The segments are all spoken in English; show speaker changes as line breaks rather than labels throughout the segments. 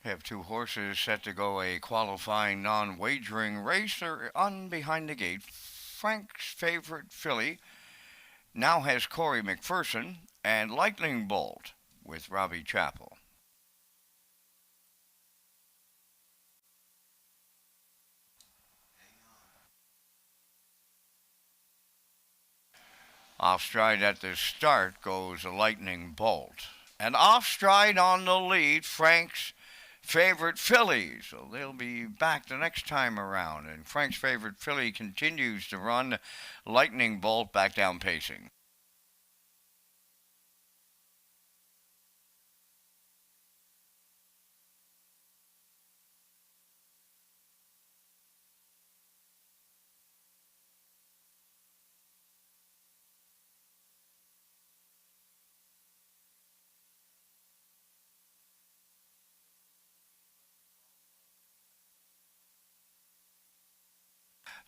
Have two horses set to go a qualifying non-wagering race. They're on behind the gate. Frank's favorite filly now has Corey McPherson and Lightning Bolt with Robbie Chappell. Off stride at the start goes a Lightning Bolt. And off stride on the lead, Frank's favorite filly. So they'll be back the next time around. And Frank's favorite filly continues to run Lightning Bolt back down pacing.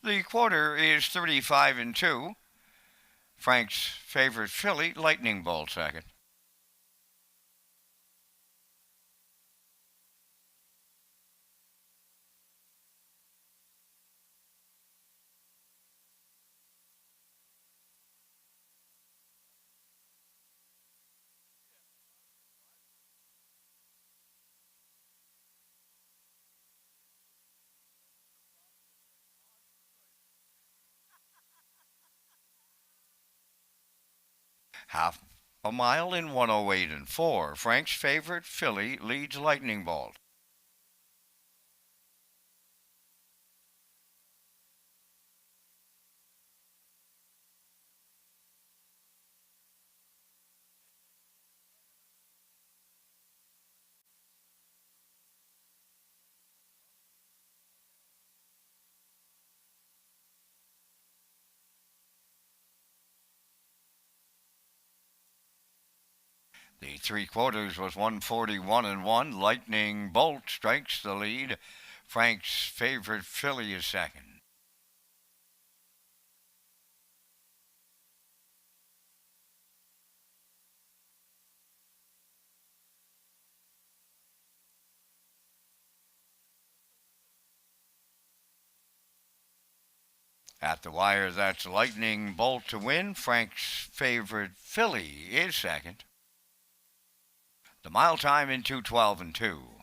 The quarter is 35 and 2. Frank's favorite filly, Lightning Bolt, second. Half a mile in 108 and 4. Frank's favorite filly leads Lightning Bolt. The three quarters was 141 and 1. Lightning Bolt strikes the lead. Frank's favorite filly is second. At the wire, that's Lightning Bolt to win. Frank's favorite filly is second. The mile time in 2:12 and 2.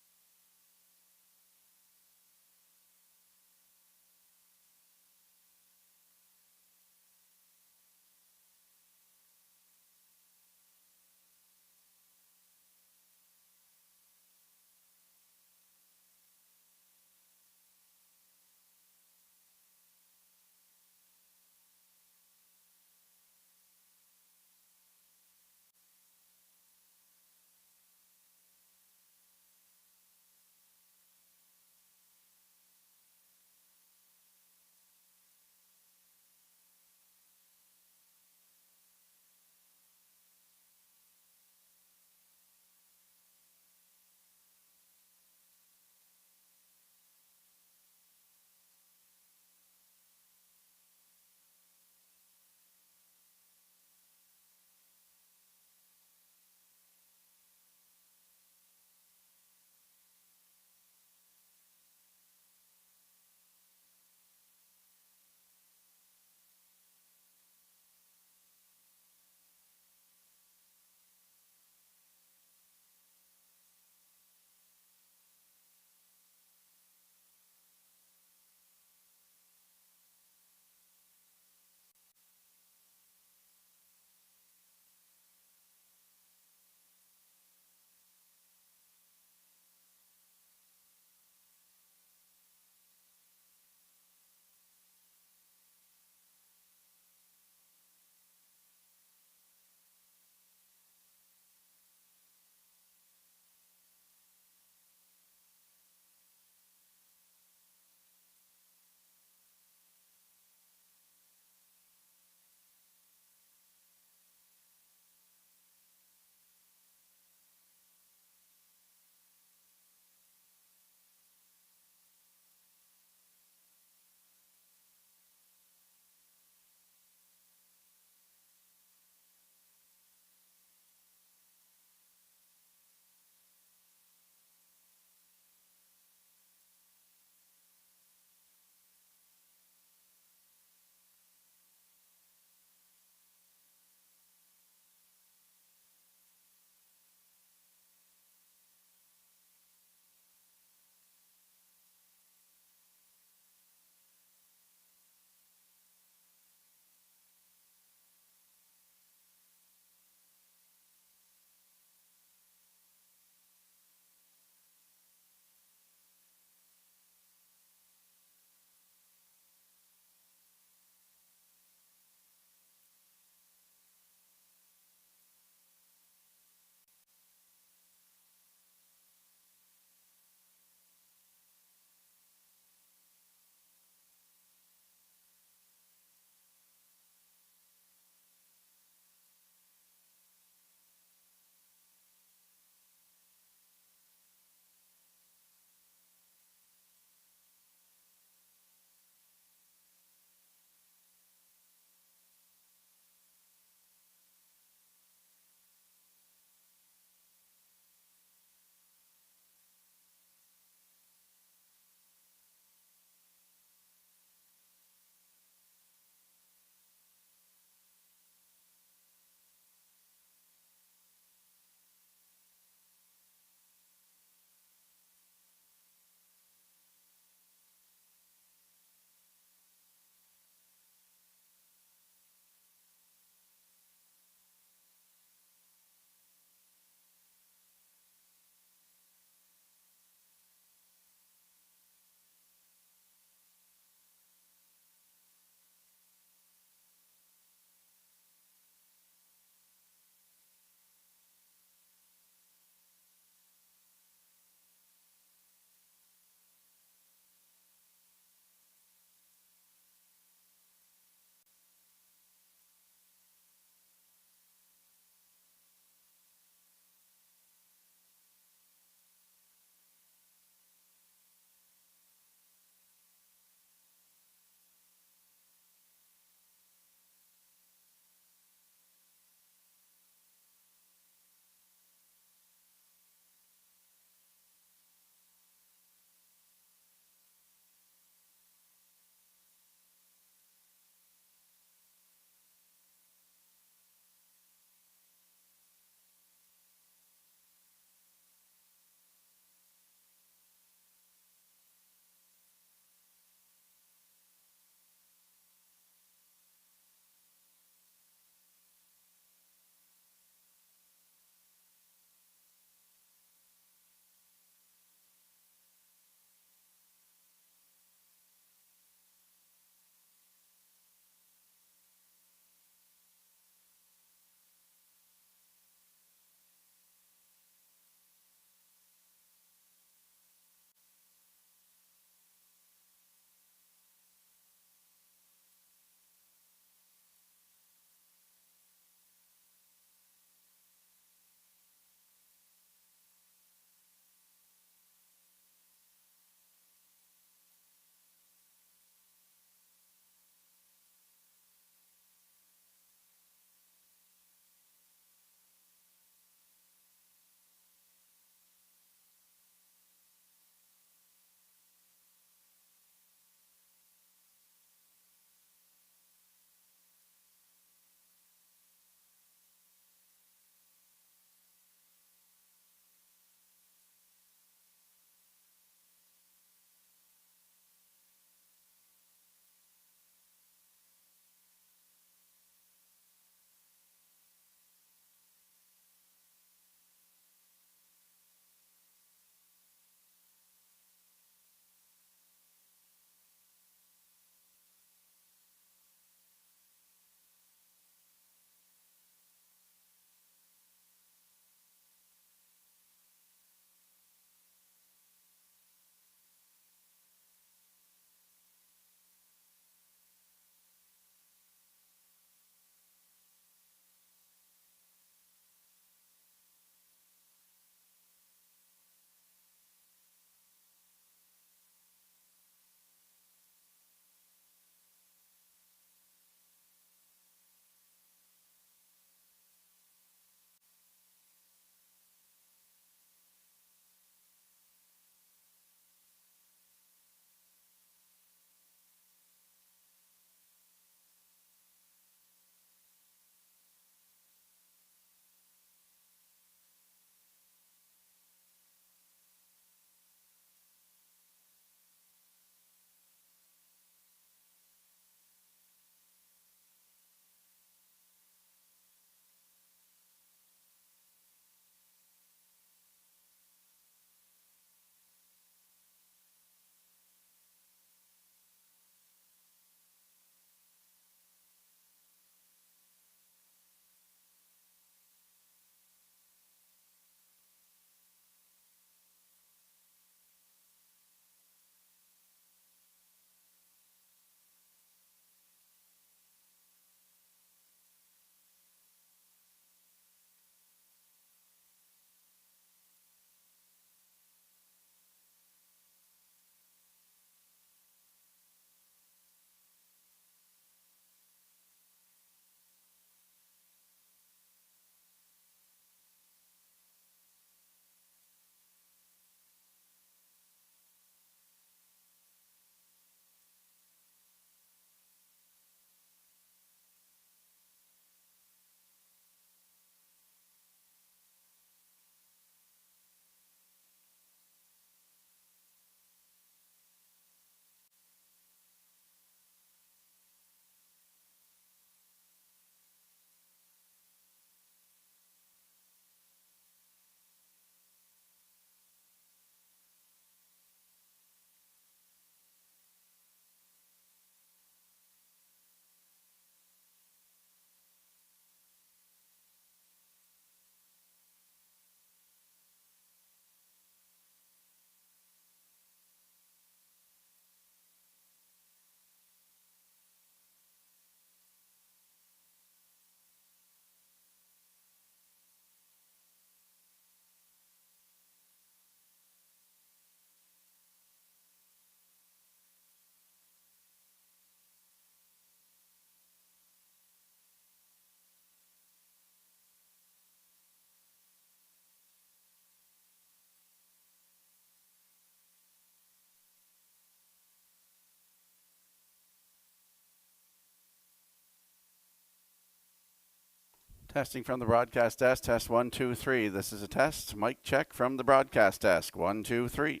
Testing from the broadcast desk. Test 1, 2, 3. This is a test. Mic check from the broadcast desk. 1, 2, 3.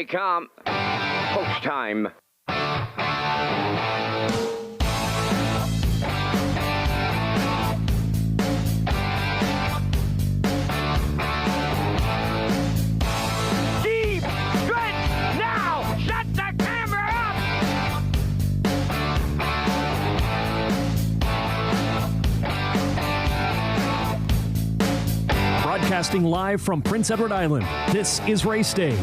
they come. Post time.
Deep stretch now. Shut the camera up.
Broadcasting live from Prince Edward Island, this is Race Day.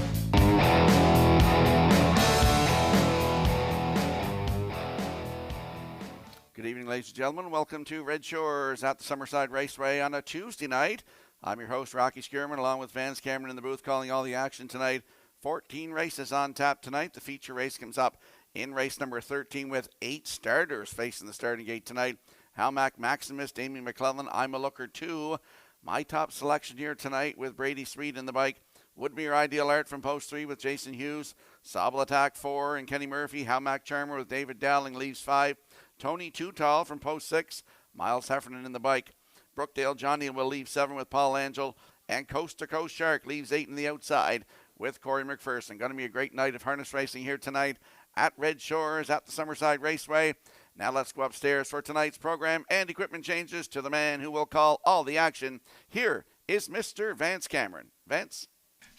Good evening, ladies and gentlemen. Welcome to Red Shores at the Summerside Raceway on a Tuesday night. I'm your host, Rocky Skierman, along with Vance Cameron in the booth calling all the action tonight. 14 races on tap tonight. The feature race comes up in race number 13 with 8 starters facing the starting gate tonight. Halmac Maximus, Damien McClellan, I'm a Looker 2. My top selection here tonight with Brady Sweet in the bike would be your Ideal Art from Post 3 with Jason Hughes. Sobble Attack 4 and Kenny Murphy. Halmac Charmer with David Dowling leaves 5. Tony Too Tall from Post 6. Miles Heffernan in the bike. Brookdale Johnny will leave 7 with Paul Angel. And Coast to Coast Shark leaves 8 in the outside with Corey McPherson. Going to be a great night of harness racing here tonight at Red Shores at the Summerside Raceway. Now let's go upstairs for tonight's program and equipment changes to the man who will call all the action. Here is Mr. Vance Cameron. Vance?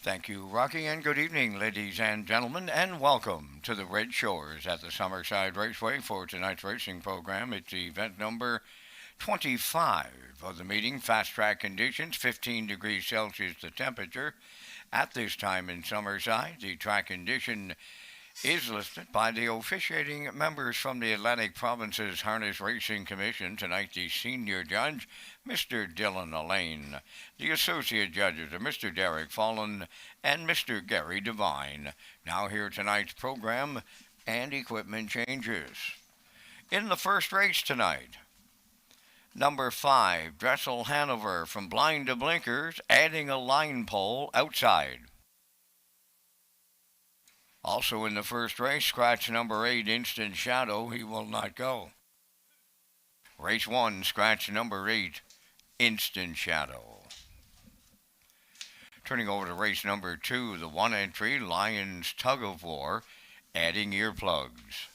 Thank you, Rocky, and good evening, ladies and gentlemen, and welcome to the Red Shores at the Summerside Raceway for tonight's racing program. It's event number 25 of the meeting. Fast track conditions, 15 degrees Celsius the temperature at this time in Summerside. The track condition is listed by the officiating members from the Atlantic Province's Harness Racing Commission. Tonight, the senior judge, Mr. Dylan Allain. The associate judges are Mr. Derek Fallon and Mr. Gary Devine. Now here tonight's program and equipment changes. In the first race tonight, number 5, Dressel Hanover from Blind to Blinkers, adding a line pole outside. Also in the first race, scratch number 8, Instant Shadow, he will not go. Race 1, scratch number 8, Instant Shadow. Turning over to race number 2, the 1 entry, Lions Tug of War, adding earplugs.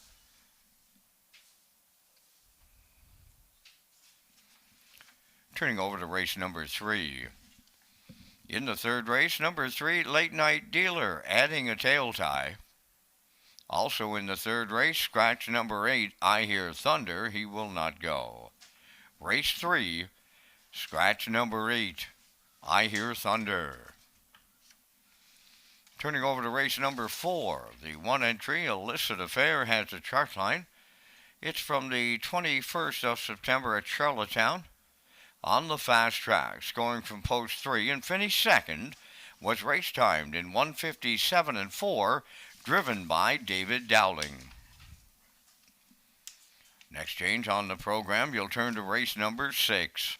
Turning over to race number 3. In the third race, number 3, Late Night Dealer, adding a tail tie. Also in the third race, scratch number 8, I Hear Thunder, he will not go. Race 3, scratch number 8, I Hear Thunder. Turning over to race number 4, the 1 entry, Illicit Affair, has a chart line. It's from the 21st of September at Charlottetown. On the fast track, scoring from post 3 and finished second, was race timed in 1:57 and 4, driven by David Dowling. Next change on the program, you'll turn to race number 6.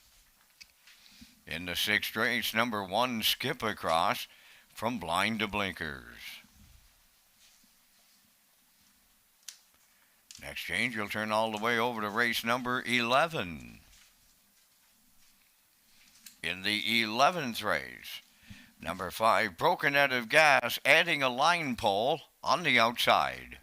In the 6th race, number 1, Skip Across from Blind to Blinkers. Next change, you'll turn all the way over to race number 11. In the 11th race, number 5, Broken Out of Gas, adding a line pole on the outside.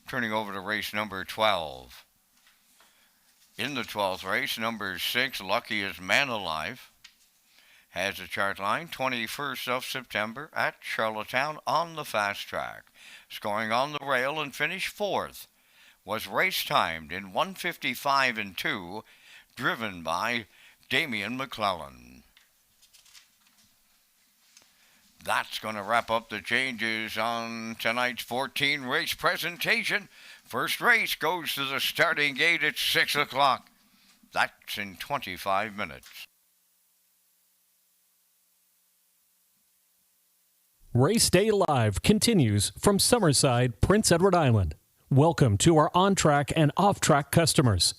Turning over to race number 12. In the 12th race, number 6, Luckiest Man Alive, has a chart line, 21st of September at Charlottetown on the fast track. Scoring on the rail and finished 4th. Was race timed in 1:55 and 2, driven by Damien McClellan. That's going to wrap up the changes on tonight's 14 race presentation. First race goes to the starting gate at 6 o'clock. That's in 25 minutes.
Race Day Live continues from Summerside, Prince Edward Island. Welcome to our on-track and off-track customers.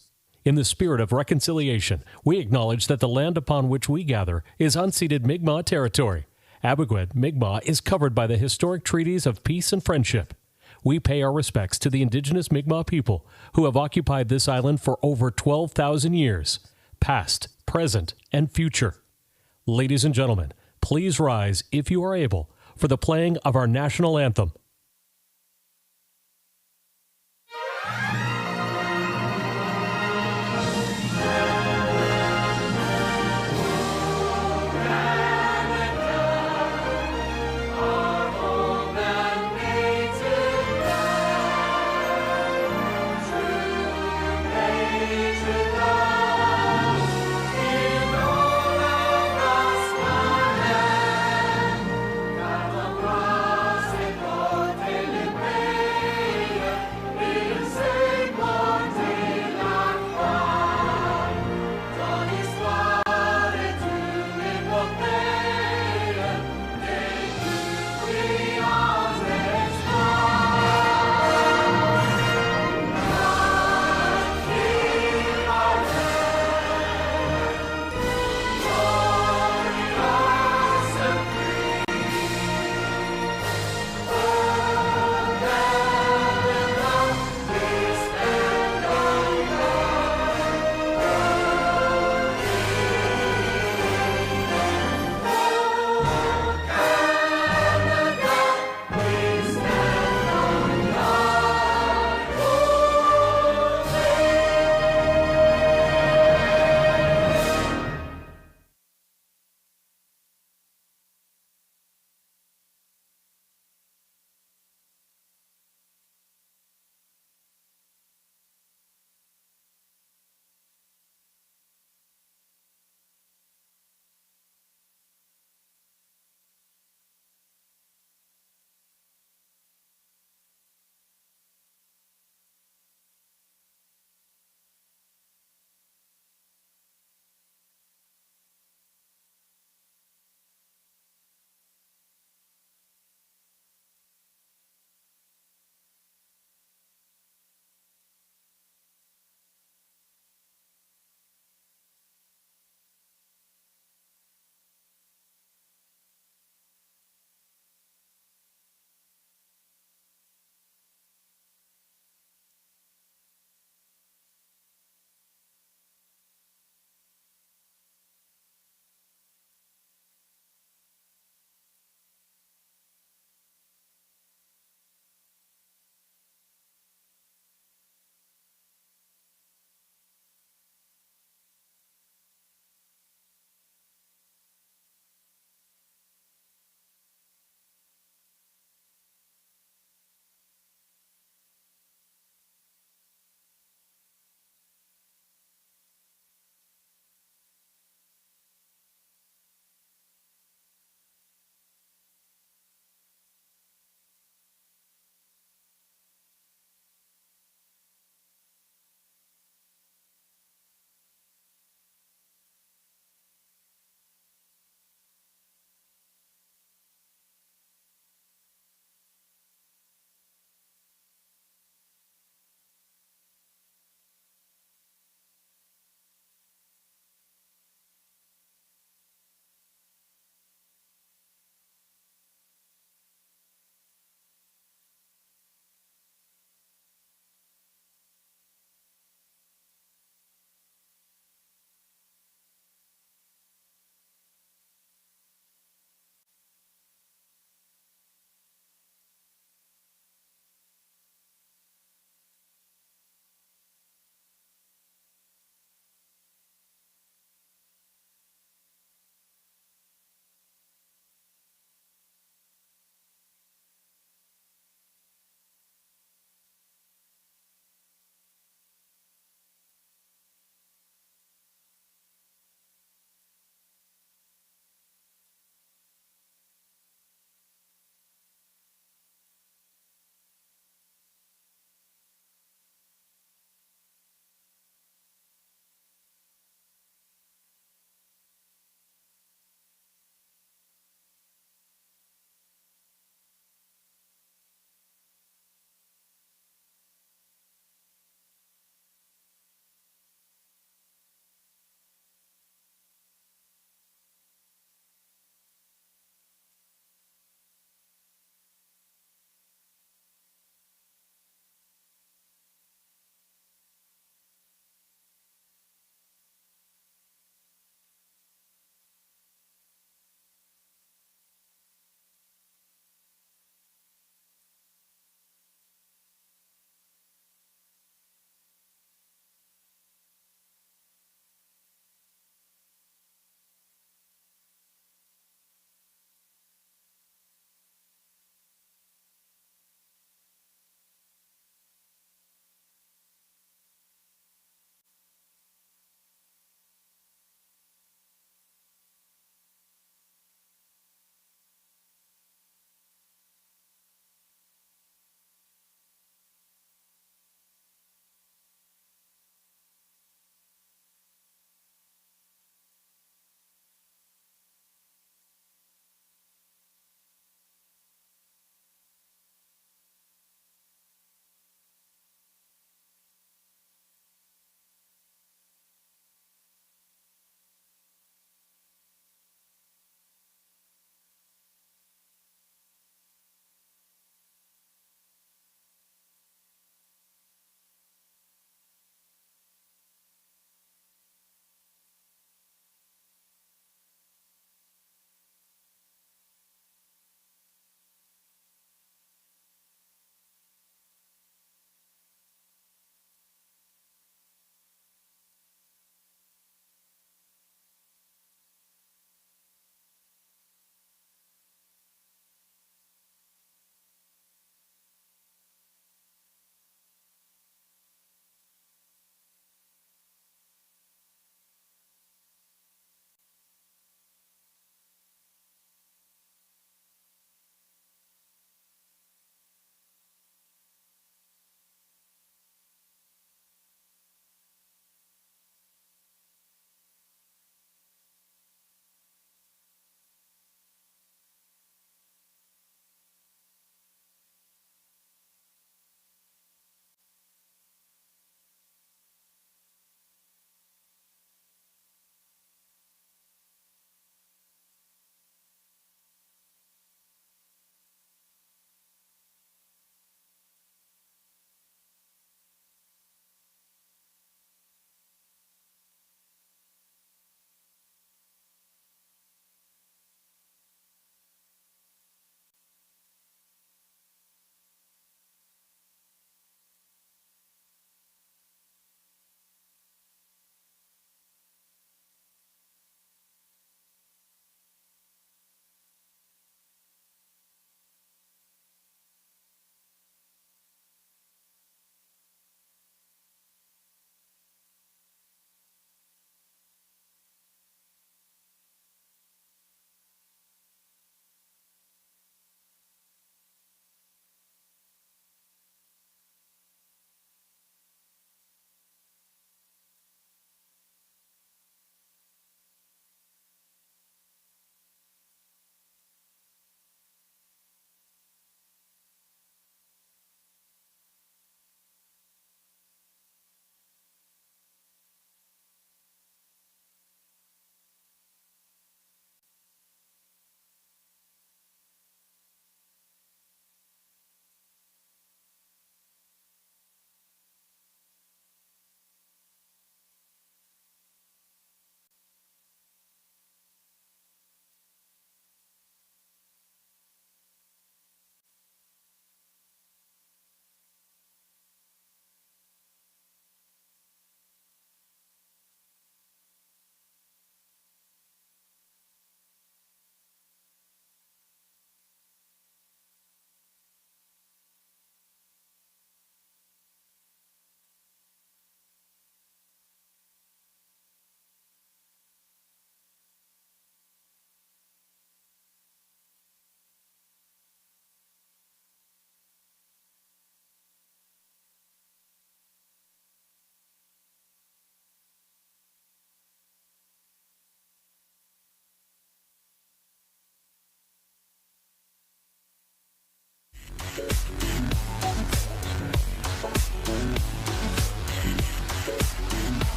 In the spirit of reconciliation, we acknowledge that the land upon which we gather is unceded Mi'kmaq territory. Abogwed, Mi'kmaq is covered by the historic treaties of peace and friendship. We pay our respects to the indigenous Mi'kmaq people who have occupied this island for over 12,000 years, past, present, and future. Ladies and gentlemen, please rise, if you are able, for the playing of our national anthem.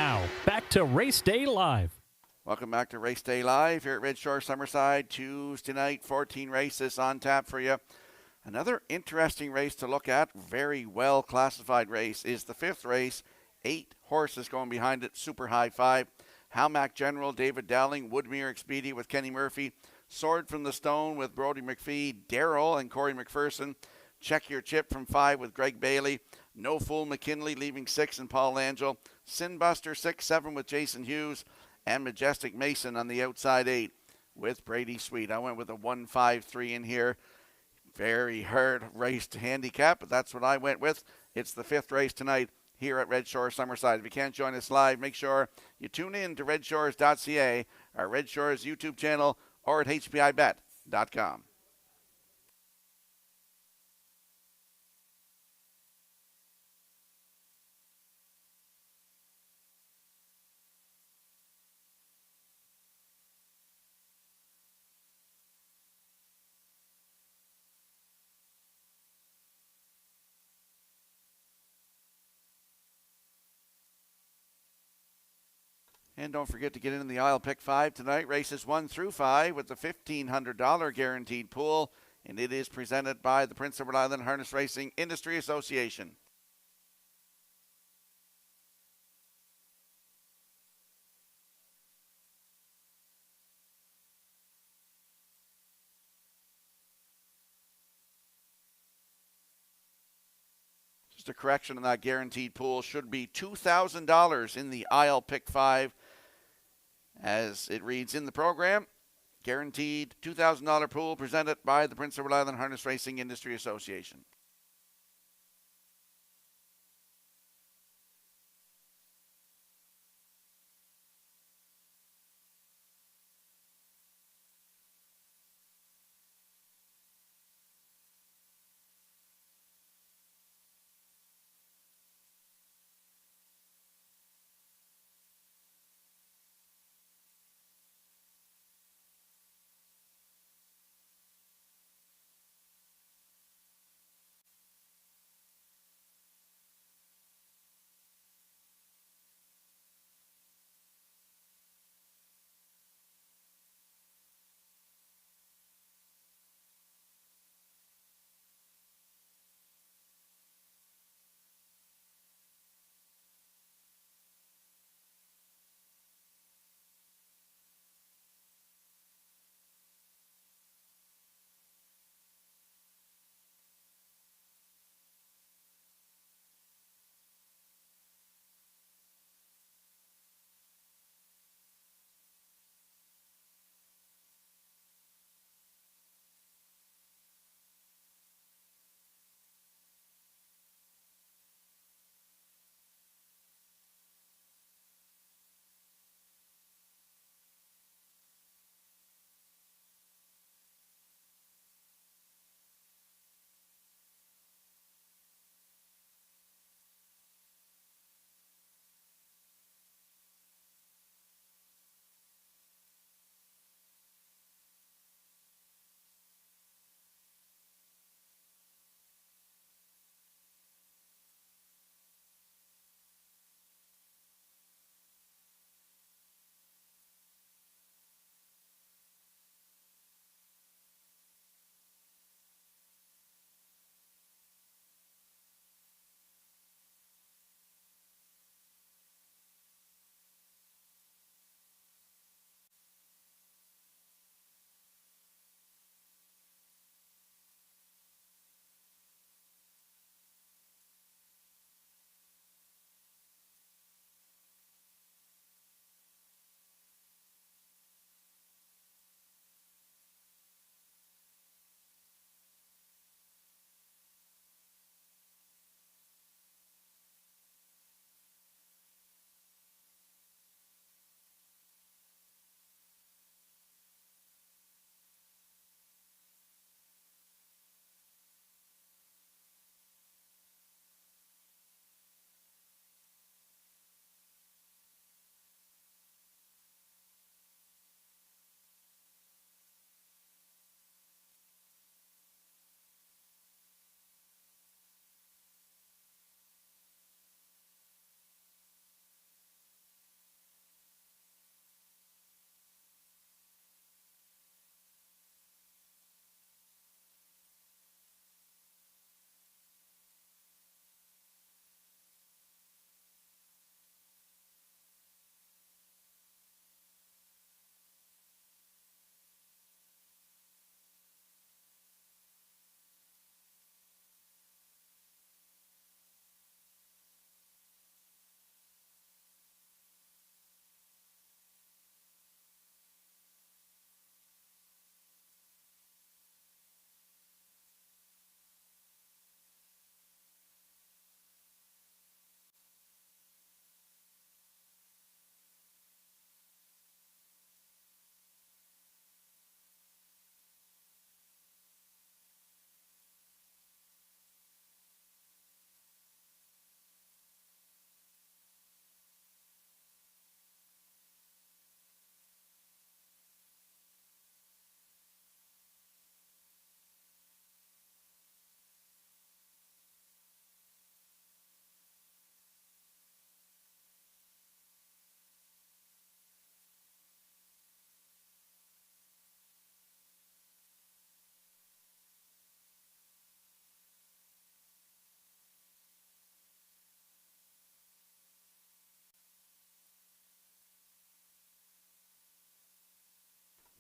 Now, back to Race Day Live.
Welcome back to Race Day Live here at Red Shore Summerside. Tuesday night, 14 races on tap for you. Another interesting race to look at, very well classified race, is the fifth race. 8 horses going behind it, Super High Five. Halmack General, David Dowling, Woodmere Expedie with Kenny Murphy, Sword from the Stone with Brody McPhee, Darrell and Corey McPherson, Check Your Chip from 5 with Greg Bailey, No Fool McKinley leaving 6 and Paul Angel, Sinbuster 6-7 with Jason Hughes, and Majestic Mason on the outside 8 with Brady Sweet. I went with a 1-5-3 in here. Very hard race to handicap, but that's what I went with. It's the fifth race tonight here at Red Shore Summerside. If you can't join us live, make sure you tune in to Redshores.ca, our Red Shores YouTube channel, or at HPIBet.com. And don't forget to get in the aisle pick 5 tonight. Races 1 through 5 with the $1,500 guaranteed pool. And it is presented by the Prince Edward Island Harness Racing Industry Association. Just a correction on that guaranteed pool. Should be $2,000 in the aisle pick 5. As it reads in the program, guaranteed $2,000 pool presented by the Prince Edward Island Harness Racing Industry Association.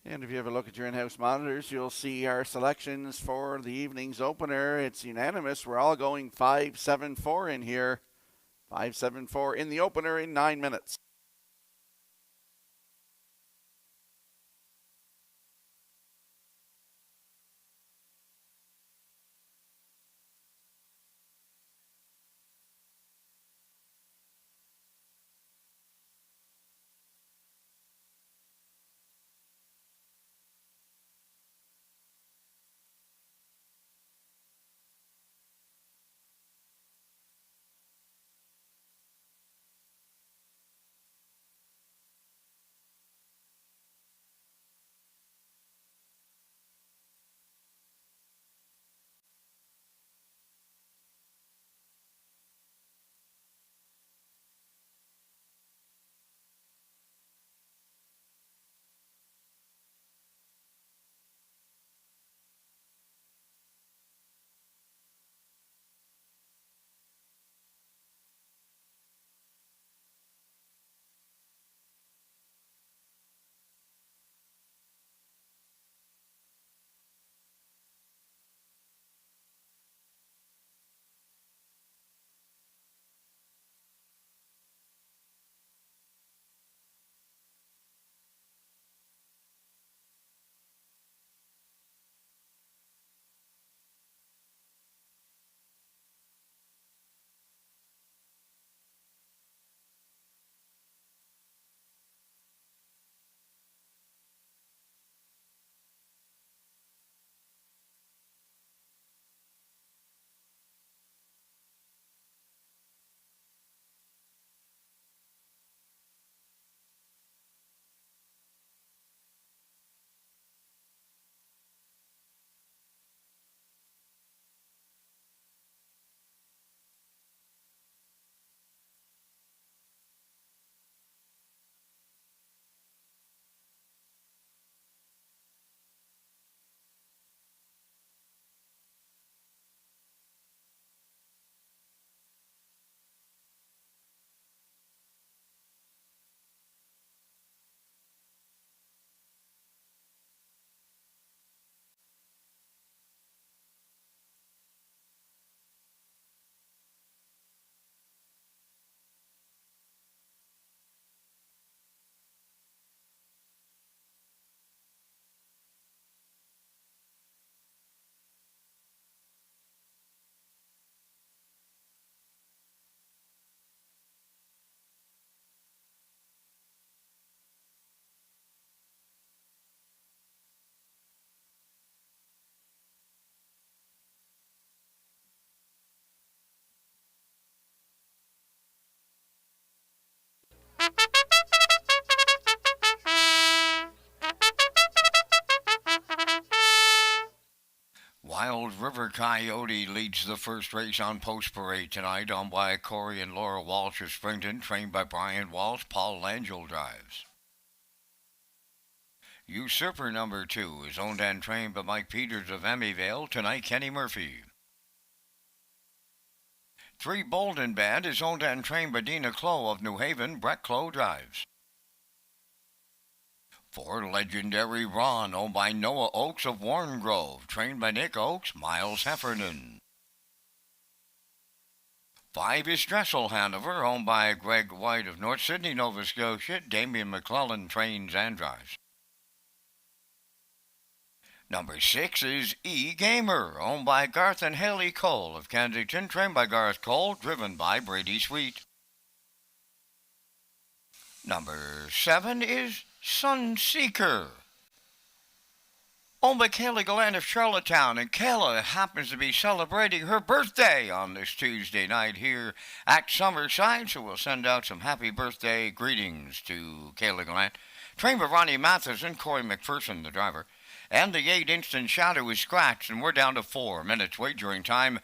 And if you have a look at your in-house monitors, you'll see our selections for the evening's opener. It's unanimous. We're all going 5-7-4 in here. 5-7-4 in the opener in 9 minutes.
Wild River Coyote leads the first race on Post Parade tonight, owned by Corey and Laura Walsh of Springton, trained by Brian Walsh. Paul Langell drives. Usurper number 2 is owned and trained by Mike Peters of Emmyvale, tonight Kenny Murphy. 3 Bolden Band is owned and trained by Dina Clough of New Haven. Brett Clough drives. 4 Legendary Ron, owned by Noah Oakes of Warren Grove, trained by Nick Oakes. Miles Heffernan. 5 is Dressel Hanover, owned by Greg White of North Sydney, Nova Scotia. Damian McClellan trains and drives. Number 6 is E Gamer, owned by Garth and Haley Cole of Kensington, trained by Garth Cole, driven by Brady Sweet. Number 7 is Sunseeker, owned by Kayla Gallant of Charlottetown, and Kayla happens to be celebrating her birthday on this Tuesday night here at Summerside, so we'll send out some happy birthday greetings to Kayla Gallant. Trained by Ronnie Matheson, Corey McPherson, the driver. And the 8 Instant Shadow is scratched, and we're down to 4 minutes wagering time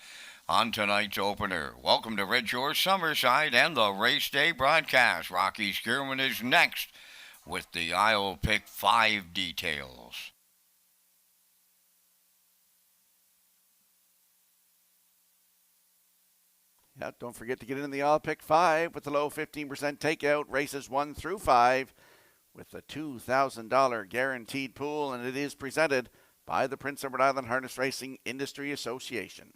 on tonight's opener. Welcome to Red Shores, Summerside, and the Race Day broadcast. Rocky Skierman is next with the I'll Pick 5 details.
Yeah, don't forget to get in the I'll Pick 5 with the low 15% takeout, races 1 through 5. with the $2,000 guaranteed pool, and it is presented by the Prince Edward Island Harness Racing Industry Association.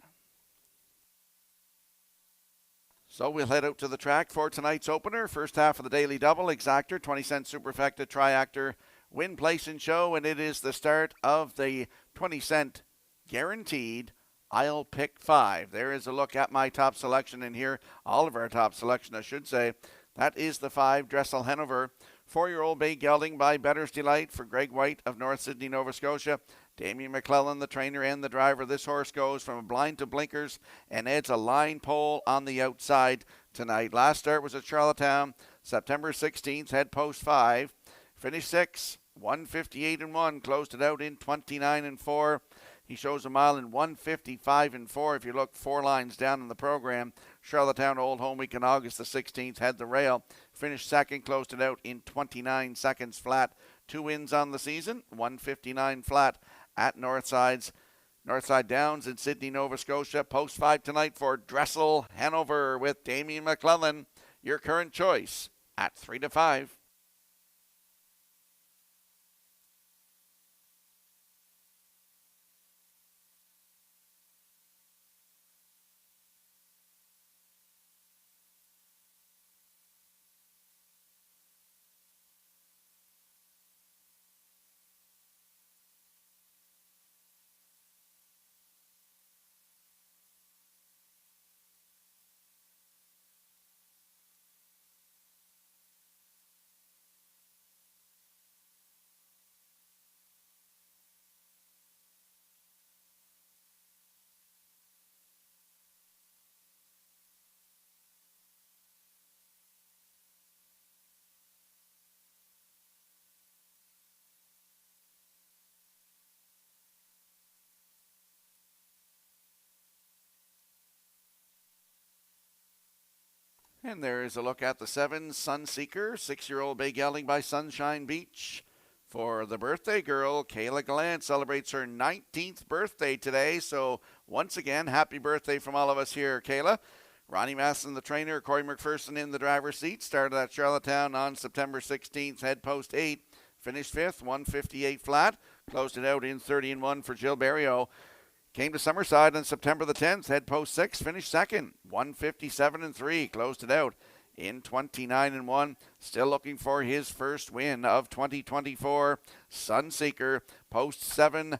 So we'll head out to the track for tonight's opener. First half of the Daily Double, Exactor, 20-cent Superfecta, Triactor, Win, Place, and Show, and it is the start of the 20-cent guaranteed I'll Pick 5. There is a look at my top selection in here, all of our top selection, I should say. That is the 5, Dressel Hanover. 4-year-old Bay Gelding by Better's Delight for Greg White of North Sydney, Nova Scotia. Damien McClellan, the trainer and the driver. This horse goes from a blind to blinkers and adds a line pole on the outside tonight. Last start was at Charlottetown, September 16th, head post 5. Finished 6, 158-1, closed it out in 29-4. He shows a mile in 155-4. If you look 4 lines down in the program, Charlottetown Old Home Week in August the 16th had the rail. Finished second, closed it out in 29 seconds flat. 2 wins on the season, 159 flat at Northside Downs in Sydney, Nova Scotia. Post 5 tonight for Dressel Hanover with Damien McClellan. Your current choice at 3-5. And there is a look at the 7, Sunseeker, 6-year-old Bay Gelding by Sunshine Beach. For the birthday girl, Kayla Gallant celebrates her 19th birthday today. So once again, happy birthday from all of us here, Kayla. Ronnie Masson, the trainer, Corey McPherson in the driver's seat. Started at Charlottetown on September 16th, head post 8. Finished 5th, 158 flat. Closed it out in 30-1 for Jill Barrio. Came to Summerside on September the 10th, head post 6, finished second, 157-3, closed it out in 29-1. Still looking for his first win of 2024. Sunseeker, post 7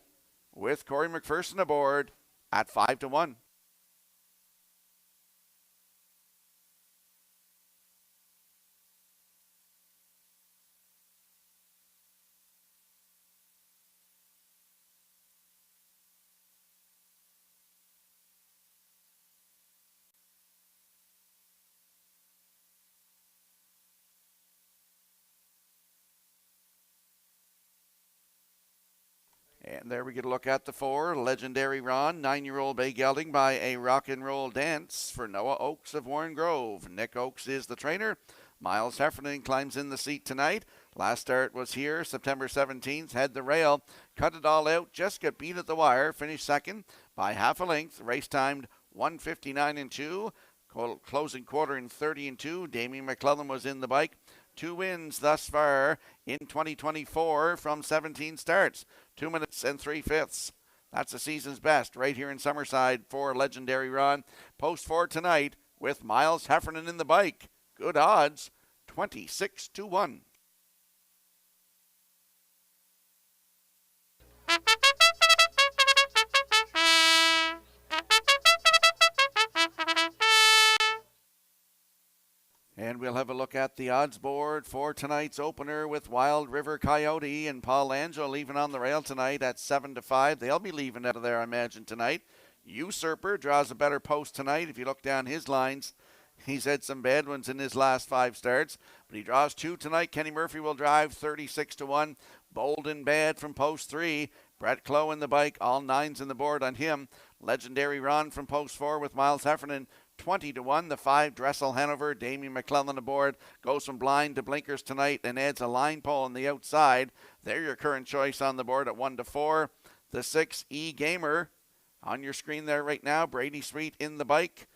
with Corey McPherson aboard at 5-1. And there we get a look at the 4, Legendary Ron, 9-year-old Bay Gelding by a Rock and Roll Dance for Noah Oakes of Warren Grove. Nick Oakes is the trainer. Miles Heffernan climbs in the seat tonight. Last start was here, September 17th, had the rail, cut it all out, just got beat at the wire, finished second by half a length. Race timed 159-2, closing quarter in 30-2. Damien McClellan was in the bike. 2 wins thus far in 2024 from 17 starts. 2 minutes and 3/5. That's the season's best right here in Summerside for Legendary Ron. Post 4 tonight with Miles Heffernan in the bike. Good odds, 26-1. And we'll have a look at the odds board for tonight's opener with Wild River Coyote and Paul Angel leaving on the rail tonight at 7-5. They'll be leaving out of there, I imagine, tonight. Usurper draws a better post tonight. If you look down his lines, he's had some bad ones in his last 5 starts, but he draws 2 tonight. Kenny Murphy will drive 36-1. Bold and Bad from post 3. Brett Clough in the bike, all 9s in the board on him. Legendary Ron from post 4 with Miles Heffernan, 20-1. The 5, Dressel Hanover, Damien McClellan aboard, goes from blind to blinkers tonight and adds a line pole on the outside. They're your current choice on the board at 1-4. The 6, E Gamer on your screen there right now. Brady Sweet in the bike.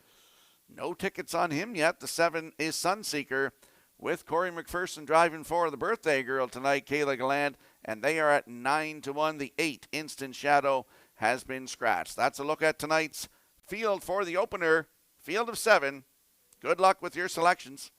No tickets on him yet. The 7 is Sunseeker with Corey McPherson driving for the birthday girl tonight, Kayla Galland, and they are at 9-1. The 8 Instant Shadow has been scratched. That's a look at tonight's field for the opener, field of 7. Good luck with your selections.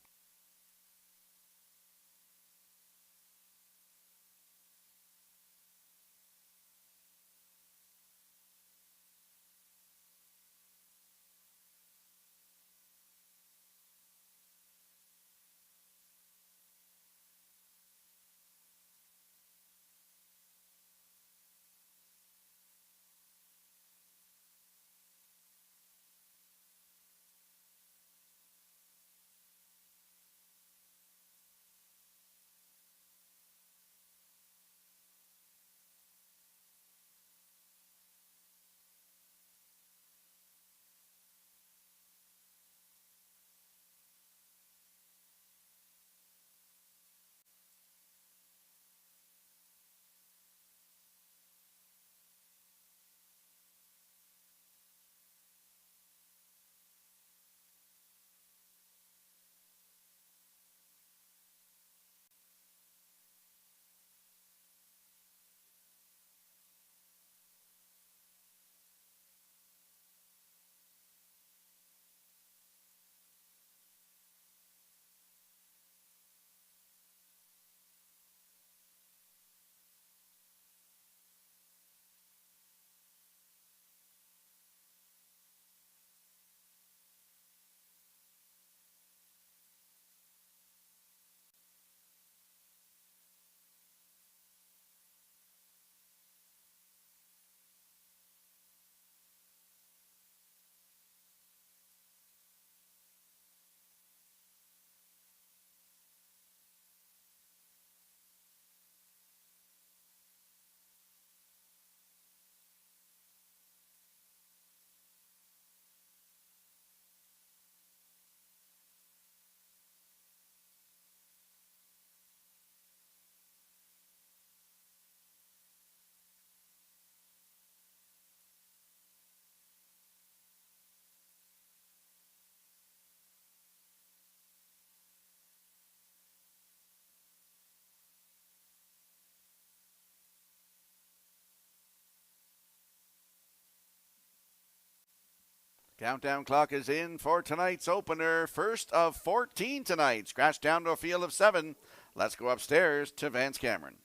Countdown clock is in for tonight's opener. First of 14 tonight. Scratched down to a field of 7. Let's go upstairs to Vance Cameron.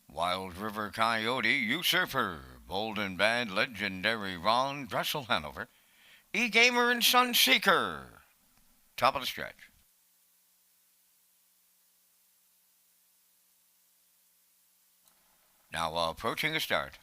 Wild River Coyote, Usurper, Bold and Bad, Legendary Ron, Dressel Hanover, E-Gamer and Sunseeker. Top of the stretch. Now approaching the start.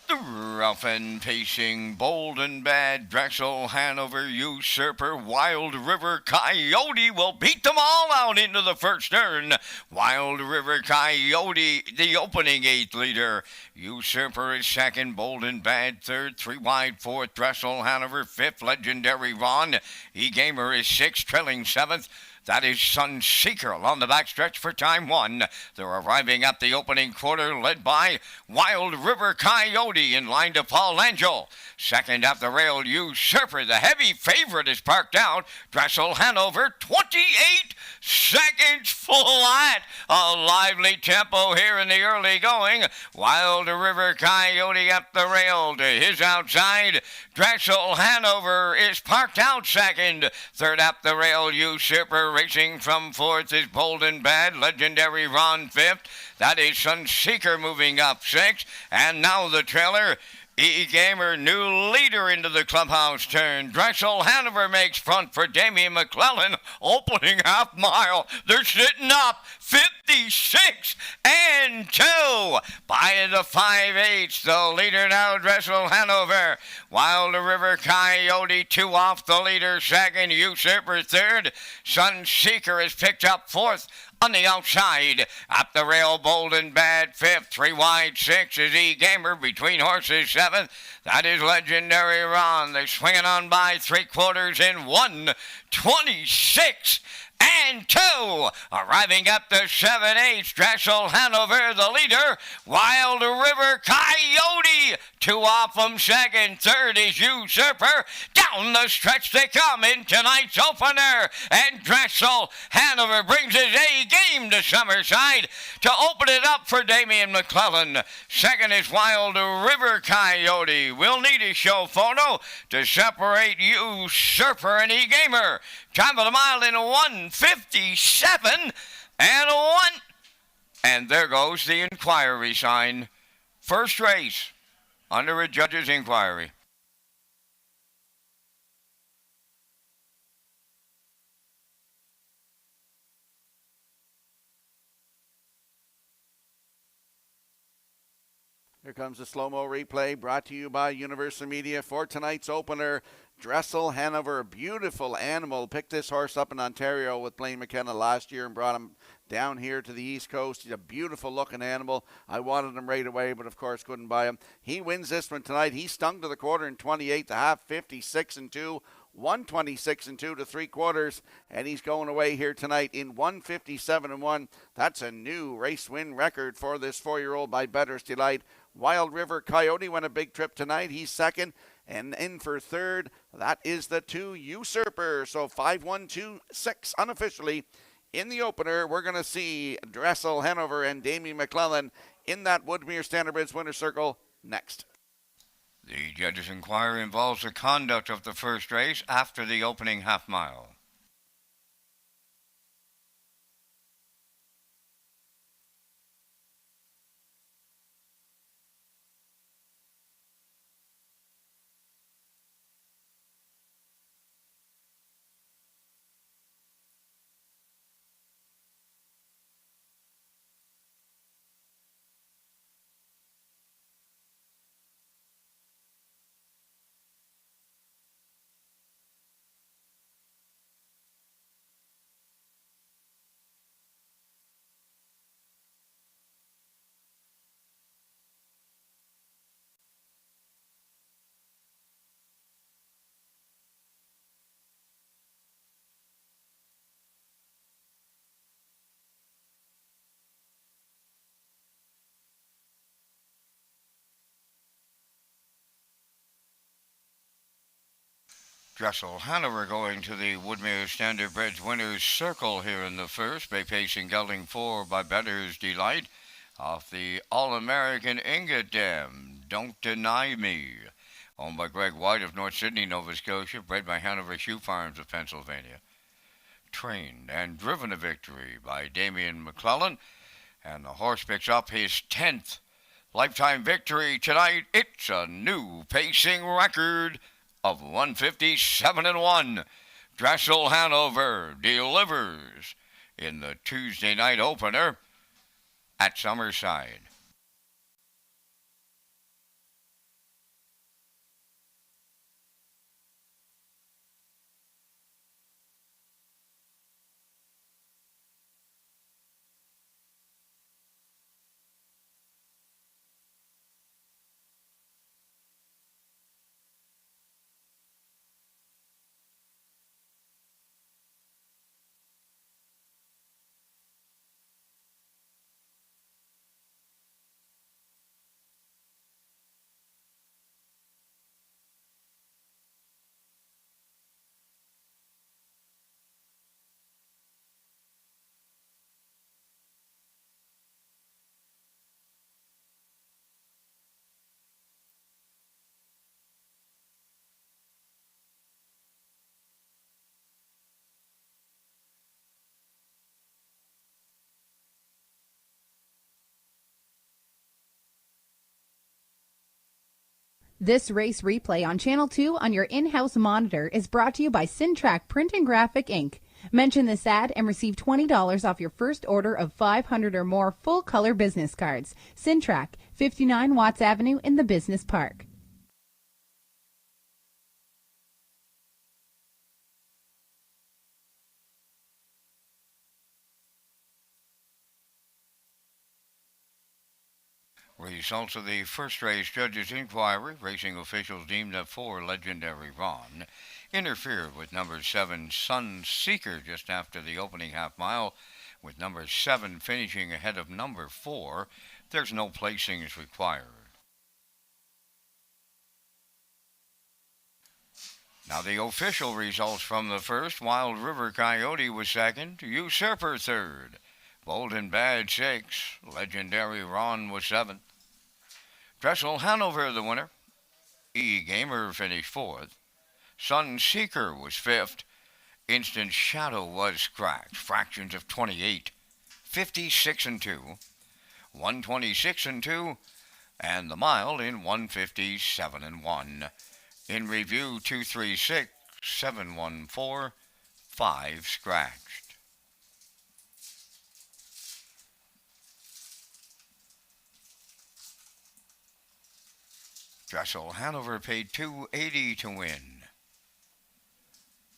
The rough and pacing, Bold and Bad, Drexel, Hanover, Usurper, Wild River Coyote will beat them all out into the first turn. Wild River Coyote, the opening 8th leader. Usurper is second, Bold and Bad third, 3 wide fourth, Dressel, Hanover 5th, Legendary Ron. E-Gamer is 6th, trailing 7th. That is Sunseeker along the backstretch for time 1. They're arriving at the opening quarter, led by Wild River Coyote in line to Paul Angel. Second at the rail, Usurper. The heavy favorite is parked out. Dressel Hanover, 28 seconds flat. A lively tempo here in the early going. Wild River Coyote up the rail to his outside. Dressel Hanover is parked out second. Third up the rail, Usurper. Racing from 4th is Bold and Bad. Legendary Ron 5th. That is Sunseeker moving up 6th. And now the trailer. E-Gamer, new leader into the clubhouse turn. Dressel Hanover makes front for Damian McClellan. Opening half mile. They're sitting up 56 and 2 by the 5/8. The leader now, Dressel Hanover. Wild River Coyote 2 off the leader. Second, Usurper third. Sunseeker is picked up 4th. On the outside, up the rail, Bold and Bad 5th, 3 wide 6 is E-Gamer between horses 7th. That is Legendary Ron. They're swinging on by 3/4 in 1:26 and 2. Arriving up the 7/8, Dressel Hanover, the leader. Wild River Coyote, 2 off from second. Third is Usurper. Down the stretch they come in tonight's opener. And Dressel Hanover brings his A game to Summerside to open it up for Damian McClellan. Second is Wild River Coyote. We'll need a show photo to separate Usurper and E-Gamer. Time of the mile in 1:57 and 1. And there goes the inquiry sign. First race under a judge's inquiry.
Here comes the slow-mo replay brought to you by Universal Media for tonight's opener. Dressel Hanover, beautiful animal. Picked this horse up in Ontario with Blaine McKenna last year and brought him down here to the East Coast. He's a beautiful-looking animal. I wanted him right away, but of course couldn't buy him. He wins this one tonight. He stung to the quarter in 28 to half, 56 and 2. 126 and 2 to 3/4, and he's going away here tonight in 157 and 1. That's a new race win record for this 4-year-old by Bettor's Delight. Wild River Coyote won a big trip tonight. He's second, and in for third, that is the 2 Usurper. So 5-1-2-6 unofficially in the opener. We're going to see Dressel Hanover and Damien McClellan in that Woodmere Standardbridge winner circle next.
The judge's inquiry involves the conduct of the first race after the opening half mile. Dressel Hanover going to the Woodmere Standardbridge Winners Circle here in the first by pacing gelding 4 by Bettor's Delight off the All-American Ingot Dam. Don't Deny Me. Owned by Greg White of North Sydney, Nova Scotia, bred by Hanover Shoe Farms of Pennsylvania. Trained and driven to victory by Damian McClellan, and the horse picks up his 10th lifetime victory tonight. It's a new pacing record of 157 and 1. Dressel Hanover delivers in the Tuesday night opener at Summerside.
This race replay on Channel 2 on your in-house monitor is brought to you by Syntrack Print and Graphic Inc. Mention this ad and receive $20 off your first order of 500 or more full-color business cards. Syntrack, 59 Watts Avenue in the Business Park.
Results of the first race judges' inquiry. Racing officials deemed that 4 Legendary Ron interfered with number 7 Sun Seeker just after the opening half mile, with number 7 finishing ahead of number 4. There's no placings required. Now the official results from the first: Wild River Coyote was second, Usurper third, Bold and Bad sixth, Legendary Ron was seventh, Dressel Hanover the winner, E-Gamer finished fourth, Sun Seeker was fifth, Instant Shadow was cracked, fractions of 28, 56 and 2, 126 and 2, and the Mild in 157 and 1. In review, 236, 714, 5 scratched. Dressel Hanover paid $280 to win.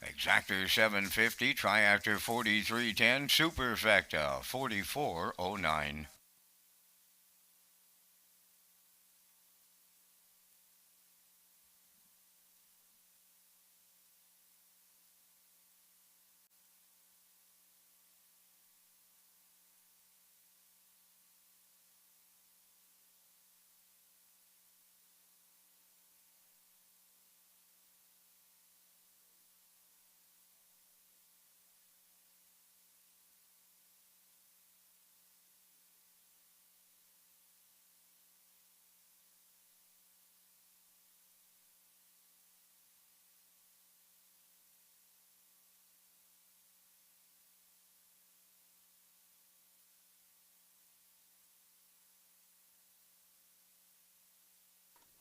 Exactor 750, Triactor 4310, Superfecta 4409.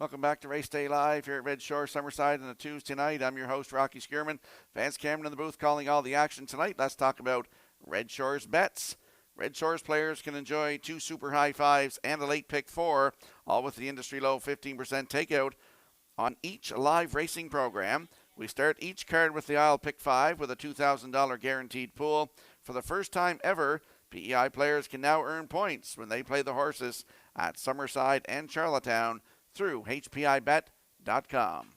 Welcome back to Race Day Live here at Red Shore, Summerside on a Tuesday night. I'm your host, Rocky Skierman. Vance Cameron in the booth calling all the action tonight. Let's talk about Red Shore's bets. Red Shore's players can enjoy 2 super high fives and a late pick 4, all with the industry low 15% takeout on each live racing program. We start each card with the aisle pick 5 with a $2,000 guaranteed pool. For the first time ever, PEI players can now earn points when they play the horses at Summerside and Charlottetown through hpibet.com.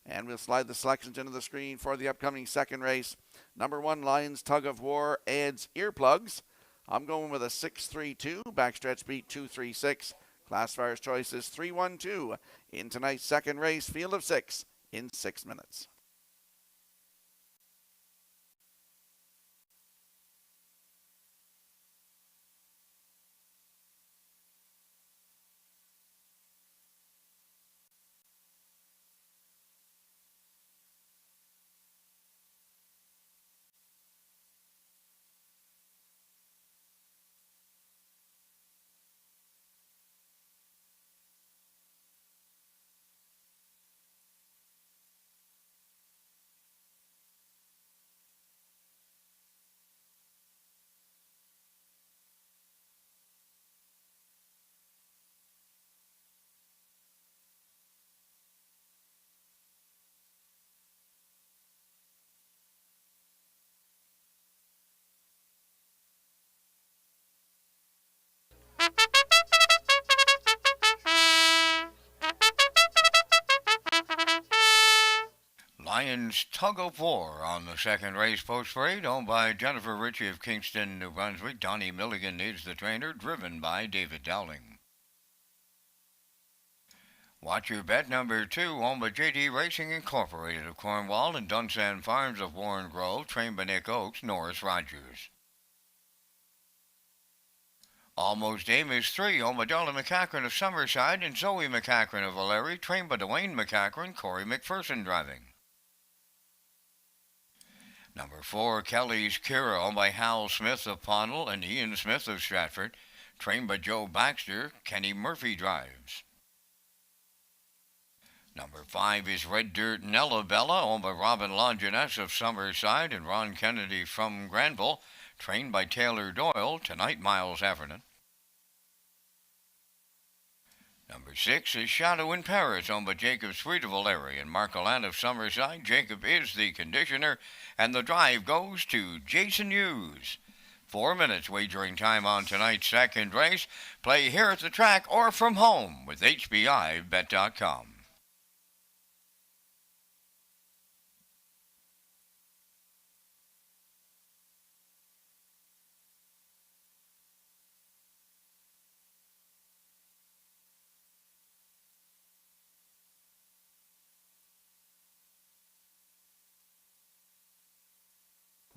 And we'll slide the selections into the screen for the upcoming second race. Number 1, Lions Tug of War adds earplugs. I'm going with a 6-3-2, backstretch beat 2-3-6. Classifier's choice is 3-1-2 in tonight's second race, field of 6 in 6 minutes.
Lions Tug of War on the second race post parade, owned by Jennifer Ritchie of Kingston, New Brunswick. Donnie Milligan is the trainer, driven by David Dowling. Watch Your Bet number 2, owned by JD Racing Incorporated of Cornwall and Dunsan Farms of Warren Grove, trained by Nick Oakes, Norris Rogers. Almost Amos 3, owned by Darla McCachran of Summerside and Zoe McCachran of O'Leary, trained by Dwayne McCachran, Corey McPherson driving. Number 4, Kelly's Kira, owned by Hal Smith of Ponnell and Ian Smith of Stratford, trained by Joe Baxter, Kenny Murphy drives. Number 5 is Red Dirt Nella Bella, owned by Robin Longinus of Summerside and Ron Kennedy from Granville, trained by Taylor Doyle, tonight Miles Everton. Number 6 is Shadow in Paris, owned by Jacob Sweet of O'Leary and Mark Allan of Summerside. Jacob is the conditioner, and the drive goes to Jason Hughes. 4 minutes wagering time on tonight's second race. Play here at the track or from home with hpibet.com.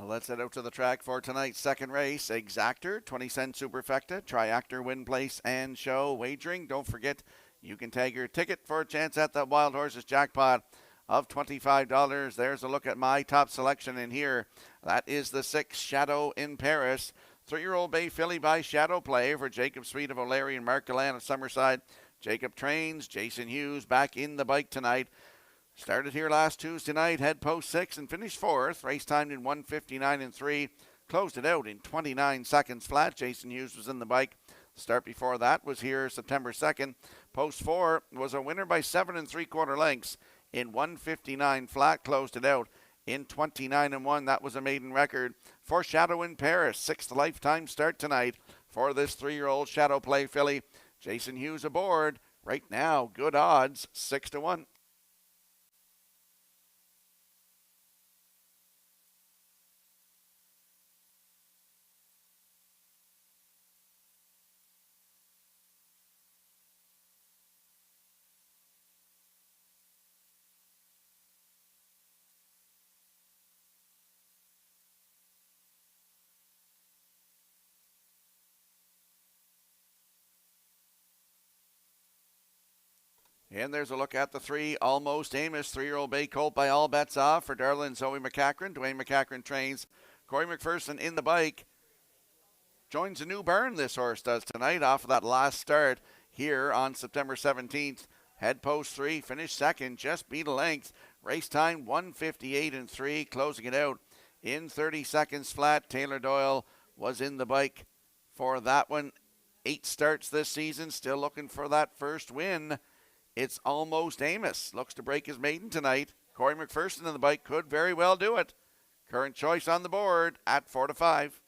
Let's head out to the track for tonight's second race. Exactor, 20-cent superfecta, Triactor, win, place, and show. Wagering, don't forget, you can tag your ticket for a chance at the Wild Horses jackpot of $25. There's a look at my top selection in here. That is the 6 Shadow in Paris. 3-year-old Bay filly by Shadow Play for Jacob Sweet of O'Leary and Mark Galan of Summerside. Jacob trains. Jason Hughes back in the bike tonight. Started here last Tuesday night, head post 6 and finished 4th. Race timed in 1:59 and 3. Closed it out in 29 seconds flat. Jason Hughes was in the bike. The start before that was here September 2nd. Post 4 was a winner by 7 3/4 lengths in 1:59 flat. Closed it out in 29 and 1. That was a maiden record for Shadow in Paris. 6th lifetime start tonight for this 3-year-old Shadow Play filly. Jason Hughes aboard. Right now, good odds, 6-1. And there's a look at the 3 Almost Amos, 3-year-old Bay Colt by All Bets Off for Darla and Zoe McCachran. Dwayne McCachran trains. Corey McPherson in the bike. Joins a new barn, this horse does tonight, off of that last start here on September 17th. Head post 3, finished 2nd, just beat a length. Race time 1:58 and 3, closing it out in 30 seconds flat. Taylor Doyle was in the bike for that one. 8 starts this season, still looking for that first win. It's Almost Amos. Looks to break his maiden tonight. Corey McPherson in the bike could very well do it. Current choice on the board at 4-5.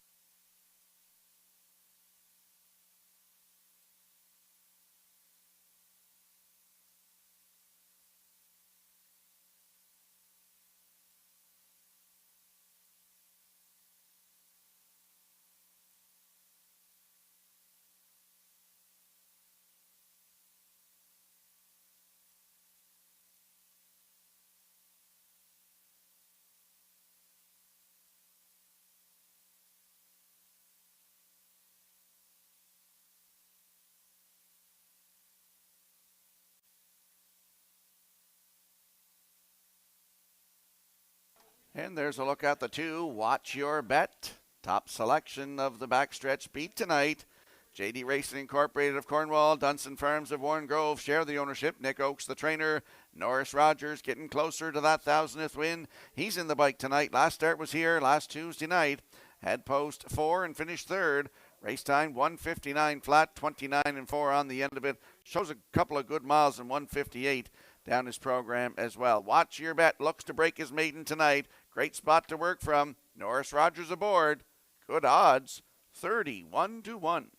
And there's a look at the 2. Watch Your Bet. Top selection of the backstretch beat tonight. JD Racing Incorporated of Cornwall, Dunson Farms of Warren Grove share the ownership. Nick Oakes, the trainer. Norris Rogers getting closer to that 1,000th win. He's in the bike tonight. Last start was here last Tuesday night. Head post 4 and finished 3rd. Race time 1:59 flat, 29 and 4 on the end of it. Shows a couple of good miles in 1:58 down his program as well. Watch Your Bet looks to break his maiden tonight. Great spot to work from. Norris Rogers aboard. Good odds, 31-1.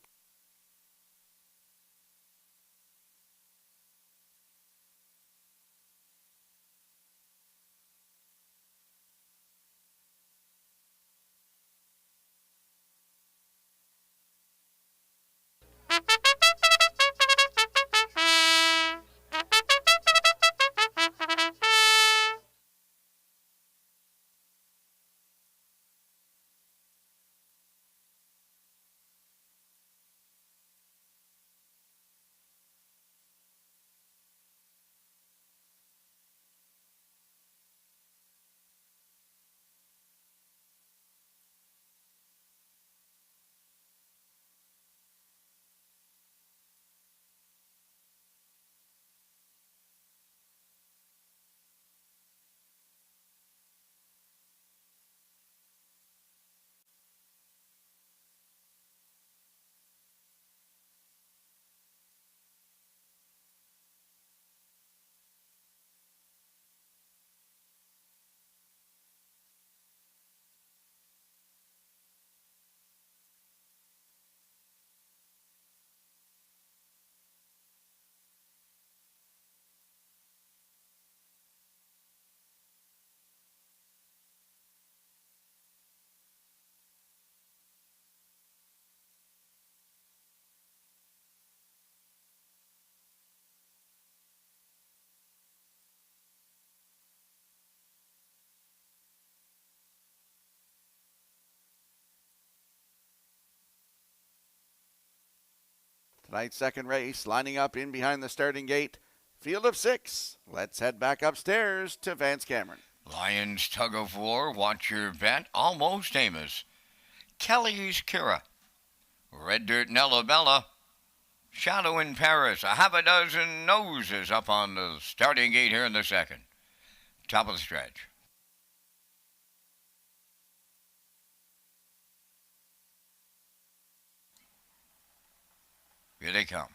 Tonight's second race, lining up in behind the starting gate, field of 6. Let's head back upstairs to Vance Cameron.
Lions Tug of War, Watch Your Bet, Almost Amos. Kelly's Kira. Red Dirt Nella Bella. Shadow in Paris. A half a dozen noses up on the starting gate here in the second. Top of the stretch. Here they come.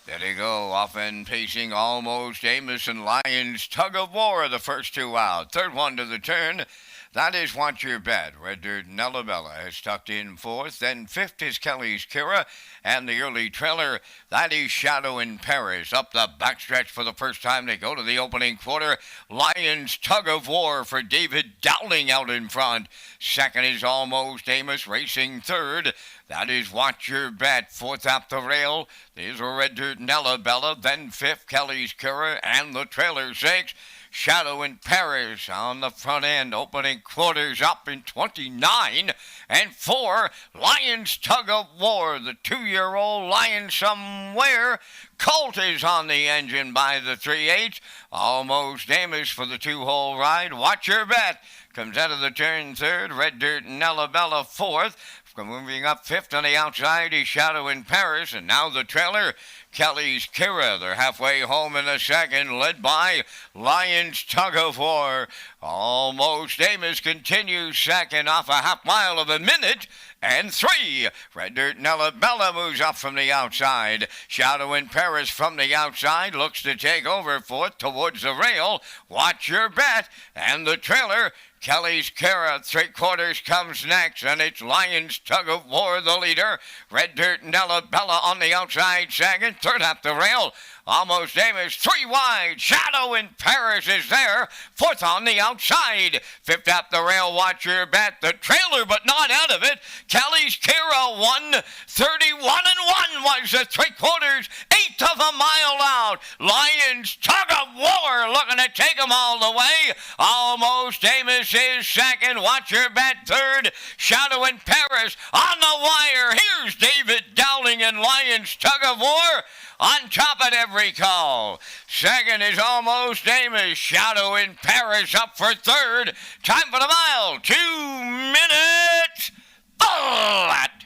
There they go, off and pacing Almost Amos and Lions Tug of War, the first two out. Third one to the turn. That is Watch Your Bet. Red Dirt Nellabella has tucked in fourth. Then fifth is Kelly's Kira. And the early trailer, that is Shadow in Paris. Up the backstretch for the first time. They go to the opening quarter. Lions Tug of War for David Dowling out in front. Second is Almost Amos racing third. That is Watch Your Bet. Fourth up the rail. There's a Red Dirt Nellabella. Then fifth, Kelly's Kira. And the trailer six. Shadow in Paris on the front end, opening quarters up in 29 and 4. Lions Tug of War, the 2-year-old Lion Somewhere. Colt is on the engine by the 3/8. Almost Amos for the 2-hole ride. Watch Your Bet comes out of the turn third. Red Dirt Nellabella fourth. Moving up fifth on the outside is Shadow in Paris, and now the trailer, Kelly's Kira. They're halfway home in the second, led by Lions Tug of War. Almost Amos continues second off a half mile of a minute and 3. Red Dirt Nellabella moves up from the outside. Shadow in Paris from the outside looks to take over fourth towards the rail. Watch Your Bet, and the trailer, Kelly's Kira, 3/4 comes next, and it's Lions Tug of War, the leader. Red Dirt Nellabella on the outside second. Third up the rail, Almost Amos, 3 wide. Shadow in Paris is there. Fourth on the outside. Fifth up the rail, Watch Your Bet. The trailer, but not out of it. Kelly's Kira, 1:31.1 was the 3/4. Eighth of a mile out. Lions Tug of War looking to take them all the way. Almost Amos is second. Watch Your Bet third. Shadow in Paris on the wire. Here's David Dowling and Lions Tug of War on top at every call. Second is Almost Amos. Shadow in Paris up for third. Time for the mile. 2 minutes flat.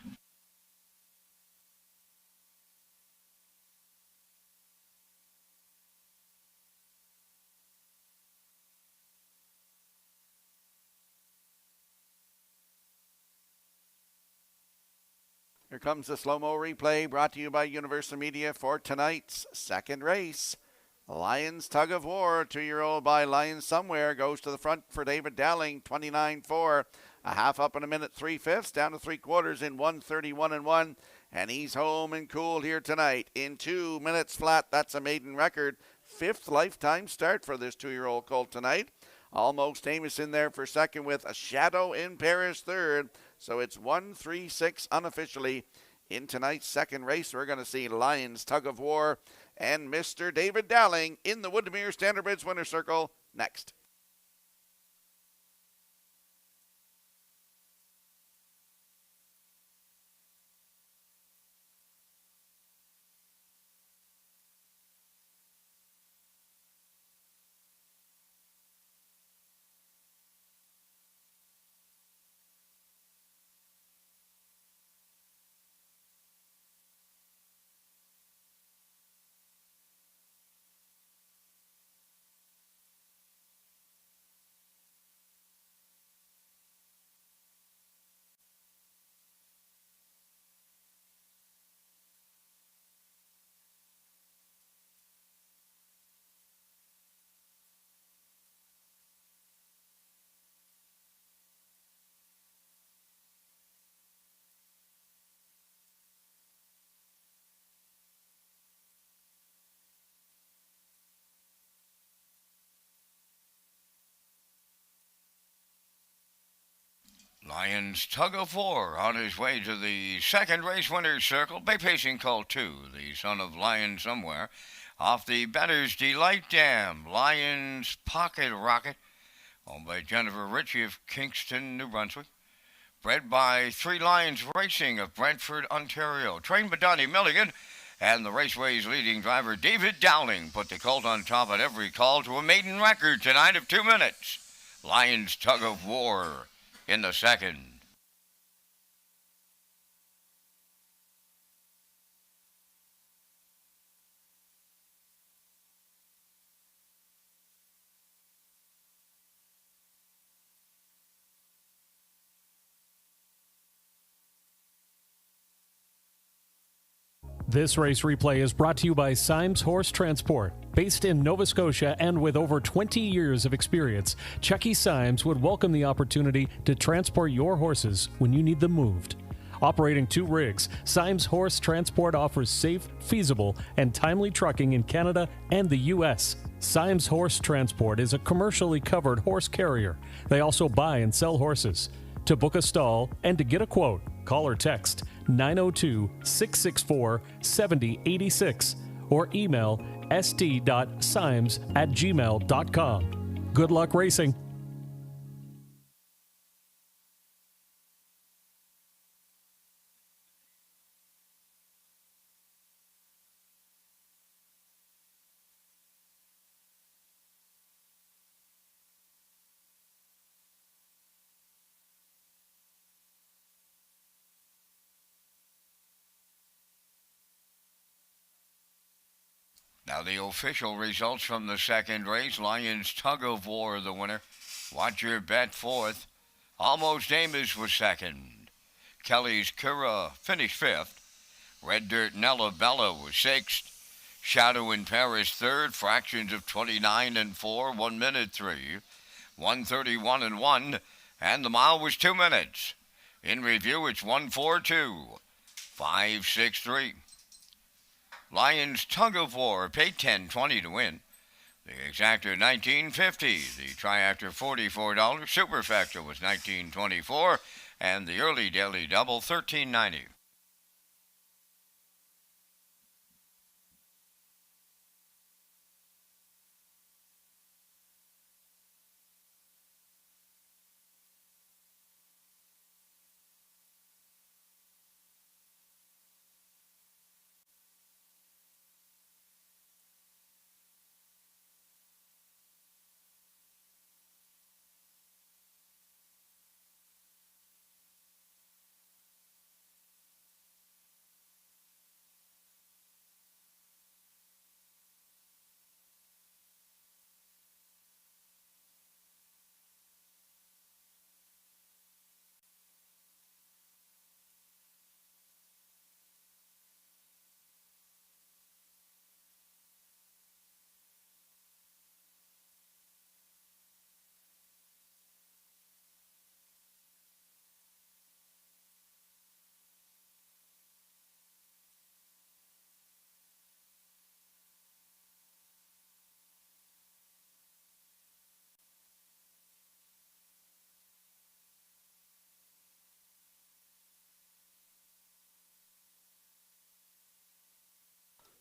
Here comes the slow-mo replay brought to you by Universal Media for tonight's second race. Lions Tug of War, 2-year-old by Lions Somewhere, goes to the front for David Dowling, 29.4. A half up in a minute, 3/5, down to 3/4 in 1:31.1. And he's home and cooled here tonight in 2 minutes flat. That's a maiden record. 5th lifetime start for this 2-year-old colt tonight. Almost Amos in there for second with a Shadow in Paris third. So it's 1-3-6 unofficially in tonight's second race. We're going to see Lions Tug of War and Mr. David Dowling in the Woodmere Standard Bridge Winner's Circle next.
Lions Tug of War on his way to the second race winner's circle. Bay Pacing Colt 2, the son of Lion Somewhere. Off the Better's Delight Dam, Lions Pocket Rocket, owned by Jennifer Ritchie of Kingston, New Brunswick. bred by Three Lions Racing of Brantford, Ontario. Trained by Donnie Milligan, and the Raceway's leading driver, David Dowling, put the colt on top at every call to a maiden record tonight of 2 minutes. Lions Tug of War in the second.
This race replay is brought to you by Symes Horse Transport. Based in Nova Scotia and with over 20 years of experience, Chucky Symes would welcome the opportunity to transport your horses when you need them moved. Operating 2 rigs, Symes Horse Transport offers safe, feasible, and timely trucking in Canada and the U.S. Symes Horse Transport is a commercially covered horse carrier. They also buy and sell horses. To book a stall and to get a quote, call or text 902-664-7086 or email st.symes@gmail.com. Good luck racing.
Now the official results from the second race. Lions Tug of War the winner. Watch Your Bet fourth. Almost Amos was second. Kelly's Kura finished fifth. Red Dirt Nella Bella was sixth. Shadow in Paris third. Fractions of 29 and 4. 1 minute 3. 131 and 1. And the mile was 2 minutes. In review, it's 142. 563. Lions Tug of War paid $10.20 to win. The exactor $19.50. The triactor $44. Superfecta was $19.24, and the early daily double $13.90.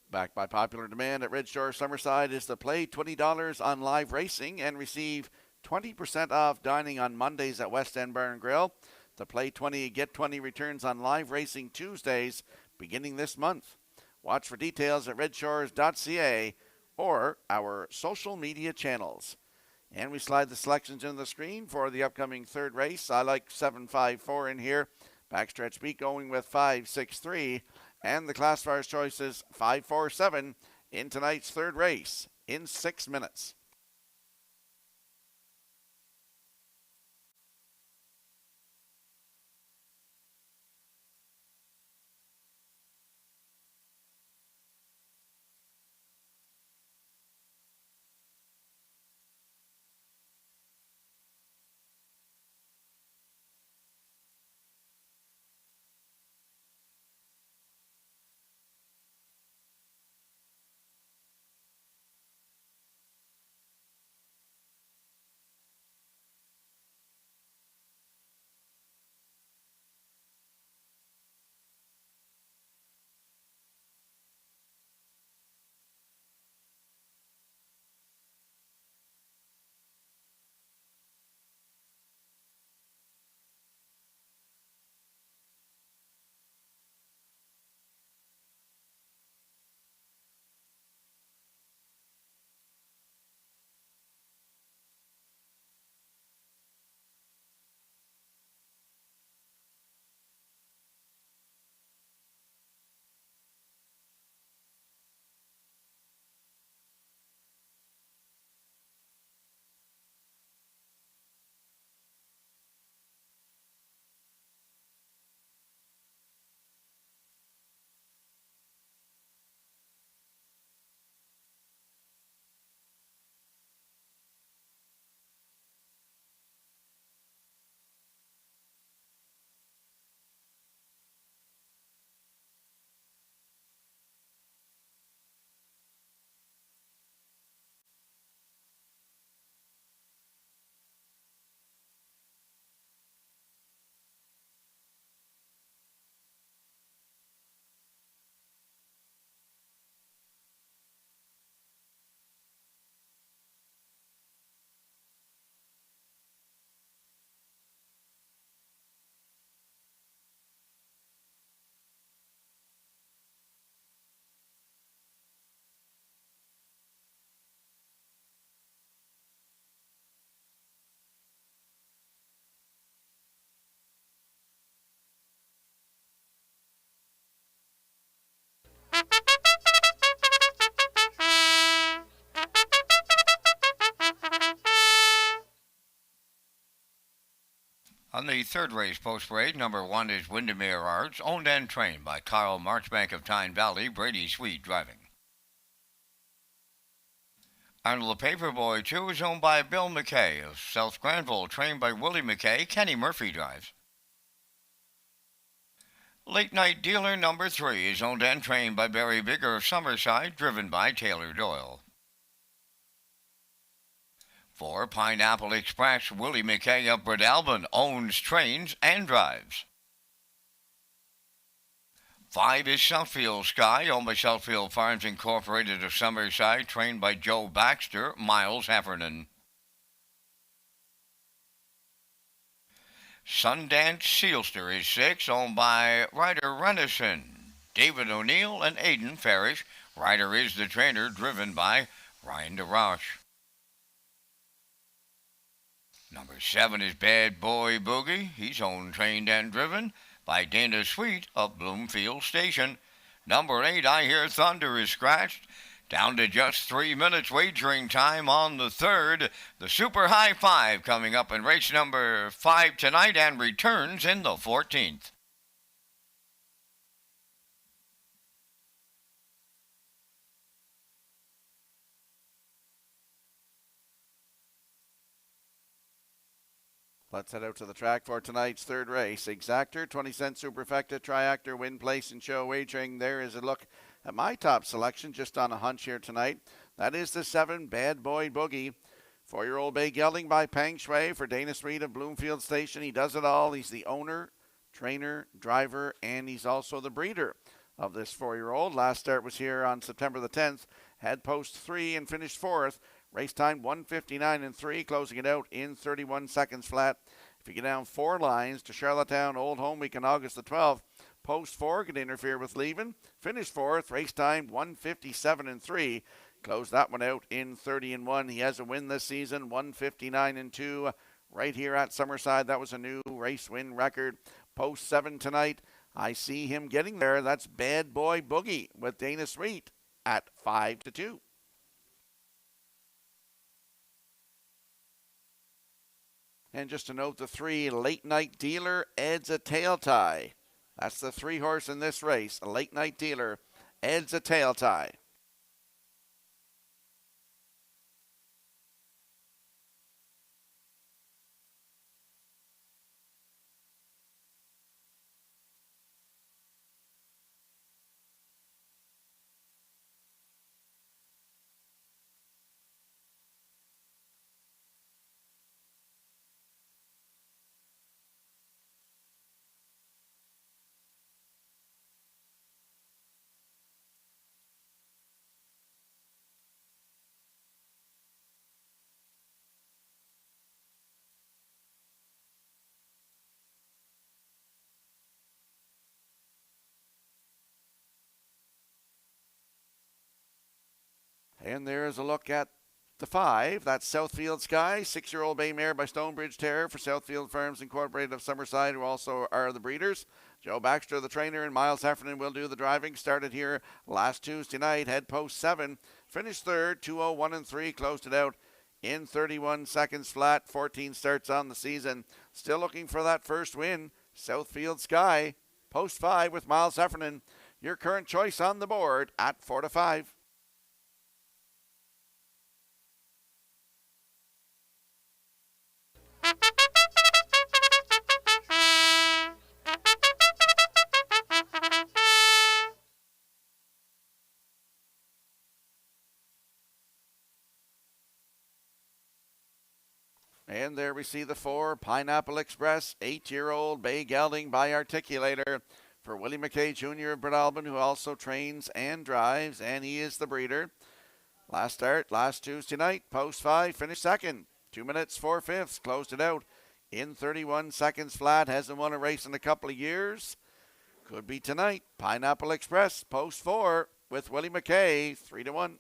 Backed by popular demand at Red Shore Summerside is to play $20 on live racing and receive 20% off dining on Mondays at West End Bar and Grill. The Play 20, Get 20 returns on live racing Tuesdays beginning this month. Watch for details at Redshores.ca or our social media channels. And we slide the selections into the screen for the upcoming third race. I like 754 in here. Backstretch beat going with 563. And the classifier's choice is 547 in tonight's third race in 6 minutes.
On the third race post parade, number 1 is Windermere Arts, owned and trained by Carl Marchbank of Tyne Valley, Brady Sweet driving. Arnold the Paperboy 2 is owned by Bill McKay of South Granville, trained by Willie McKay. Kenny Murphy drives. Late Night Dealer number 3 is owned and trained by Barry Bigger of Summerside, driven by Taylor Doyle. 4, Pineapple Express, Willie McKay of Breadalbin, owns, trains, and drives. 5 is Southfield Sky, owned by Southfield Farms Incorporated of Summerside, trained by Joe Baxter, Miles Heffernan. Sundance Sealster is 6, owned by Ryder Renison, David O'Neill, and Aidan Farish. Ryder is the trainer, driven by Ryan DeRoche. Number 7 is Bad Boy Boogie. He's owned, trained, and driven by Dana Sweet of Bloomfield Station. Number 8, I Hear Thunder, is scratched. Down to just 3 minutes wagering time on the third. The Super High Five coming up in race number 5 tonight and returns in the 14th.
Let's head out to the track for tonight's third race. Exactor, 20-cent superfecta, triactor, win, place, and show wagering. There is a look at my top selection, just on a hunch here tonight. That is the 7, Bad Boy Boogie. 4-year-old bay gelding by Peng Shui for Dana Sweet of Bloomfield Station. He does it all. He's the owner, trainer, driver, and he's also the breeder of this 4-year-old. Last start was here on September the 10th. Had post 3 and finished 4th. Race time 1:59 and 3, closing it out in 31 seconds flat. If you get down 4 lines to Charlottetown Old Home Week on August the 12th, post 4 could interfere with leaving. Finished 4th, race time 1:57 and 3. Closed that one out in 30 and 1. He has a win this season, 1:59 and 2, right here at Summerside. That was a new race win record. Post 7 tonight. I see him getting there. That's Bad Boy Boogie with Dana Sweet at 5-2. And just to note, the 3, Late Night Dealer, adds a tail tie. That's the 3 horse in this race. A Late Night Dealer adds a tail tie. And there is a look at the 5. That's Southfield Sky, 6-year-old bay mare by Stonebridge Terror for Southfield Farms Incorporated of Summerside, who also are the breeders. Joe Baxter, the trainer, and Miles Heffernan will do the driving. Started here last Tuesday night, head post 7. Finished 3rd, 2:01 and 3. Closed it out in 31 seconds flat. 14 starts on the season. Still looking for that first win. Southfield Sky, post 5 with Miles Heffernan. Your current choice on the board at 4-5. And there we see the 4, Pineapple Express, 8-year-old bay gelding by Articulator for Willie McKay Jr. of Breadalbin, who also trains and drives, and he is the breeder. Last start, last Tuesday night, post 5, finished 2nd. 2 minutes, 4/5, closed it out in 31 seconds flat. Hasn't won a race in a couple of years. Could be tonight. Pineapple Express, post 4 with Willie McKay, 3-1.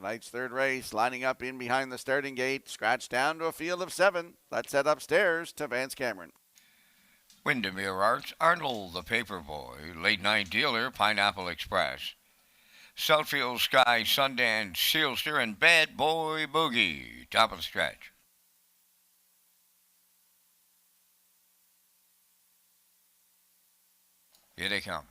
Tonight's third race, lining up in behind the starting gate, scratched down to a field of 7. Let's head upstairs to Vance Cameron.
Windermere Arts, Arnold the Paperboy, Late Night Dealer, Pineapple Express, Southfield Sky, Sundance, Sealster, and Bad Boy Boogie. Top of the stretch. Here they come.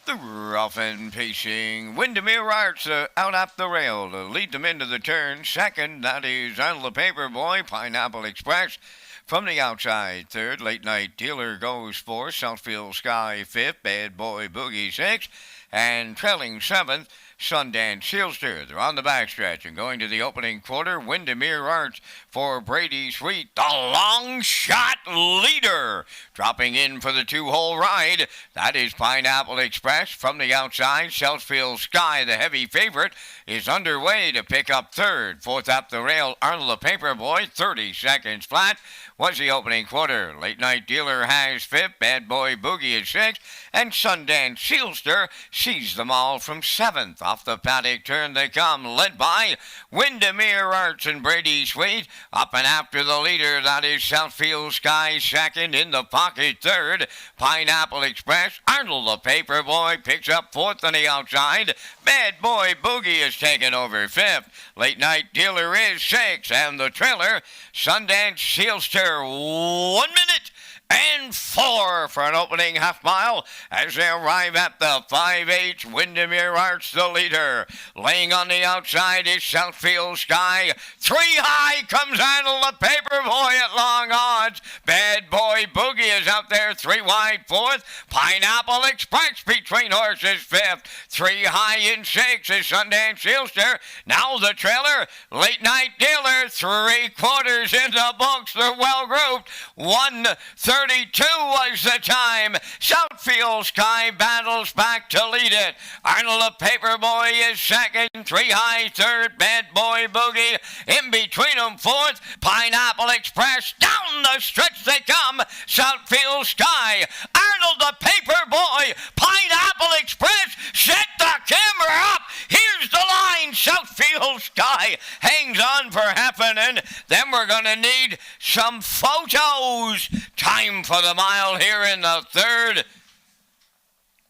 The rough and pacing Windermere Arts out up the rail to lead them into the turn. Second, that is Arnold the Paperboy, Pineapple Express. From the outside, third, Late Night Dealer goes fourth, Southfield Sky fifth, Bad Boy Boogie sixth, and trailing seventh, Sundance Sealster. They're on the backstretch and going to the opening quarter. Windermere Arts for Brady Sweet, the long shot leader. Dropping in for the 2-hole ride, that is Pineapple Express. From the outside, Southfield Sky, the heavy favorite, is underway to pick up third. Fourth up the rail, Arnold the Paperboy, 30 seconds flat. Was the opening quarter. Late Night Dealer has fifth, Bad Boy Boogie is sixth, and Sundance Sealster sees them all from seventh. Off the paddock turn they come, led by Windermere Arts and Brady Sweet. Up and after the leader, that is Southfield Sky second. In the pocket third, Pineapple Express. Arnold the Paperboy picks up fourth on the outside. Bad Boy Boogie is taken over fifth. Late Night Dealer is sixth, and the trailer, Sundance Sealster, 1 minute and 4 for an opening half mile as they arrive at the 5H. Windermere Arts the leader. Laying on the outside is Southfield Sky. 3 high comes Arnold the Paperboy at long odds. Bad Boy Boogie is out there 3 wide fourth. Pineapple Express between horses fifth. 3 high in 6 is Sundance Sealster. Now the trailer, Late Night Dealer, 3/4 in the books. They're well grouped. 1:32 was the time. Southfield Sky battles back to lead it. Arnold the Paperboy is second. 3 high third. Bad Boy Boogie in between them fourth. Pineapple Express down the stretch they come. Southfield Sky, Arnold the Paperboy, Pineapple Express. Set the camera up. Here's the line. Southfield Sky hangs on for half an inch. Then we're going to need some photos. Time for the mile here in the third.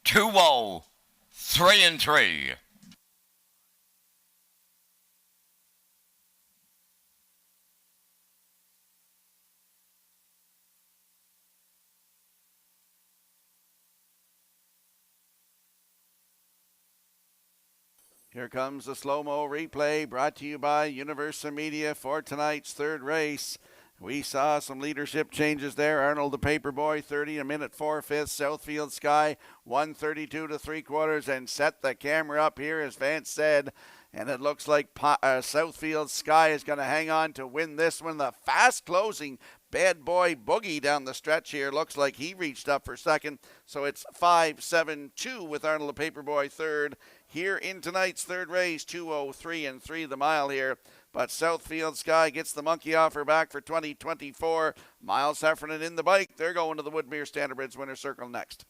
2-0, 3-3.
Here comes the slow-mo replay brought to you by Universal Media for tonight's third race. We saw some leadership changes there. Arnold the Paperboy, 30 a minute 4/5. Southfield Sky, 1:32 to 3/4, and set the camera up here, as Vance said. And it looks like Southfield Sky is going to hang on to win this one. The fast closing Bad Boy Boogie down the stretch here looks like he reached up for second. So it's 5-7-2 with Arnold the Paperboy third. Here in tonight's third race, 2:03 the mile here. But Southfield Sky gets the monkey off her back for 2024. Miles Heffernan in the bike. They're going to the Woodmere Standardbridge Winner's Circle next.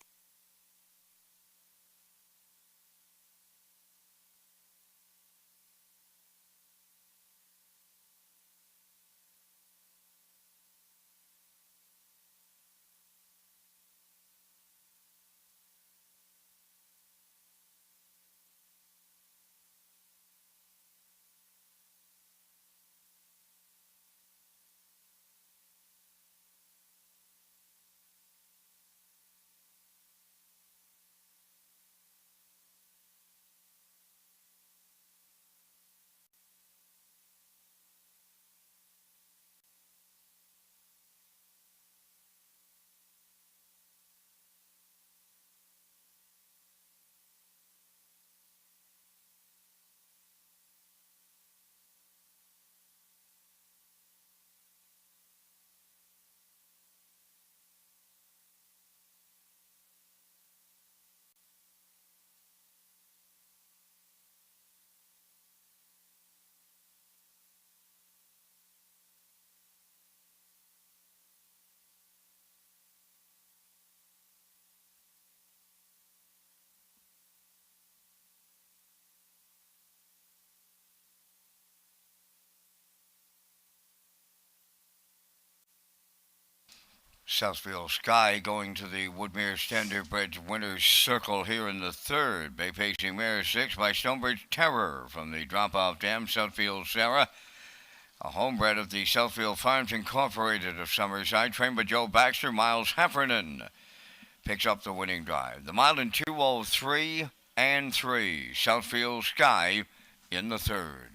Southfield Sky going to the Woodmere Standardbred Winners Circle here in the third. Bay Pacing Mare 6 by Stonebridge Terror from the Drop-Off Dam. Southfield Sarah, a homebred of the Southfield Farms Incorporated of Summerside, trained by Joe Baxter. Miles Heffernan picks up the winning drive. The mile in 2:03 and 3. Southfield Sky in the third.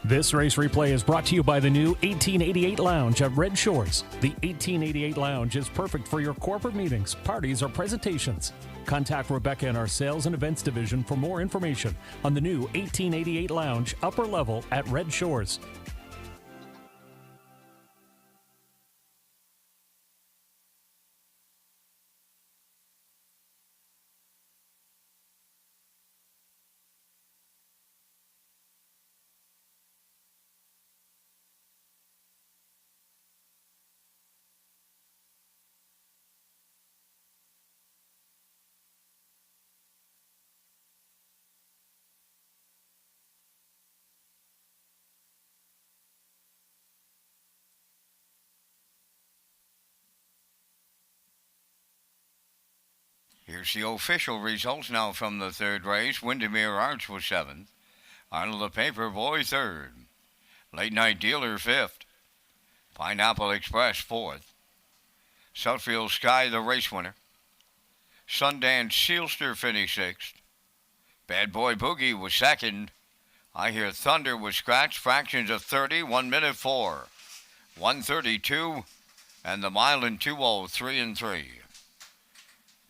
This race replay is brought to you by the new 1888 Lounge at Red Shores. The 1888 Lounge is perfect for your corporate meetings, parties, or presentations. Contact Rebecca in our Sales and Events Division for more information on the new 1888 Lounge upper level at Red Shores.
Here's the official results now from the third race. Windermere Arch was 7th. Arnold the Paper Boy 3rd. Late Night Dealer 5th. Pineapple Express 4th. Southfield Sky the race winner. Sundance Sealster finished 6th. Bad Boy Boogie was 2nd. I Hear Thunder was scratched. Fractions of 30, 1 minute 4. 132, and the mile in 2:03 and 3.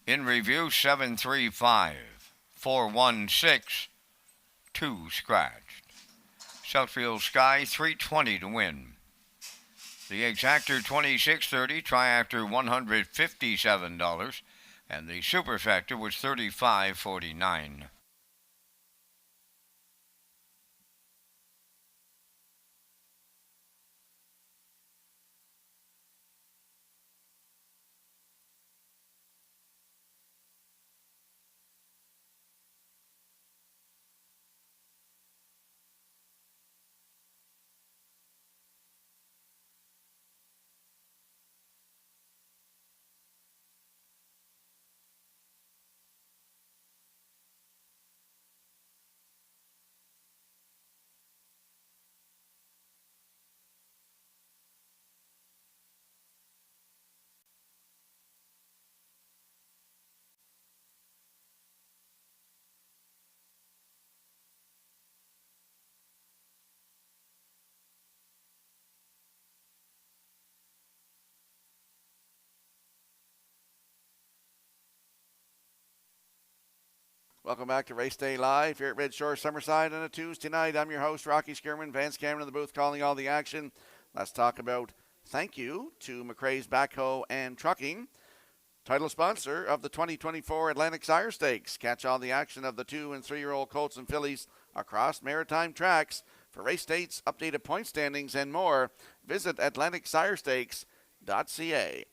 In review, 735, 416, 2 scratched. Southfield Sky, 320 to win. The Exactor, 2630, Triactor, $157, and the Superfecta was $35.49.
Welcome back to Race Day Live here at Red Shore Summerside on a Tuesday night. I'm your host, Rocky Skierman. Vance Cameron in the booth calling all the action. Let's talk about thank you to McRae's Backhoe and Trucking, title sponsor of the 2024 Atlantic Sire Stakes. Catch all the action of the 2- and 3-year-old colts and fillies across maritime tracks. For race dates, updated point standings, and more, visit AtlanticSireStakes.ca.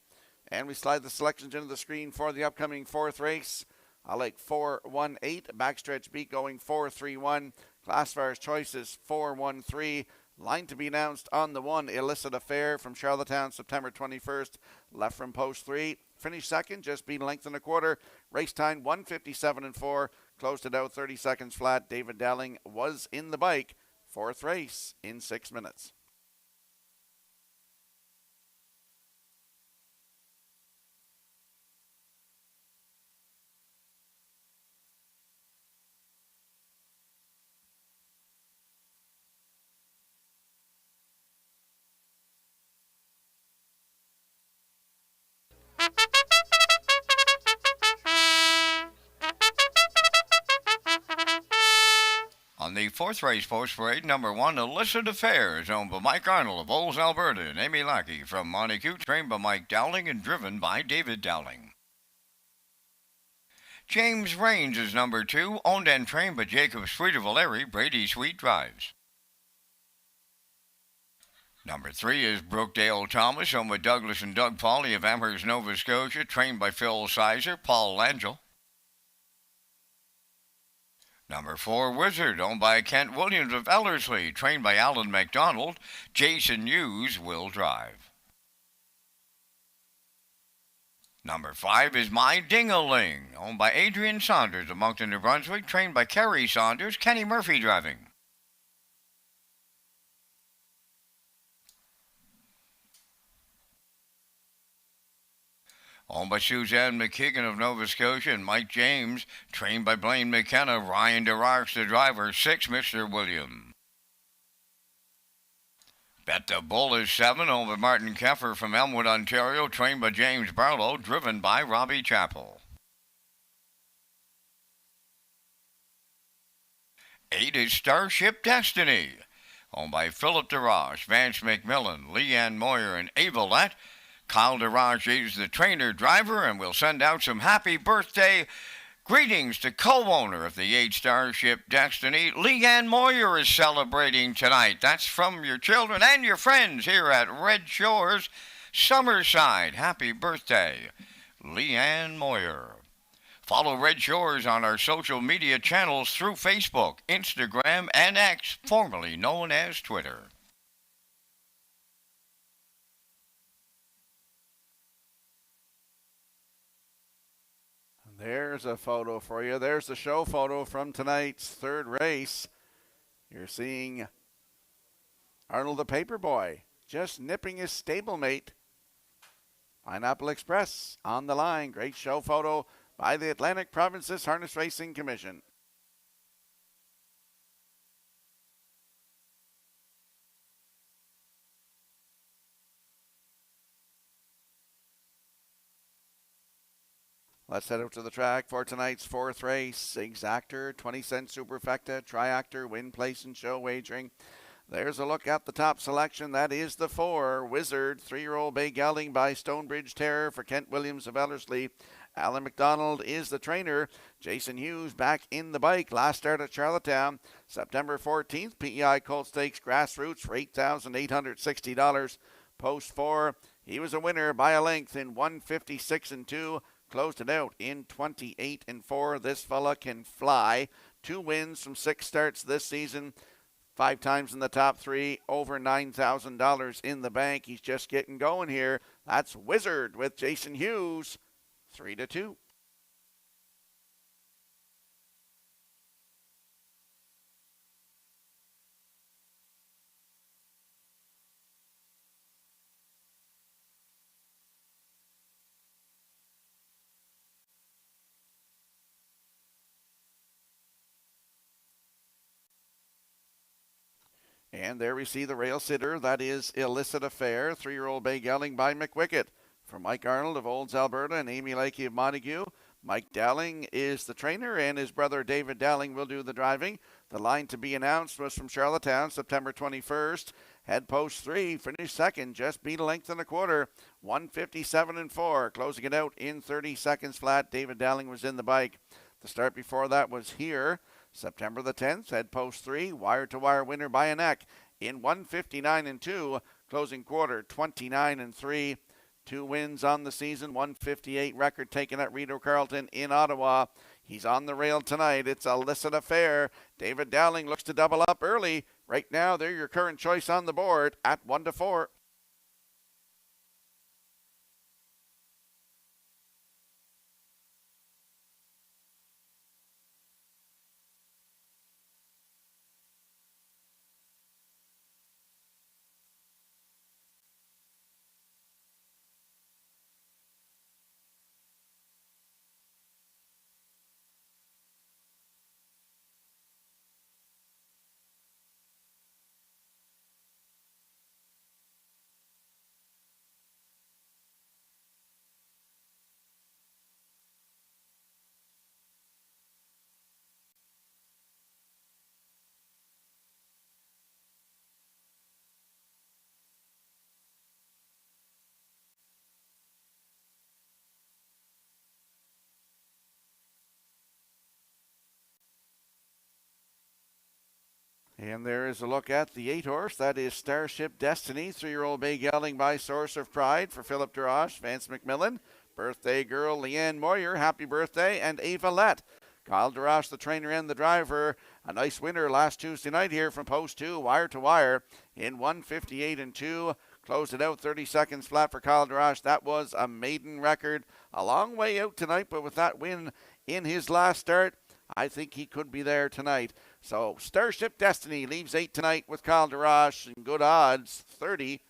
And we slide the selections into the screen for the upcoming 4th race. I like 4-1-8, backstretch beat going 4-3-1. Classifiers choices 4-1-3. Line to be announced on the 1, Illicit Affair from Charlottetown, September 21st. Left from post 3. Finished second, just beat length and a quarter. Race time 1:57.4. Closed it out 30 seconds flat. David Dowling was in the bike. 4th race in 6 minutes.
On the 4th race post parade, number 1, Illicit Affair, is owned by Mike Arnold of Olds, Alberta, and Amy Lackey from Montague, trained by Mike Dowling and driven by David Dowling. James Rains is number 2, owned and trained by Jacob Sweet of Valeri, Brady Sweet drives. Number 3 is Brookdale Thomas, owned by Douglas and Doug Pauley of Amherst, Nova Scotia, trained by Phil Sizer, Paul Langell. Number 4, Wizard, owned by Kent Williams of Ellerslie, trained by Alan McDonald. Jason Hughes will drive. Number 5 is My Ding-a-Ling, owned by Adrian Saunders of Moncton, New Brunswick, trained by Kerry Saunders, Kenny Murphy driving. Owned by Suzanne McKeegan of Nova Scotia and Mike James, trained by Blaine McKenna, Ryan DeRarks the driver, 6, Mr. William. Bet the Bull is 7, owned by Martin Keffer from Elmwood, Ontario, trained by James Barlow, driven by Robbie Chappell. 8 is Starship Destiny, owned by Philip DeRoche, Vance McMillan, Leanne Moyer, and Avalette. Kyle DeRoche is the trainer driver, and we'll send out some happy birthday greetings to co-owner of the 8 Starship Destiny. Leanne Moyer is celebrating tonight. That's from your children and your friends here at Red Shores Summerside. Happy birthday, Leanne Moyer. Follow Red Shores on our social media channels through Facebook, Instagram, and X, formerly known as Twitter.
There's a photo for you. There's the show photo from tonight's 3rd race. You're seeing Arnold the Paperboy just nipping his stablemate, Pineapple Express, on the line. Great show photo by the Atlantic Provinces Harness Racing Commission. Let's head out to the track for tonight's 4th race. Exactor, 20-cent superfecta, triactor, win, place, and show wagering. There's a look at the top selection. That is the 4, Wizard, 3-year-old bay gelding by Stonebridge Terror for Kent Williams of Ellerslie. Alan McDonald is the trainer. Jason Hughes back in the bike. Last start at Charlottetown, September 14th. PEI Colt Stakes Grassroots for $8,860. Post 4, he was a winner by a length in 1:56.2. Closed it out in 28.4. This fella can fly. 2 wins from 6 starts this season. 5 times in the top 3. Over $9,000 in the bank. He's just getting going here. That's Wizard with Jason Hughes. 3-2. And there we see the rail sitter. That is Illicit Affair, 3-year-old bay gelding by McWicket. For Mike Arnold of Olds, Alberta, and Amy Lakey of Montague, Mike Dowling is the trainer, and his brother David Dowling will do the driving. The line to be announced was from Charlottetown, September 21st. Head post 3, finished second, just beat a length and a quarter, 157-4. Closing it out in 30 seconds flat. David Dowling was in the bike. The start before that was here, September the 10th. Head post 3, wire-to-wire winner by a neck in 159-2. Closing quarter, 29-3. 2 wins on the season, 158 record taken at Rideau Carleton in Ottawa. He's on the rail tonight. It's a Illicit Affair. David Dowling looks to double up early. Right now, they're your current choice on the board at 1-4. And there is a look at the 8-horse. That is Starship Destiny, 3-year-old bay gelding by Source of Pride for Philip Durash, Vance McMillan, birthday girl Leanne Moyer, happy birthday, and Ava Lett. Kyle Durash, the trainer and the driver. A nice winner last Tuesday night here from post 2, wire to wire, in 158-2. Closed it out 30 seconds flat for Kyle Durash. That was a maiden record. A long way out tonight, but with that win in his last start, I think he could be there tonight. So Starship Destiny leaves 8 tonight with Kyle Durash and good odds, 30-1.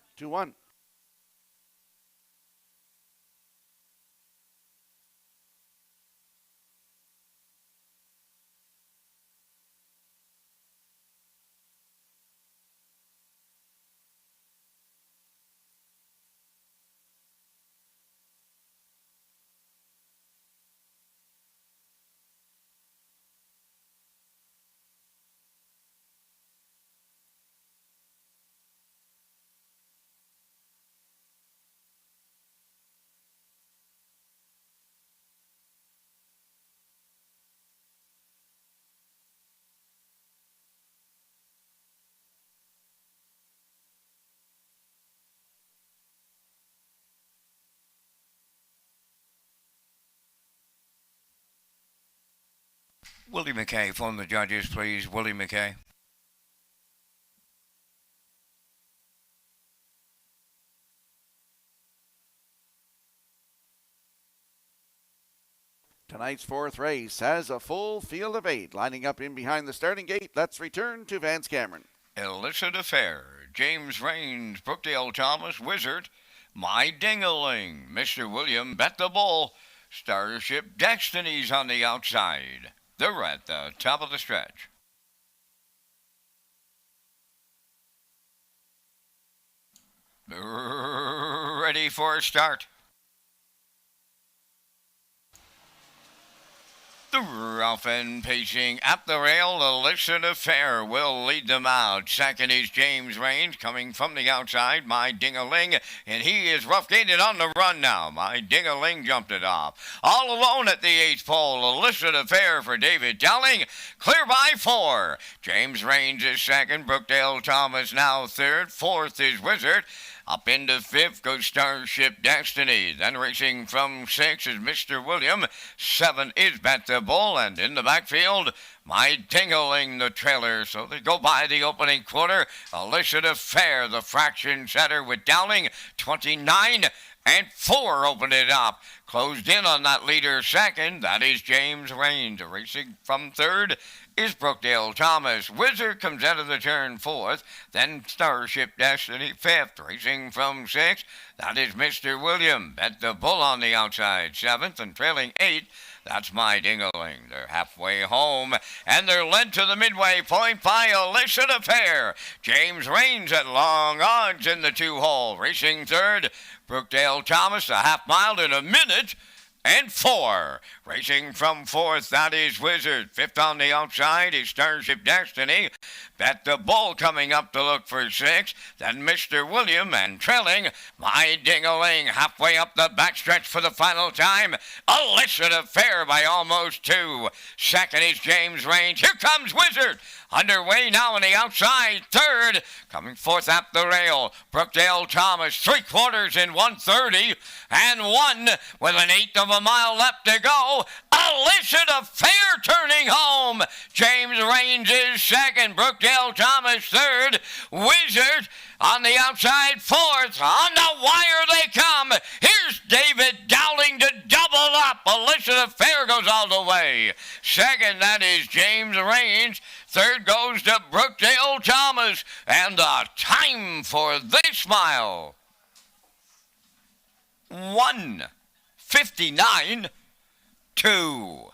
Willie McKay, phone the judges, please. Willie McKay.
Tonight's 4th race has a full field of 8 lining up in behind the starting gate. Let's return to Vance Cameron.
Illicit Affair, James Rains, Brookdale Thomas, Wizard, My Dingaling, Mr. William, Bet the Bull, Starship Destiny's on the outside. They're at the top of the stretch. Ready for a start. The rough and pacing at the rail, Illicit Affair will lead them out. Second is James Rains coming from the outside, My Ding-a-Ling, and he is rough-gated on the run now. My Ding-a-Ling jumped it off. All alone at the 8th pole, Illicit Affair for David Dowling, clear by 4. James Rains is second, Brookdale Thomas now third, 4th is Wizard. Up into 5th goes Starship Destiny. Then racing from 6 is Mr. William. 7 is Bet the Bull. And in the backfield, My Ding-a-Ling, the trailer. So they go by the opening quarter. Illicit Affair, the fraction setter with Dowling. 29-4 opened it up. Closed in on that leader second. That is James Rains. Racing from 3rd is Brookdale Thomas. Wizard comes out of the turn 4th. Then Starship Destiny 5th. Racing from 6th. That is Mr. William. Bet the Bull on the outside 7th. And trailing 8th. That's My Ding-a-Ling. They're halfway home. And they're led to the midway point by Illicit Affair. James Rains at long odds in the 2-hole. Racing 3rd. Brookdale Thomas, a half mile in a minute. and 4. Racing from 4th, that is Wizard. 5th on the outside is Starship Destiny. Bet the Bull coming up to look for 6. Then Mr. William, and trailing My Ding-a-Ling halfway up the backstretch for the final time. Illicit Affair by almost 2. Second is James Range. Here comes Wizard. Underway now on the outside. Third, coming 4th at the rail. Brookdale Thomas, 3/4 in 1:30 and 1 with an 1/8 of a mile left to go. Illicit Affair turning home. James Raines is second. Brookdale Thomas third. Wizard on the outside 4th. On the wire they come. Here's David Dowling to double up. Illicit Affair goes all the way. Second, that is James Raines. Third goes to Brookdale Thomas. And the time for this mile, 1:59.2.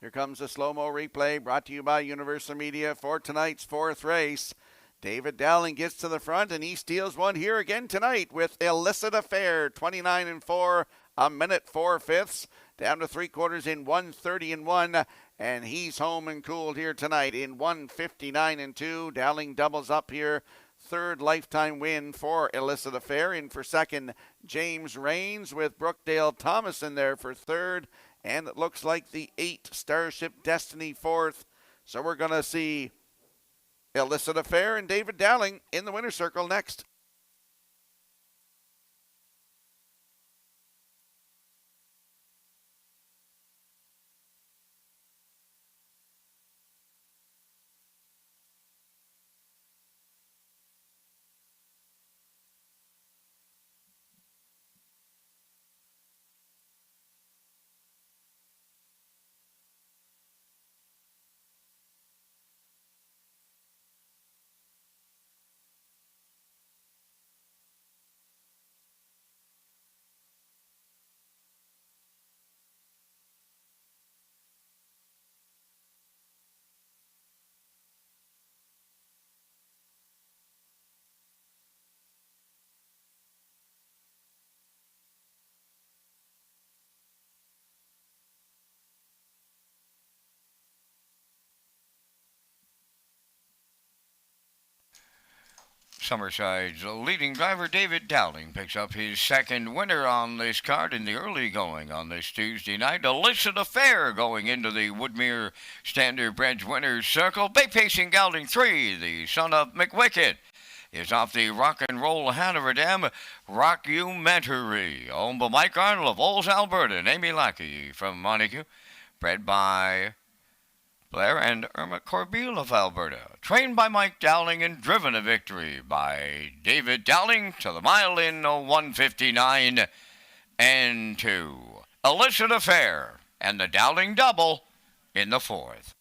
Here comes the slow-mo replay brought to you by Universal Media for tonight's 4th race. David Dowling gets to the front, and he steals one here again tonight with Illicit Affair, 29 and 4, a minute 4/5, down to 3/4 in 1:30 and 1, and he's home and cooled here tonight in 1:59 and 2. Dowling doubles up here. Third lifetime win for Illicit Affair. In for second, James Raines, with Brookdale Thomas in there for third. And it looks like the 8 Starship Destiny 4th. So we're going to see Illicit Affair and David Dowling in the winner's circle next.
Summerside's leading driver David Dowling picks up his second winner on this card in the early going on this Tuesday night. Illicit Affair going into the Woodmere Standard Bridge winner's circle. Bay Pacing Gelding 3, the son of McWicked, is off the Rock and Roll Hannafordam Rockumentary, owned by Mike Arnold of Olds, Alberta, and Amy Lackey from Montague, bred by Blair and Irma Corbeil of Alberta. Trained by Mike Dowling and driven to victory by David Dowling to the mile in 1:59 and 2. Illicit Affair and the Dowling double in the 4th.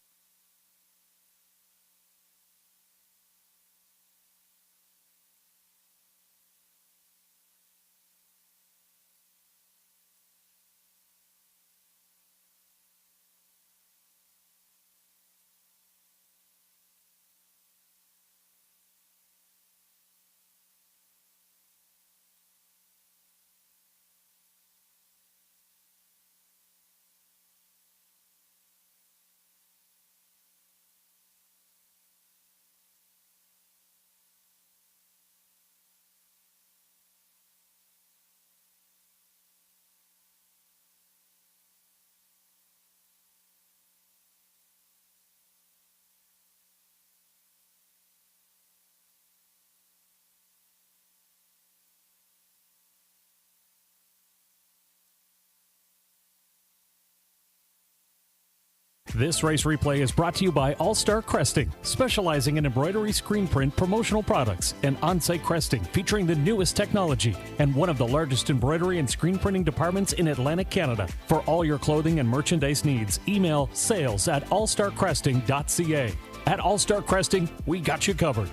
This race replay is brought to you by All Star Cresting, specializing in embroidery, screen print, promotional products, and on-site cresting featuring the newest technology, and one of the largest embroidery and screen printing departments in Atlantic Canada. For all your clothing and merchandise needs, email sales@allstarcresting.ca. At All Star Cresting, we got you covered.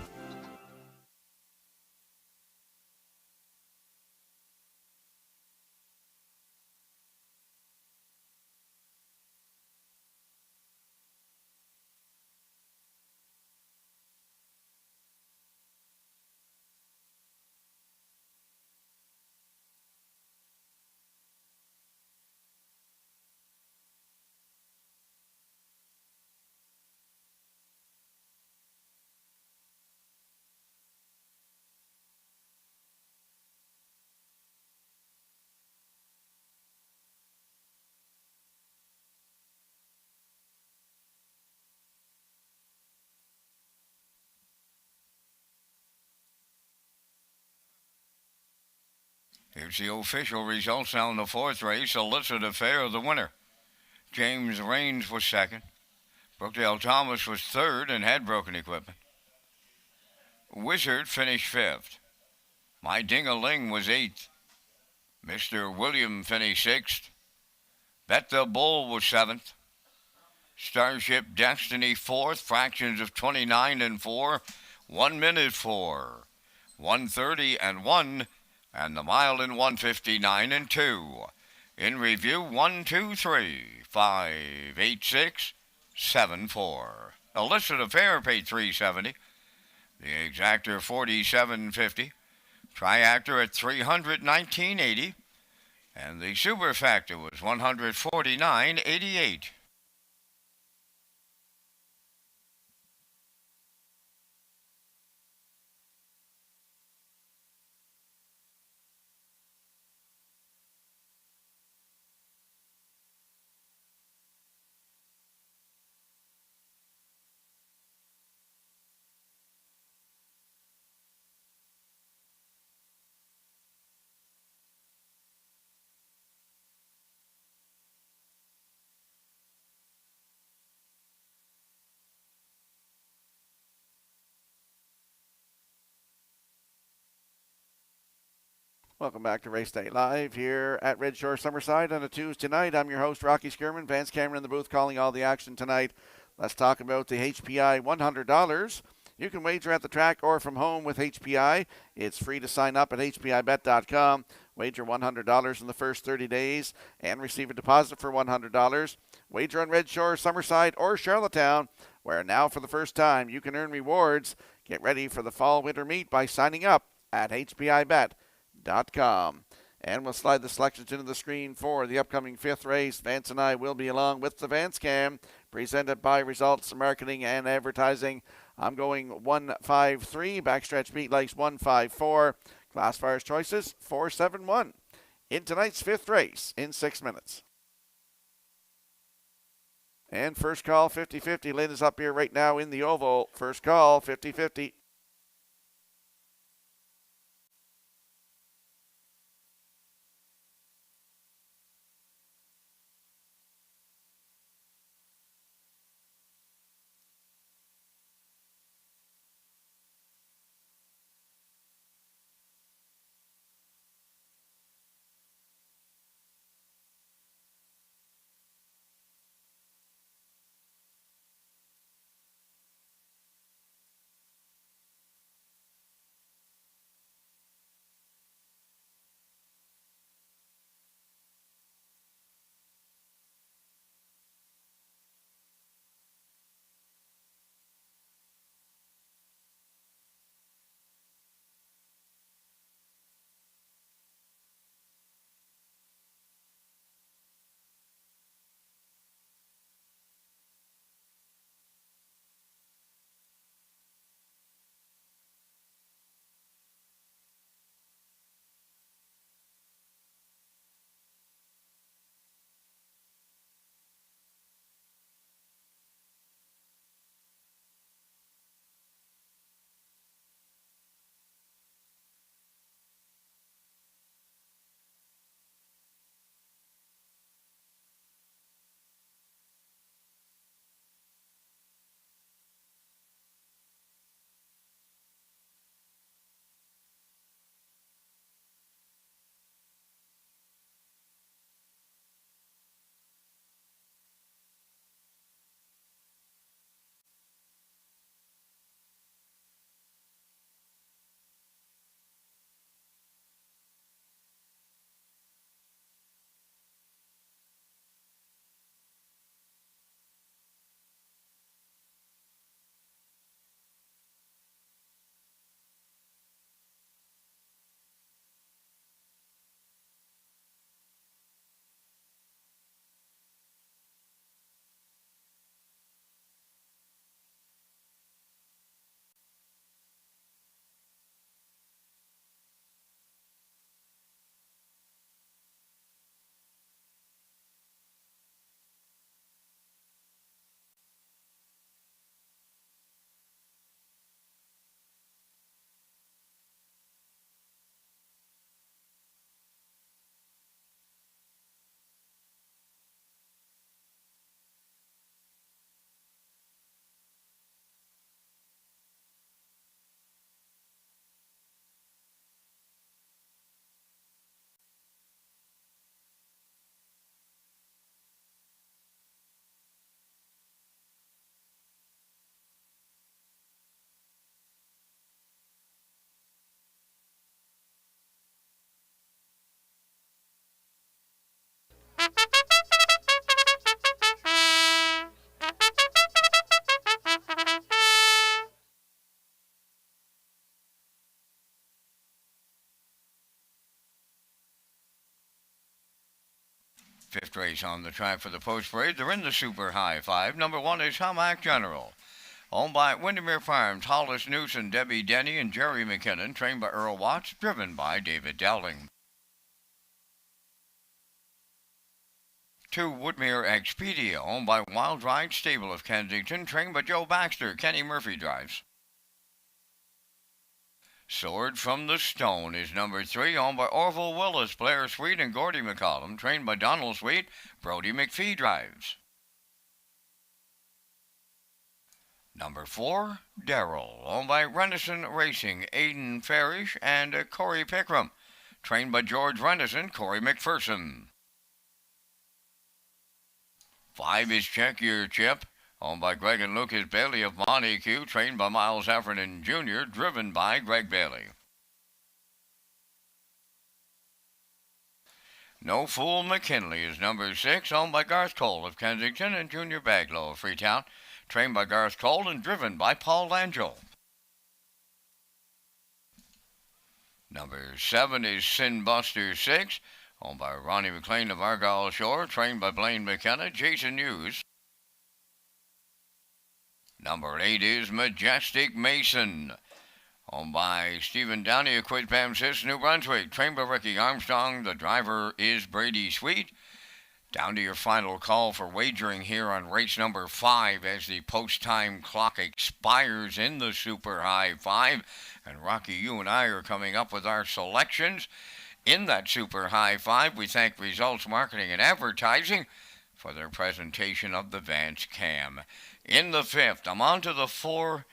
Here's the official results now in the fourth race. Illicit Affair, the winner. James Raines was second. Brookdale Thomas was third and had broken equipment. Wizard finished fifth. My Ding-a-Ling was eighth. Mr. William finished sixth. Bet the Bull was seventh. Starship Destiny fourth. Fractions of 29 and 4. 1 minute 4. 1:30 and 1. And the mile in 1:59 and 2. In review, 1, 2, 3, 5, 8, 6, 7, 4. Illicit Affair paid $370. The Exactor $47.50. Triactor at $319.80. And the Superfactor was $149.88.
Welcome back to Race Day Live here at Red Shore Summerside on a Tuesday night. I'm your host, Rocky Skierman. Vance Cameron in the booth calling all the action tonight. Let's talk about the HPI $100. You can wager at the track or from home with HPI. It's free to sign up at hpibet.com. Wager $100 in the first 30 days and receive a deposit for $100. Wager on Red Shore, Summerside, or Charlottetown, where now for the first time you can earn rewards. Get ready for the fall-winter meet by signing up at hpibet.com. And we'll slide the selections into the screen for the upcoming fifth race. Vance and I will be along with the Vance Cam, presented by Results Marketing and Advertising. I'm going 153. Backstretch meet likes 154. Classifiers choices 471. In tonight's fifth race in 6 minutes. And first call 50-50. Lynn is up here right now in the oval. First call 50-50.
Fifth race on the track for the post parade. They're in the Super High Five. Number 1 is Hamac General. Owned by Windermere Farms, Hollis Newson, Debbie Denny, and Jerry McKinnon. Trained by Earl Watts. Driven by David Dowling. 2 Woodmere Expedia. Owned by Wild Ride Stable of Kensington. Trained by Joe Baxter. Kenny Murphy drives. Sword from the Stone is number 3, owned by Orville Willis, Blair Sweet, and Gordy McCollum. Trained by Donald Sweet, Brody McPhee drives. Number 4, Darrell, owned by Renison Racing, Aidan Farish, and Corey Pickram. Trained by George Renison, Corey McPherson. 5 is Check Your Chip, owned by Greg and Lucas Bailey of Montague, trained by Miles Heffernan Jr., driven by Greg Bailey. No Fool McKinley is number 6, owned by Garth Cole of Kensington and Junior Baglow of Freetown, trained by Garth Cole and driven by Paul Langell. Number 7 is Sin Buster 6, owned by Ronnie McLean of Argyle Shore, trained by Blaine McKenna, Jason Hughes. Number 8 is Majestic Mason, owned by Stephen Downey of Quidpamsis, New Brunswick, trained by Ricky Armstrong. The driver is Brady Sweet. Down to your final call for wagering here on race number 5 as the post-time clock expires in the Super High 5. And Rocky, you and I are coming up with our selections in that Super High 5. We thank Results Marketing and Advertising for their presentation of the Vance Cam. In the 5th, I'm on to the 4,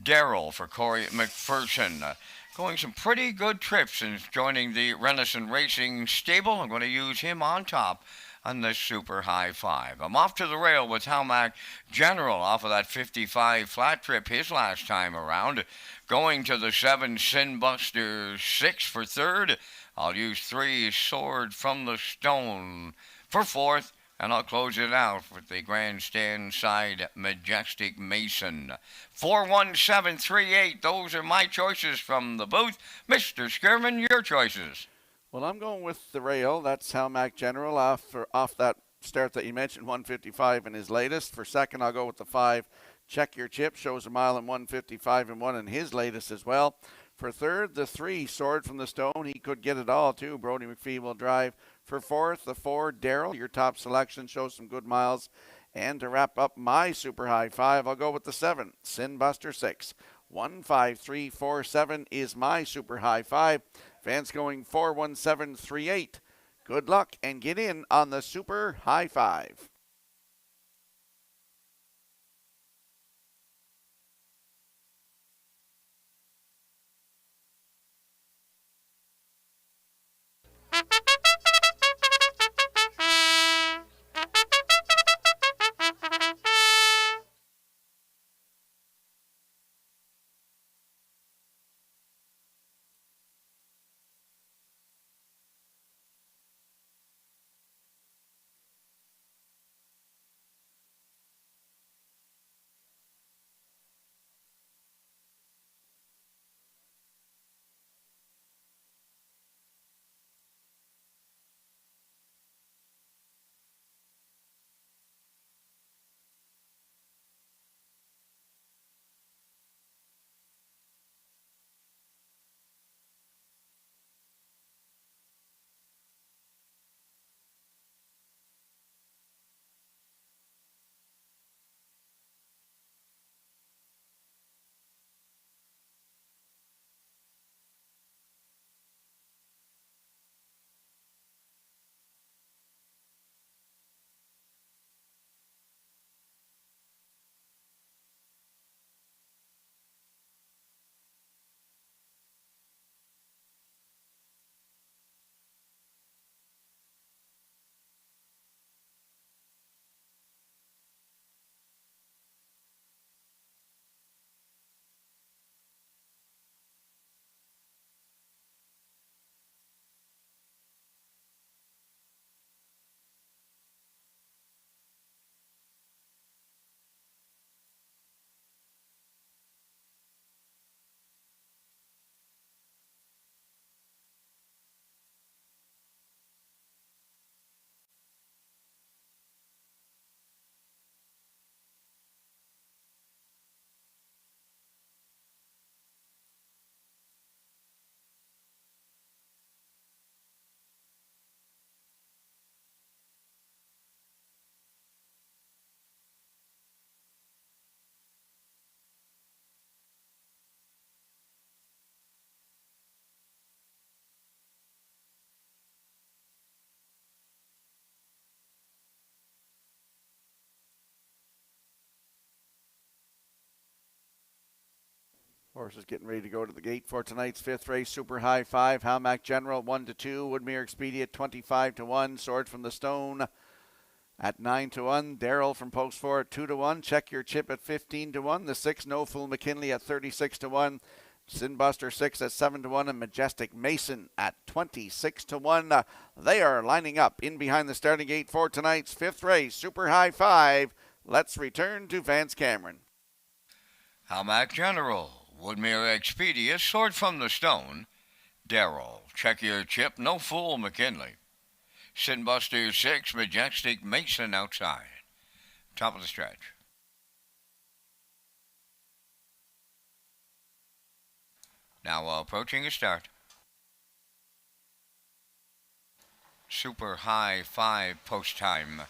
Darrell for Corey McPherson. Going some pretty good trips since joining the Renison Racing stable. I'm going to use him on top on this Super High 5. I'm off to the rail with Hamac General off of that 55 flat trip his last time around. Going to the 7, Sinbuster 6 for 3rd. I'll use 3, Sword from the Stone for 4th. And I'll close it out with the grandstand side, Majestic Mason. 41738, those are my choices from the booth. Mr. Skirman, your choices.
Well, I'm going with the rail. That's Hamac General off that start that you mentioned, 155 in his latest. For second, I'll go with the 5, Check Your Chip. Shows a mile in 155 and 1 in his latest as well. For third, the 3, Sword from the Stone. He could get it all, too. Brody McPhee will drive. For fourth, the 4, Darrell. Your top selection shows some good miles. And to wrap up my Super High 5, I'll go with the 7, Sinbuster 6. 15347 is my Super High 5. Vance going 41738. Good luck and get in on the Super High 5. Horses getting ready to go to the gate for tonight's fifth race. Super High 5, Howmack General 1-2, Woodmere Expedient 25-1, Sword from the Stone at 9-1, Daryl from Post 4 at 2-1, Check Your Chip at 15-1, the 6 No Fool McKinley at 36-1, Sinbuster 6 at 7-1, and Majestic Mason at 26-1. They are lining up in behind the starting gate for tonight's fifth race, Super High 5. Let's return to Vance Cameron.
Howmack General, Woodmere Expedia, Sword from the Stone, Darrell, Check Your Chip, No Fool McKinley, Sinbuster 6, Majestic Mason outside. Top of the stretch. Now approaching a start. Super High 5 post time.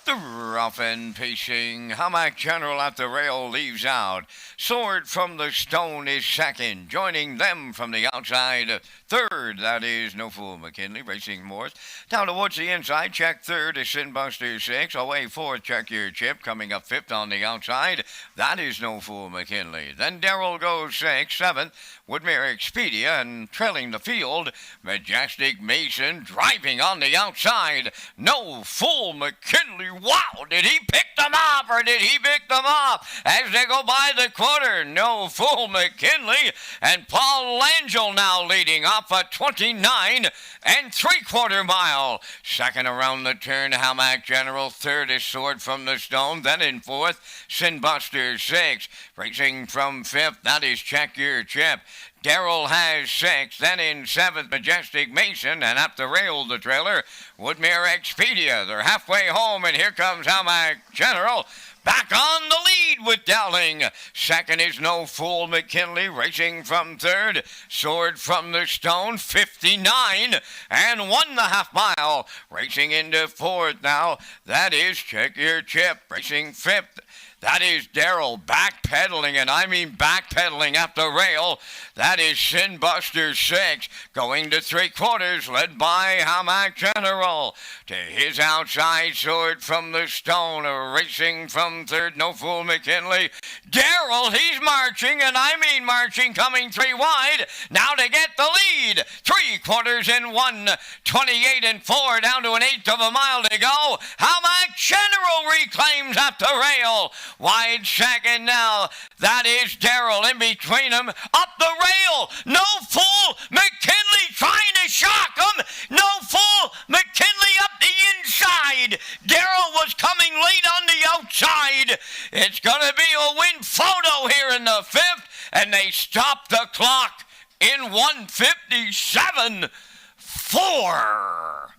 The rough and pacing Howmack General at the rail leaves out. Sword from the Stone is second. Joining them from the outside, third, that is No Fool McKinley racing fourth. Down towards the inside, check third is Sinbuster 6. Away fourth, Check Your Chip. Coming up fifth on the outside, that is No Fool McKinley. Then Darrell goes sixth, seventh, Woodmere Expedia, and trailing the field, Majestic Mason driving on the outside. No Fool McKinley. Wow, did he pick them off or did he pick them off as they go by the quarter? No Fool McKinley and Paul Langell now leading off a 29 3/4 mile. Second around the turn, Howmack General. Third is Sword from the Stone. Then in fourth, Sinbuster 6. Racing from fifth, that is Check Your Chip. Darrell has six, then in seventh, Majestic Mason, and up the rail, the trailer, Woodmere Expedia. They're halfway home, and here comes Howmack General. Back on the lead with Dowling. Second is No Fool McKinley, racing from third. Sword from the Stone, 59 1/2 mile. Racing into fourth now. That is Check Your Chip, racing fifth. That is Darrell backpedaling, and I mean backpedaling up the rail. That is Sinbuster 6 going to three-quarters, led by Howmack General. To his outside, Sword from the Stone, racing from third, No Fool McKinley. Darrell, he's marching, and I mean marching, coming three wide. Now to get the lead. Three-quarters in 1:28 4, down to an eighth of a mile to go. Howmack General reclaims up the rail. Wide second now. That is Darrell in between them. Up the rail. No Fool McKinley trying to shock him. No Fool McKinley up the inside. Darrell was coming late on the outside. It's going to be a win photo here in the fifth. And they stop the clock in 1:57.4.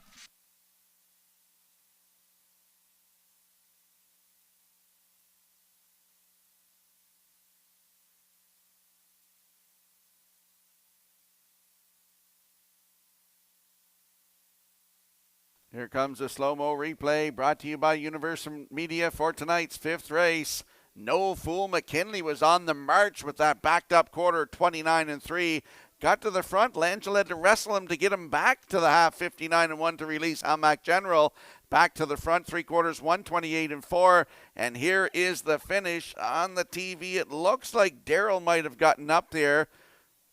Here comes a slow-mo replay brought to you by Universal Media for tonight's fifth race. No Fool McKinley was on the march with that backed-up quarter, 29 3. Got to the front. Langell had to wrestle him to get him back to the half, 59 1 to release Howmack General. Back to the front, three-quarters, 128 4. And here is the finish on the TV. It looks like Darrell might have gotten up there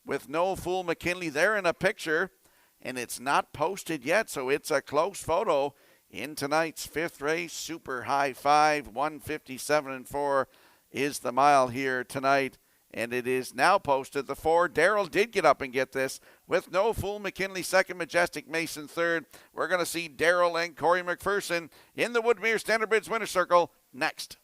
with No Fool McKinley there in a picture. And it's not posted yet, so it's a close photo in tonight's fifth race. Super High 5, 1:57 4 is the mile here tonight, and it is now posted. The 4, Darrell did get up and get this with No Fool McKinley second, Majestic Mason third. We're going to see Darrell and Corey McPherson in the Woodmere Standard Bridge Winner's Circle next.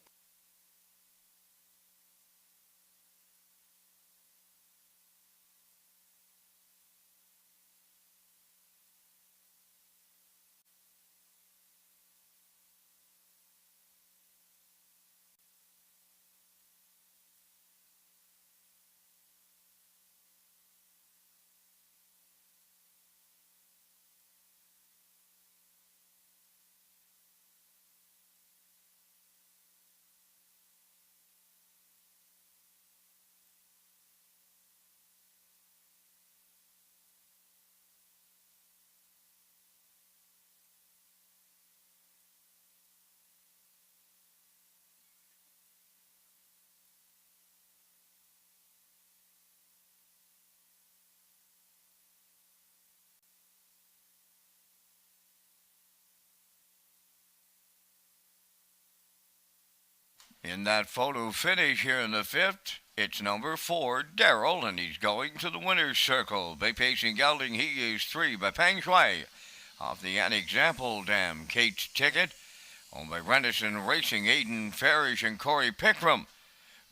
In that photo finish here in the fifth, it's number 4, Daryl, and he's going to the winner's circle. By pacing gelding, he is 3 by Peng Shui. Off the Unexample Dam, Kate's Ticket. Owned by Renison Racing, Aiden Farish and Corey Pickram.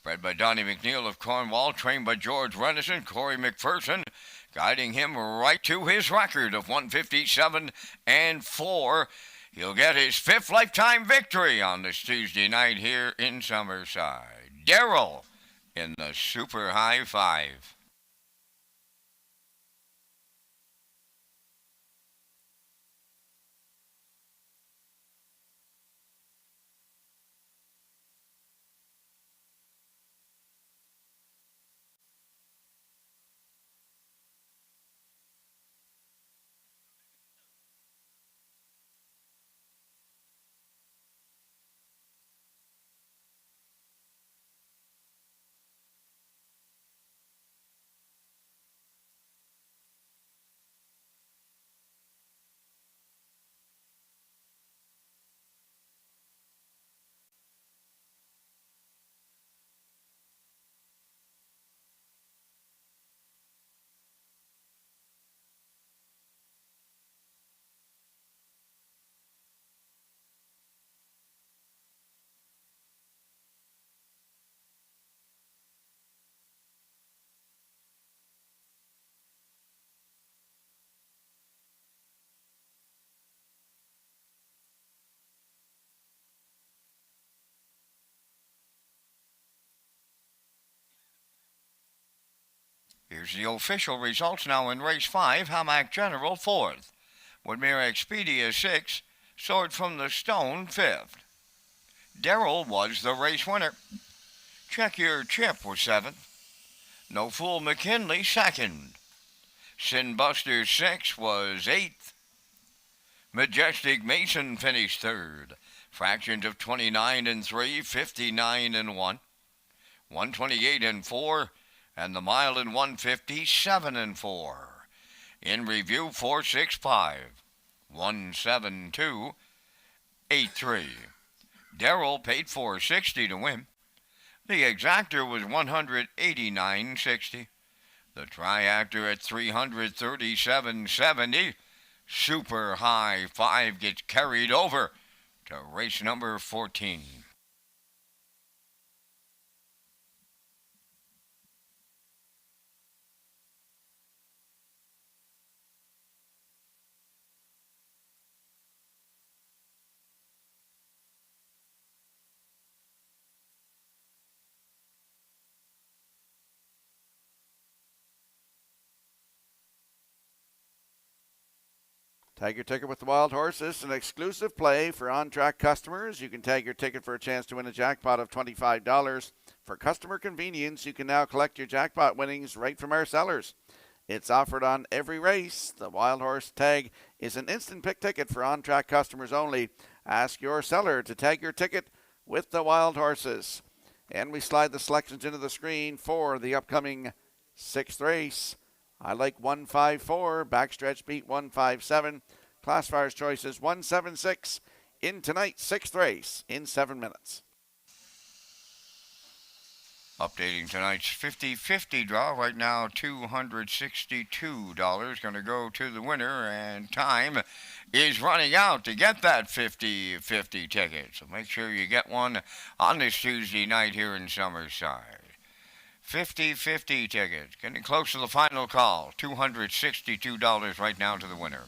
Bred by Donnie McNeil of Cornwall, trained by George Renison, Corey McPherson, guiding him right to his record of 157 and 4. He'll get his 5th lifetime victory on this Tuesday night here in Summerside. Darrell in the Super High 5. Here's the official results now in race 5. Hamac General 4th. Woodmere Expedia 6th. Sword from the Stone 5th. Darrell was the race winner. Check Your Chip was 7th. No Fool McKinley 2nd. Sin Buster 6 was 8th. Majestic Mason finished 3rd. Fractions of 29 and 3, 59 and 1. 128 and 4. And the mile in 157 and 4. In review 465, 172, 83. Darrell paid $460 to win. The exactor was 189.60. The triactor at 337.70. Super High 5 gets carried over to race number 14.
Tag your ticket with the Wild Horses, an exclusive play for on-track customers. You can tag your ticket for a chance to win a jackpot of $25. For customer convenience, you can now collect your jackpot winnings right from our sellers. It's offered on every race. The Wild Horse tag is an instant pick ticket for on-track customers only. Ask your seller to tag your ticket with the Wild Horses. And we slide the selections into the screen for the upcoming 6th race. I like 154, backstretch beat 157. Classifier's choice is 176 in tonight's 6th race in 7 minutes.
Updating tonight's 50-50 draw. Right now, $262 going to go to the winner, and time is running out to get that 50-50 ticket. So make sure you get one on this Tuesday night here in Summerside. 50-50 tickets. Getting close to the final call. $262 right now to the winner.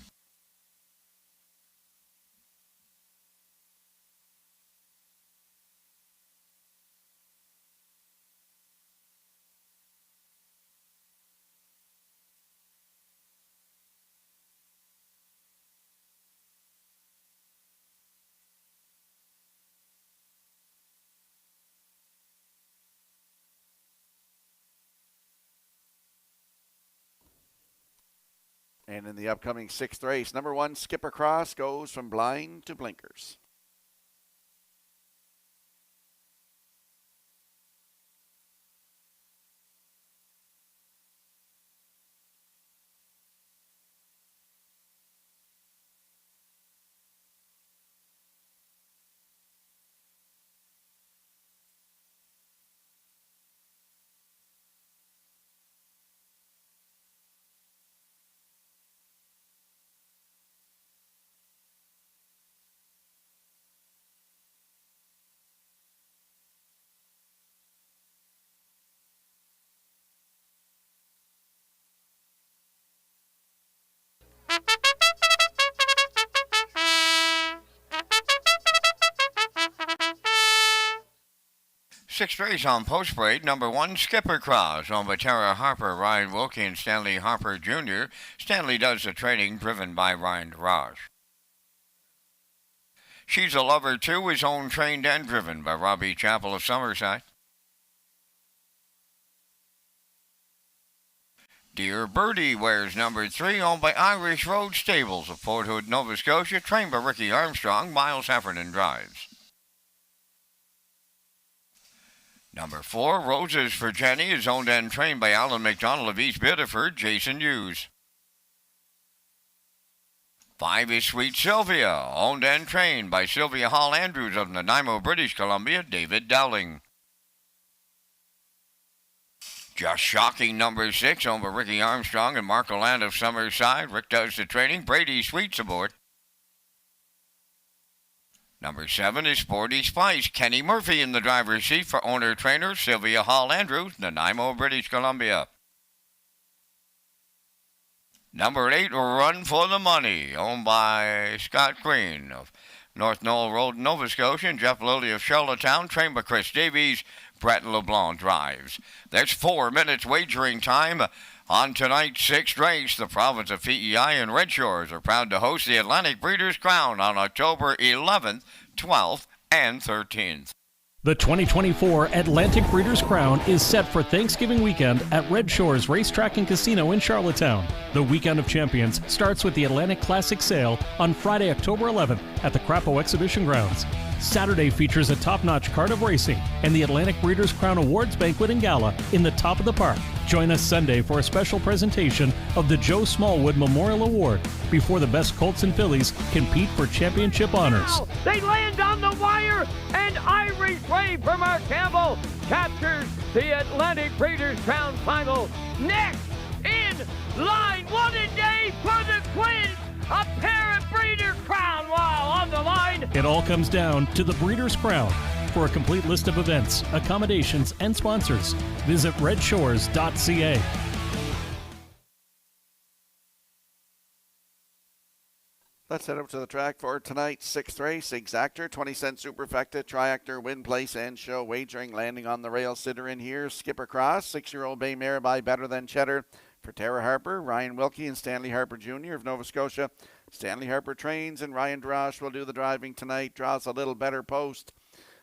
And in the upcoming 6th race, number 1, Skipper Cross goes from blind to blinkers.
Sixth race on post parade, number 1, Skipper Cross, owned by Tara Harper, Ryan Wilkie, and Stanley Harper Jr. Stanley does the training, driven by Ryan DeRoche. She's a Lover 2 is owned, trained, and driven by Robbie Chappell of Summerside. Dear Birdie wears number 3, owned by Irish Road Stables of Port Hood, Nova Scotia, trained by Ricky Armstrong. Miles Heffernan drives. Number 4, Roses for Jenny, is owned and trained by Alan McDonald of East Biddeford, Jason Hughes. 5 is Sweet Sylvia, owned and trained by Sylvia Hall Andrews of Nanaimo, British Columbia, David Dowling. Just Shocking, number 6, owned by Ricky Armstrong and Marco Land of Summerside. Rick does the training. Brady Sweets aboard. Number 7 is Sporty Spice. Kenny Murphy in the driver's seat for owner-trainer Sylvia Hall Andrews, Nanaimo, British Columbia. Number 8, Run for the Money, owned by Scott Green of North Knoll Road, Nova Scotia, and Jeff Lilly of Charlottetown, trained by Chris Davies. Brett LeBlanc drives. There's 4 minutes wagering time on tonight's 6th race. The province of PEI and Red Shores are proud to host the Atlantic Breeders' Crown on October 11th, 12th, and 13th.
The 2024 Atlantic Breeders' Crown is set for Thanksgiving weekend at Red Shores Racetrack and Casino in Charlottetown. The Weekend of Champions starts with the Atlantic Classic Sale on Friday, October 11th at the Crapo Exhibition Grounds. Saturday features a top-notch card of racing and the Atlantic Breeders' Crown Awards Banquet and Gala in the top of the park. Join us Sunday for a special presentation of the Joe Smallwood Memorial Award before the best colts and fillies compete for championship honors.
Now, they land on the wire, and Irish Ray from Mark Campbell captures the Atlantic Breeders' Crown final. Next in line, what a day for the Quins! A pair of Breeder Crown while on the line.
It all comes down to the Breeders' Crown. For a complete list of events, accommodations, and sponsors, visit Redshores.ca.
Let's head up to the track for tonight's 6th race. Exactor, 20-cent superfecta, triactor, win, place, and show wagering. Landing on the rail sitter in here, Skipper Cross, 6-year-old bay mare by Better Than Cheddar. For Tara Harper, Ryan Wilkie, and Stanley Harper Jr. of Nova Scotia. Stanley Harper trains, and Ryan DeRoche will do the driving tonight. Draws a little better post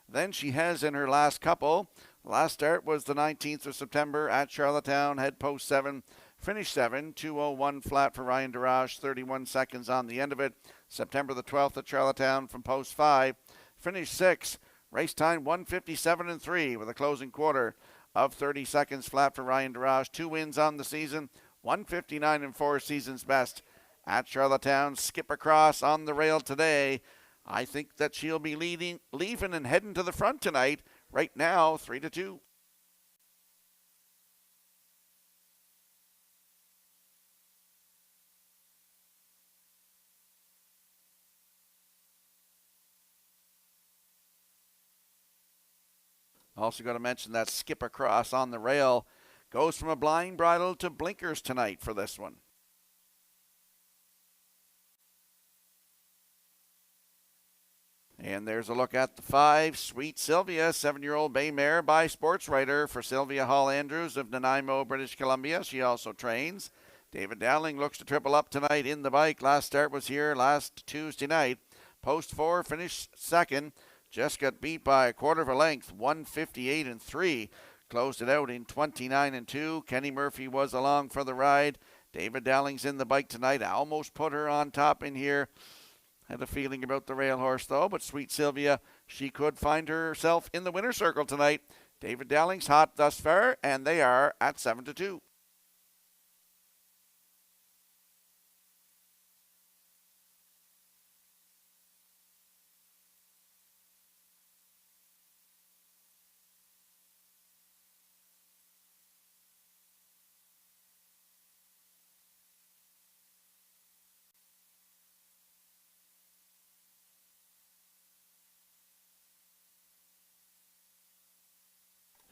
than she has in her last couple. Last start was the 19th of September at Charlottetown. Head post 7, finish 7, 2:01 flat for Ryan DeRoche, 31 seconds on the end of it. September the 12th at Charlottetown from post 5, finish 6, race time 1:57.3 with a closing quarter of 30 seconds flat for Ryan DeRoche. 2 wins on the season, 1:59.4 season's best at Charlottetown. Skipper Cross on the rail today. I think that she'll be leaving and heading to the front tonight. Right now, 3-2. Also got to mention that Skipper Cross on the rail goes from a blind bridle to blinkers tonight for this one. And there's a look at the 5, Sweet Sylvia, 7-year-old bay mare by Sports Writer for Sylvia Hall Andrews of Nanaimo, British Columbia. She also trains. David Dowling looks to triple up tonight in the bike. Last start was here last Tuesday night. Post 4, finished second. Just got beat by a quarter of a length, 1:58.3. Closed it out in 29.2. Kenny Murphy was along for the ride. David Dowling's in the bike tonight. I almost put her on top in here. Had a feeling about the rail horse, though, but Sweet Sylvia, she could find herself in the winner's circle tonight. David Dowling's hot thus far, and they are at 7-2.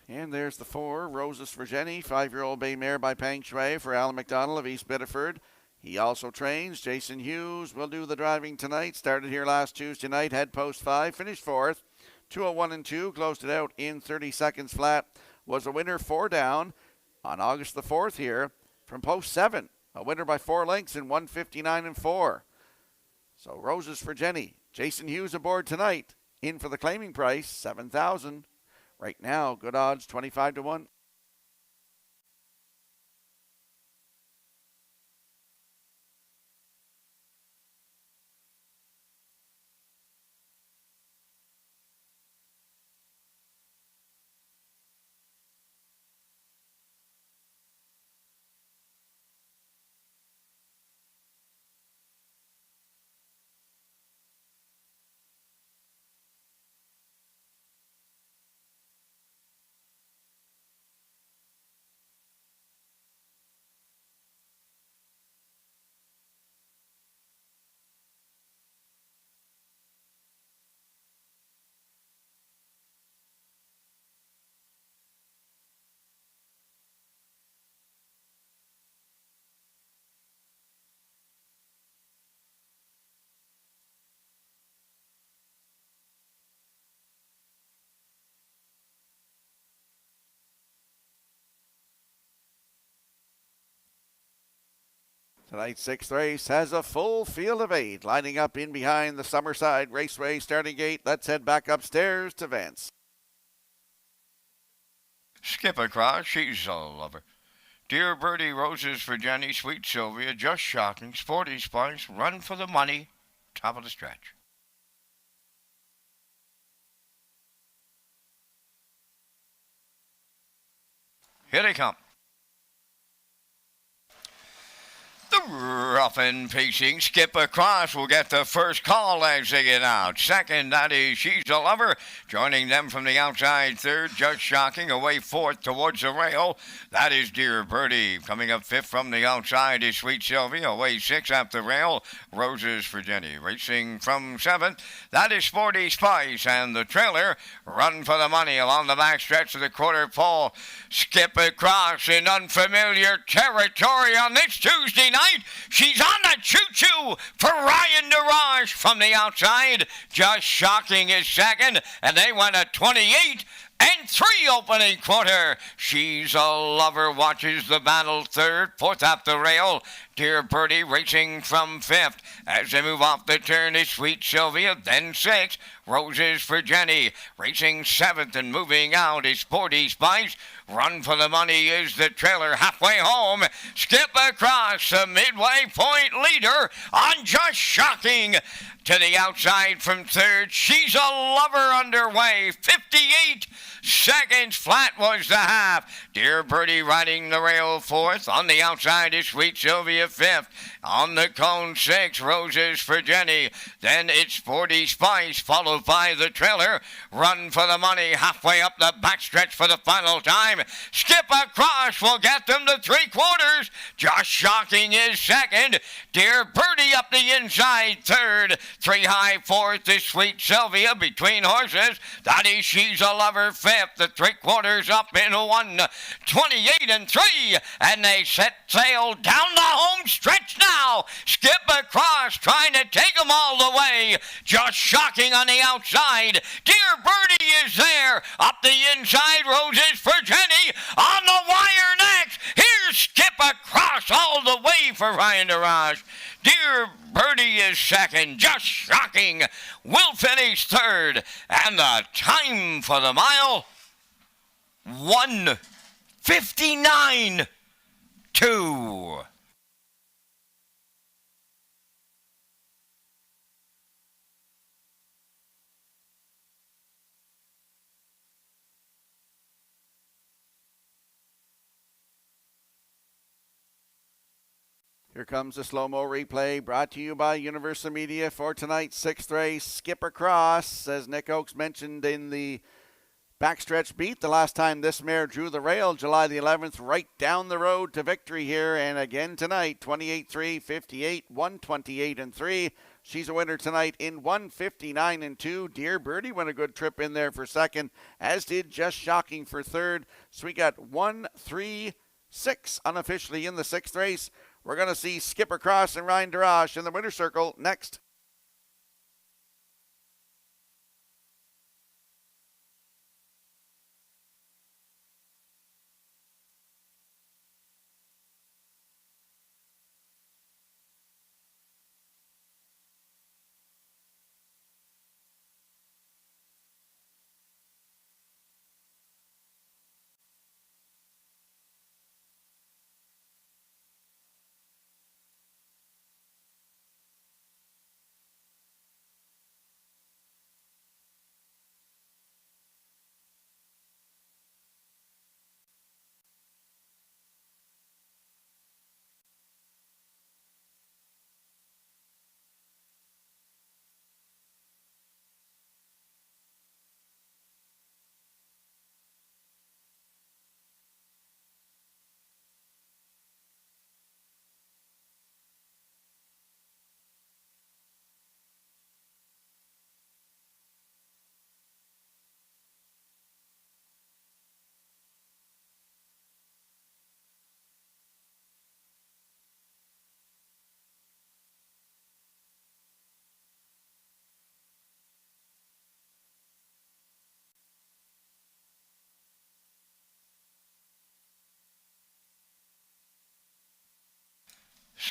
And there's the 4, Roses for Jenny, 5-year-old bay mare by Pang Shui for Alan McDonald of East Biddeford. He also trains. Jason Hughes will do the driving tonight. Started here last Tuesday night, head post 5, finished 4th. 201 and 2 closed it out in 30 seconds flat. Was a winner 4 down on August the 4th here from post 7. A winner by 4 lengths in 159 and 4. So Roses for Jenny. Jason Hughes aboard tonight. In for the claiming price, $7,000. Right now, good odds, 25 to 1. Tonight's 6th race has a full field of 8 lining up in behind the Summerside Raceway starting gate. Let's head back upstairs to Vance.
Skip Across, she's a lover. Dear Birdie, Roses for Jenny, Sweet Sylvia, Just Shocking, Sporty Spice, Run for the Money, top of the stretch. Here they come. The rough and pacing Skip Across will get the first call as they get out. Second, that is She's a Lover. Joining them from the outside, third, Just Shocking. Away fourth towards the rail. That is Dear Birdie. Coming up fifth from the outside is Sweet Sylvia. Away sixth at the rail, Roses for Jenny. Racing from seventh, that is Sporty Spice. And the trailer, Run for the Money along the back stretch of the quarter pole. Skip Across in unfamiliar territory on this Tuesday night. She's on the choo-choo for Ryan DeRoche from the outside. Just Shocking is second, and they went at 28 and 3 opening quarter. She's a Lover watches the battle third, fourth up the rail. Dear Birdie racing from fifth. As they move off the turn is Sweet Sylvia, then sixth. Roses for Jenny. Racing seventh and moving out is Sporty Spice. Run for the Money is the trailer halfway home. Skip Across the midway point leader on Just Shocking. To the outside from third, She's a Lover underway. 58 seconds flat was the half. Dear Birdie riding the rail fourth. On the outside is Sweet Sylvia fifth. On the cone sixth, Roses for Jenny. Then it's Sporty Spice followed by the trailer. Run for the Money halfway up the backstretch for the final time. Skip Across will get them to 3/4. Just Shocking is second. Dear Birdie up the inside third. 3 high fourth is Sweet Sylvia between horses. That is She's a Lover fifth. The 3/4 up in 1:28 and 3. And they set sail down the home stretch now. Skip Across trying to take them all the way. Just Shocking on the outside. Dear Birdie is there. Up the inside, Roses for Jenny. On the wire next. Here's Skip Across all the way for Ryan DeRoche. Dear Birdie is second. Just Shocking will finish third. And the time for the mile, 1:59.2.
Here comes the slow-mo replay brought to you by Universal Media for tonight's 6th race. Skip Across, as Nick Oakes mentioned in the backstretch beat the last time this mare drew the rail, July the 11th, right down the road to victory here. And again tonight, 28-3, 58, 128 and 3. She's a winner tonight in 159 and 2. Dear Birdie went a good trip in there for second, as did Just Shocking for third. So we got 1, 3, 6 unofficially in the 6th race. We're going to see Skip Across and Ryan DeRoche in the winner's circle next.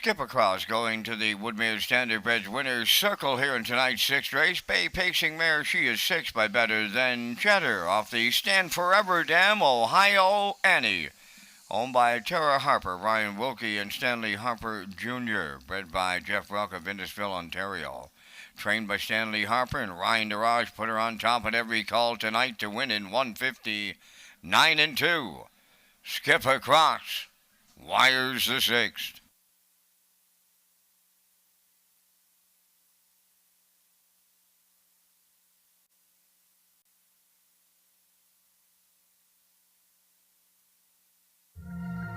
skip across going to the Woodmere Standardbred Winners Circle here in tonight's sixth race. Bay Pacing Mare, she is six by better than Cheddar off the Stand Forever Dam, Ohio Annie. Owned by Tara Harper, Ryan Wilkie, and Stanley Harper Jr., bred by Jeff Ruck of Indusville, Ontario. Trained by Stanley Harper and Ryan DeRage, put her on top at every call tonight to win in 159-2. Skip across. Wires the sixth.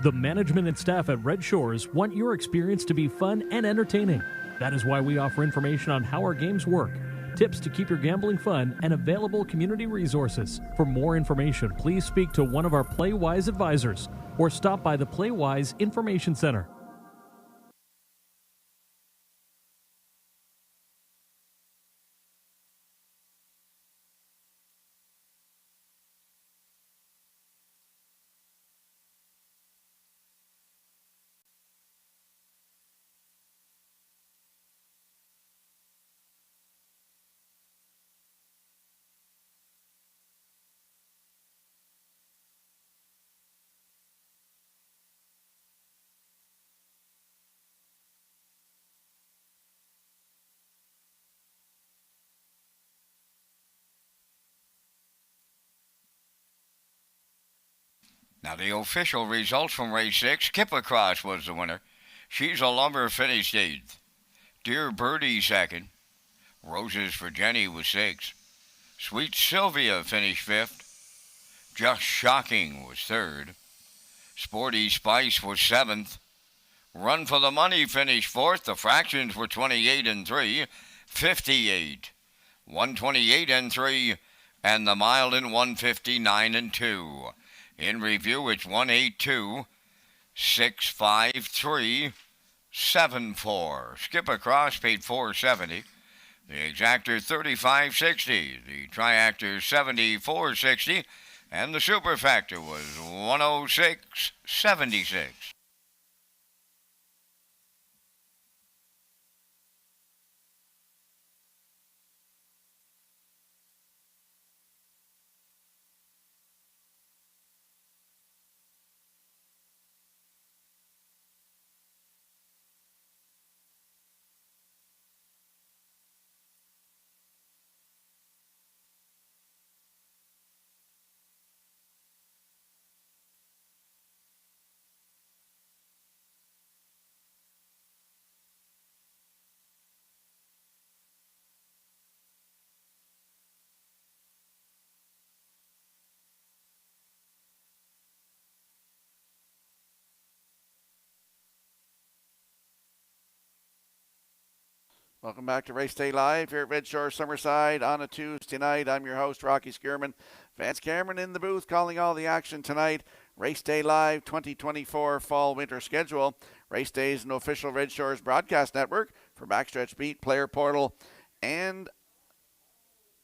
The management and staff at Red Shores want your experience to be fun and entertaining. That is why we offer information on how our games work, tips to keep your gambling fun, and available community resources. For more information, please speak to one of our PlayWise advisors or stop by the PlayWise Information Center.
Now the official results from race 6, Skip Across was the winner. She's a Lumber finished 8th. Dear Birdie 2nd. Roses for Jenny was 6th. Sweet Sylvia finished 5th. Just Shocking was 3rd. Sporty Spice was 7th. Run for the Money finished 4th. The fractions were 28-3, 58, 128-3, and the mile in 159-2. In review, it's 182, 653, 74. Skip Across paid $470. The Exactor $35.60. The Triactor $74.60. And the Super Factor was $106.76.
Welcome back to Race Day Live here at Red Shore Summerside on a Tuesday night. I'm your host, Rocky Skierman. Vance Cameron in the booth calling all the action tonight. Race Day Live 2024 Fall-Winter Schedule. Race Day is an official Red Shores broadcast network for Backstretch Beat, Player Portal, and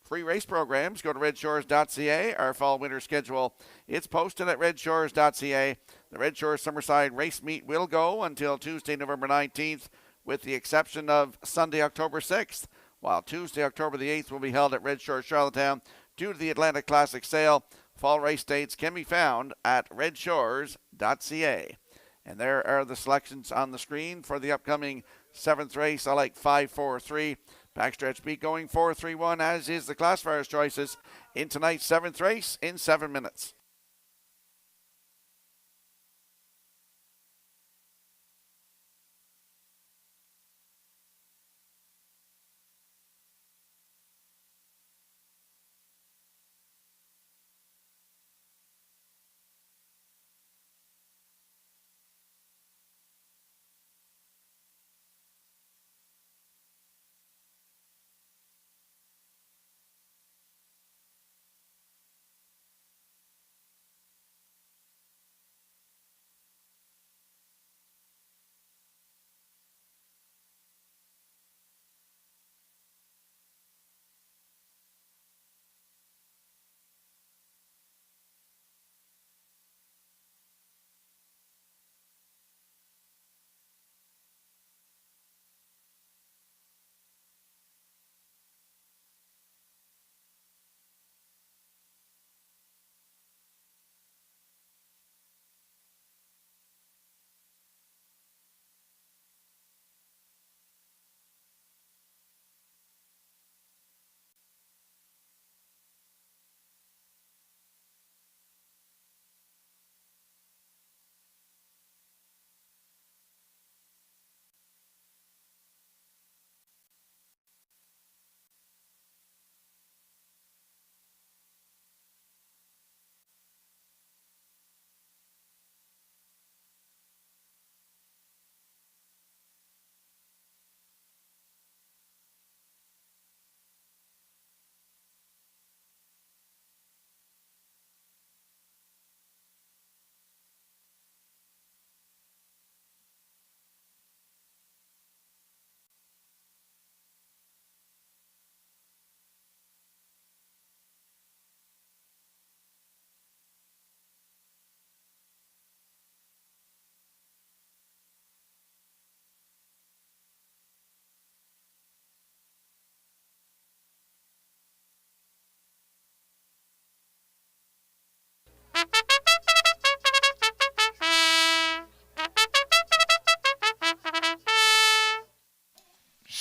free race programs. Go to Redshores.ca. Our Fall-Winter Schedule, it's posted at Redshores.ca. The Red Shores Summerside Race Meet will go until Tuesday, November 19th, with the exception of Sunday, October 6th, while Tuesday, October the 8th will be held at Red Shore, Charlottetown due to the Atlantic Classic sale. Fall race dates can be found at redshores.ca. And there are the selections on the screen for the upcoming 7th race. I like 5-4-3. Backstretch Beat going 4-3-1, as is the classifier's choices in tonight's 7th race in 7 minutes.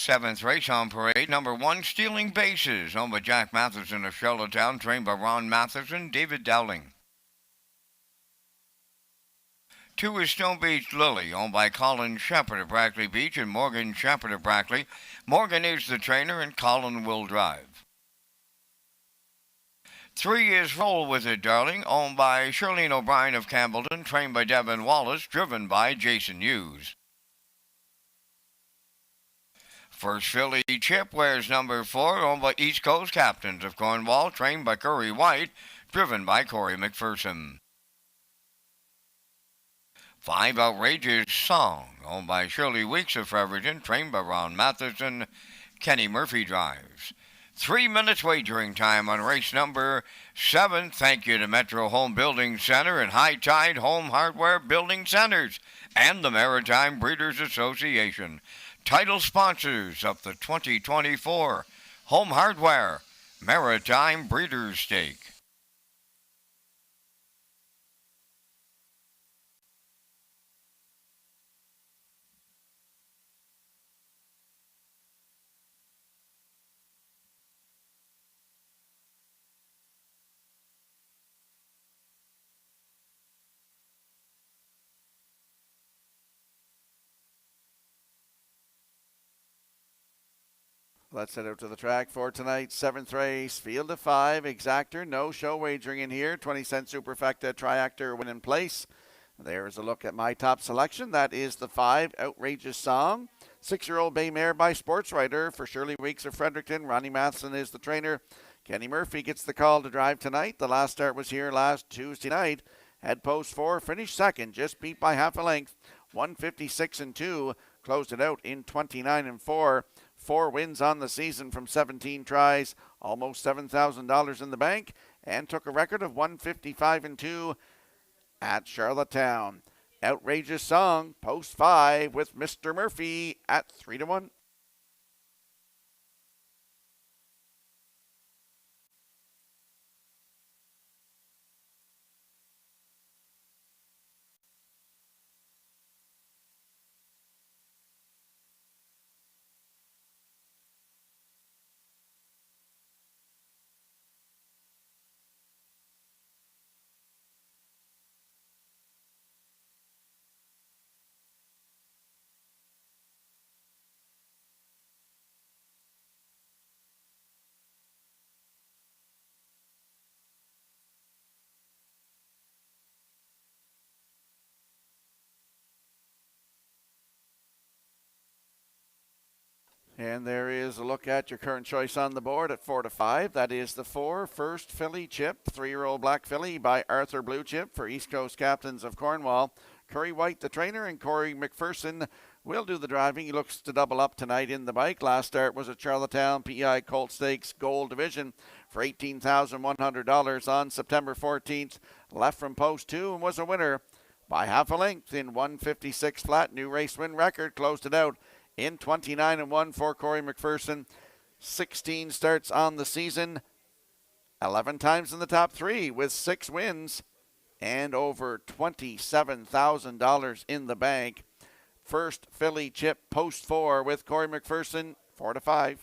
Seventh race on parade, number 1, Stealing Bases, owned by Jack Matheson of Charlottetown, trained by Ron Matheson, David Dowling. 2 is Stone Beach Lily, owned by Colin Shepard of Brackley Beach and Morgan Shepard of Brackley. Morgan is the trainer and Colin will drive. 3 is Roll With It, Darling, owned by Shirlene O'Brien of Campbellton, trained by Devin Wallace, driven by Jason Hughes. First filly, Chip, wears number 4, owned by East Coast Captains of Cornwall, trained by Curry White, driven by Corey McPherson. 5, Outrageous Song, owned by Shirley Weeks of Fredericton, trained by Ron Matheson, Kenny Murphy drives. 3 minutes wagering time on race number 7. Thank you to Metro Home Building Center and High Tide Home Hardware Building Centers and the Maritime Breeders Association. Title sponsors of the 2024 Home Hardware Maritime Breeders' Stake.
Let's head out to the track for tonight's 7th race. Field of 5, exactor, no show wagering in here. 20-cent superfecta triactor win in place. There's a look at my top selection. That is the 5, Outrageous Song. 6-year-old bay mare by Sports Writer for Shirley Weeks of Fredericton. Ronnie Matheson is the trainer. Kenny Murphy gets the call to drive tonight. The last start was here last Tuesday night. Had post 4, finished second, just beat by half a length. 156-2, closed it out in 29-4. 4 wins on the season from 17 tries, almost $7,000 in the bank, and took a record of 155-2 at Charlottetown. Outrageous Song, post 5 with Mr. Murphy at 3-1. And there is a look at your current choice on the board at 4-5. That is the 4, First Filly Chip, 3-year-old black filly by Arthur Blue Chip for East Coast Captains of Cornwall. Curry White, the trainer, and Corey McPherson will do the driving. He looks to double up tonight in the bike. Last start was at Charlottetown PI Colt Stakes Gold Division for $18,100 on September 14th. Left from post 2 and was a winner by half a length in 156 flat. New race win record, closed it out in 29-1 for Corey McPherson. 16 starts on the season, 11 times in the top 3 with 6 wins and over $27,000 in the bank. First Filly Chip post 4 with Corey McPherson, 4-5.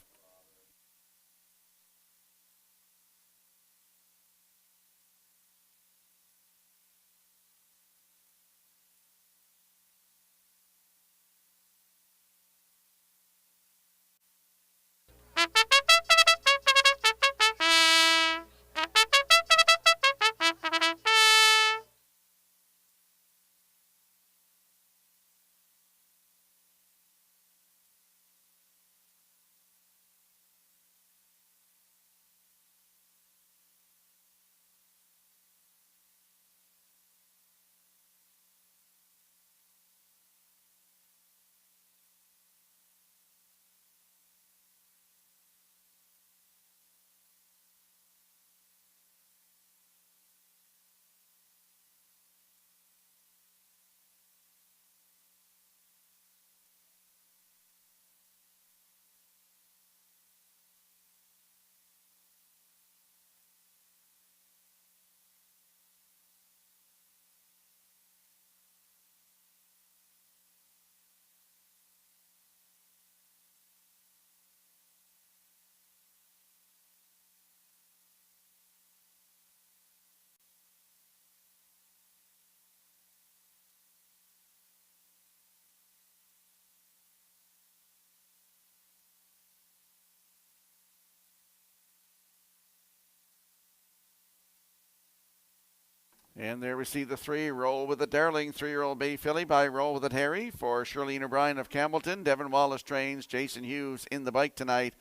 And there we see the 3, Roll With It Darling, 3-year-old bay filly by Roll With It Harry. For Shirlene O'Brien of Campbellton, Devin Wallace trains, Jason Hughes in the bike tonight.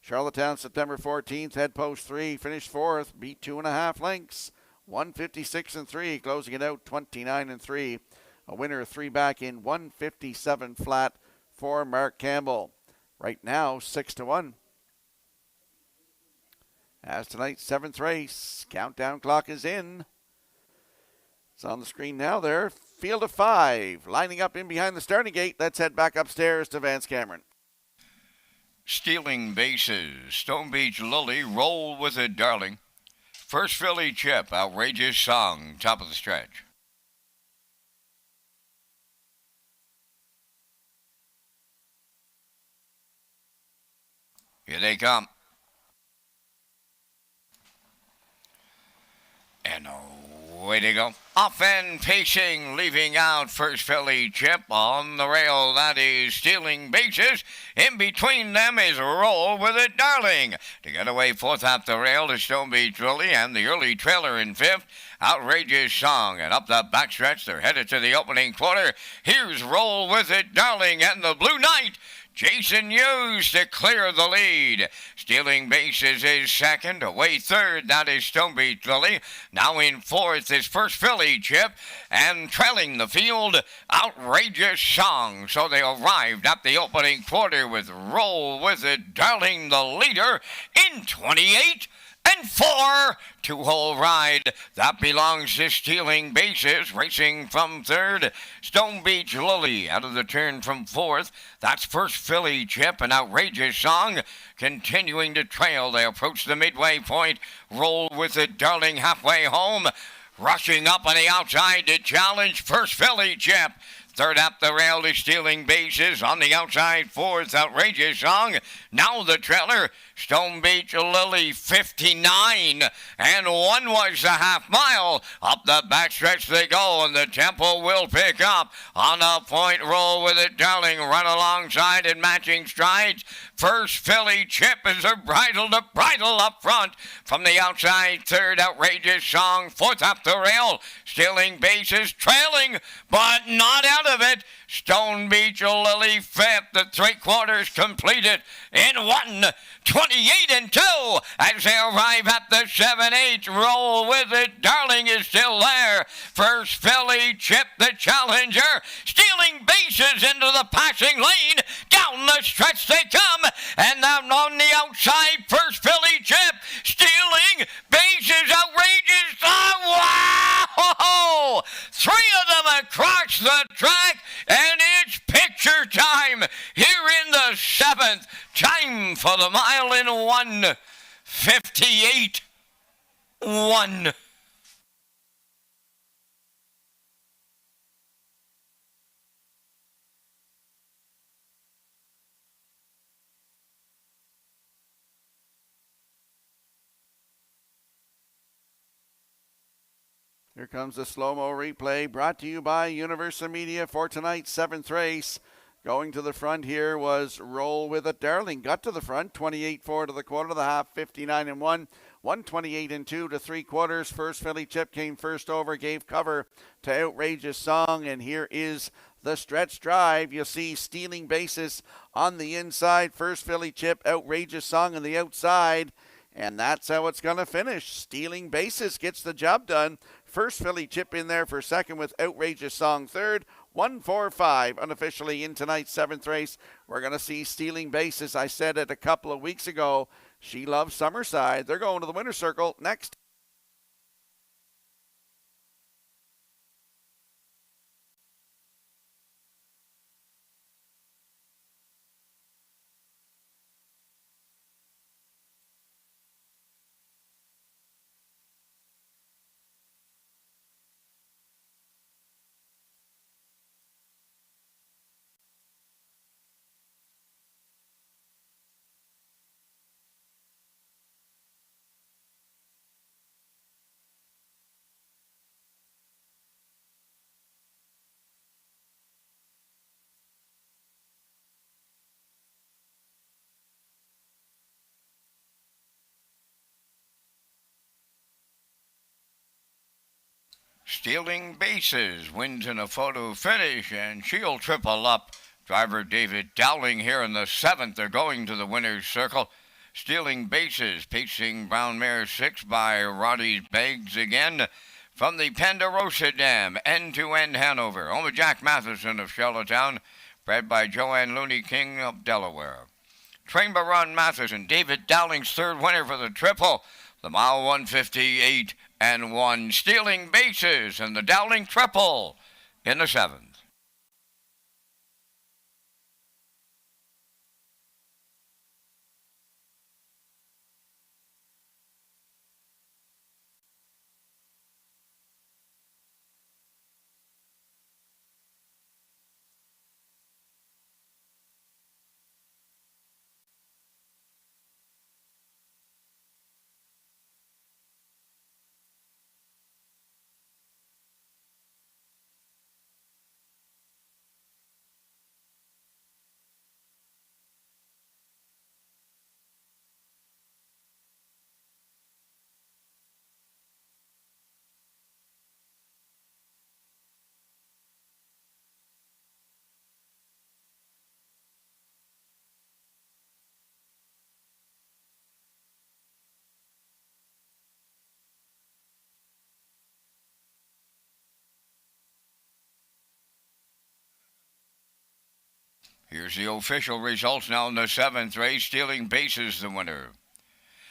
Charlottetown, September 14th, head post 3, finished 4th, beat 2.5 lengths, 156 3, closing it out 29 3. A winner 3 back in 157 flat for Mark Campbell. Right now, 6-1. As tonight's 7th race, countdown clock is in. It's on the screen now there. Field of 5, lining up in behind the starting gate. Let's head back upstairs to Vance Cameron.
Stealing Bases, Stone Beach Lily, Roll With It Darling. First Philly Chip, Outrageous Song, top of the stretch. Here they come. And away they go. Off and pacing, leaving out First Philly Chip on the rail. That is Stealing Bases. In between them is Roll With It Darling. To get away fourth at the rail to Stone Beach Lily and the early trailer in fifth. Outrageous Song. And up the backstretch, they're headed to the opening quarter. Here's Roll With It Darling and the Blue Knight. Jason Hughes to clear the lead. Stealing Bases is second. Away third, that is Stone Beach Lily. Now in fourth is First Philly Chip. And trailing the field, Outrageous Song. So they arrived at the opening quarter with Roll With It Darling, the leader, in 28 and 4. Two-hole ride. That belongs to Stealing Bases. Racing from third. Stone Beach Lily out of the turn from fourth. That's First Philly Chip, an Outrageous Song. Continuing to trail. They approach the midway point. Roll With It Darling halfway home. Rushing up on the outside to challenge First Philly Chip. Third up the rail to Stealing Bases. On the outside, fourth, Outrageous Song. Now the trailer, Stone Beach Lily, 59. And 1 was the half mile. Up the backstretch they go, and the tempo will pick up. On a point, Roll With It Darling. Run alongside in matching strides. First Philly Chip is a bridle to bridle up front. From the outside, third, Outrageous Song. Fourth up the rail, Stealing Bases. Trailing, but not out of it. Stone Beach Lily fifth. The 3/4 completed in 1:28 and 2 as they arrive at the 7/8. Roll With It Darling is still there. First Philly Chip, the challenger. Stealing Bases into the passing lane. Down the stretch they come. And then on the outside, First Philly Chip. Stealing Bases, Outrageous. Wow! 3 of them across the track. And it's picture time here in the 7th. Time for the mile in 1:58.1.
Here comes the slow-mo replay brought to you by Universal Media for tonight's 7th race. Going to the front here was Roll With It Darling. Got to the front, 28-4 to the quarter, the half, 59-1. 128-2 to 3/4. First Philly Chip came first over, gave cover to Outrageous Song, and here is the stretch drive. You see Stealing Bases on the inside. First Philly Chip, Outrageous Song on the outside. And that's how it's going to finish. Stealing Bases gets the job done. First Philly Chip in there for second with Outrageous Song third. 1-4-5 unofficially in tonight's 7th race. We're going to see Stealing Bases. I said it a couple of weeks ago. She loves Summerside. They're going to the winner's circle next.
Stealing Bases wins in a photo finish, and she'll triple up. Driver David Dowling here in the 7th. They're going to the winner's circle. Stealing Bases, pacing Brown Mare 6 by Roddy's Bags again. From the Ponderosa Dam, end-to-end Hanover. Home of Jack Matheson of Charlottetown, bred by Joanne Looney King of Delaware. Train by Ron Matheson, David Dowling's third winner for the triple. The mile 158 and 1. Stealing Bases and the Dowling triple in the 7th. Here's the official results now in the 7th race. Stealing Bases the winner.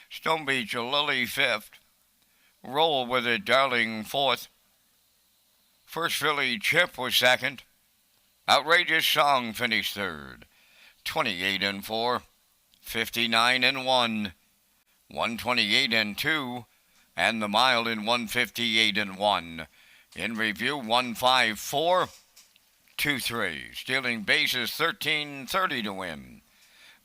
Stone Beach Lily 5th. Roll with it, Darling 4th. First Philly Chip was 2nd. Outrageous Song finished 3rd. 28 and 4. 59 and 1. 128 and 2. And the mile in 158 and 1. In review, 154. 2-3. Stealing Bases 1330 to win.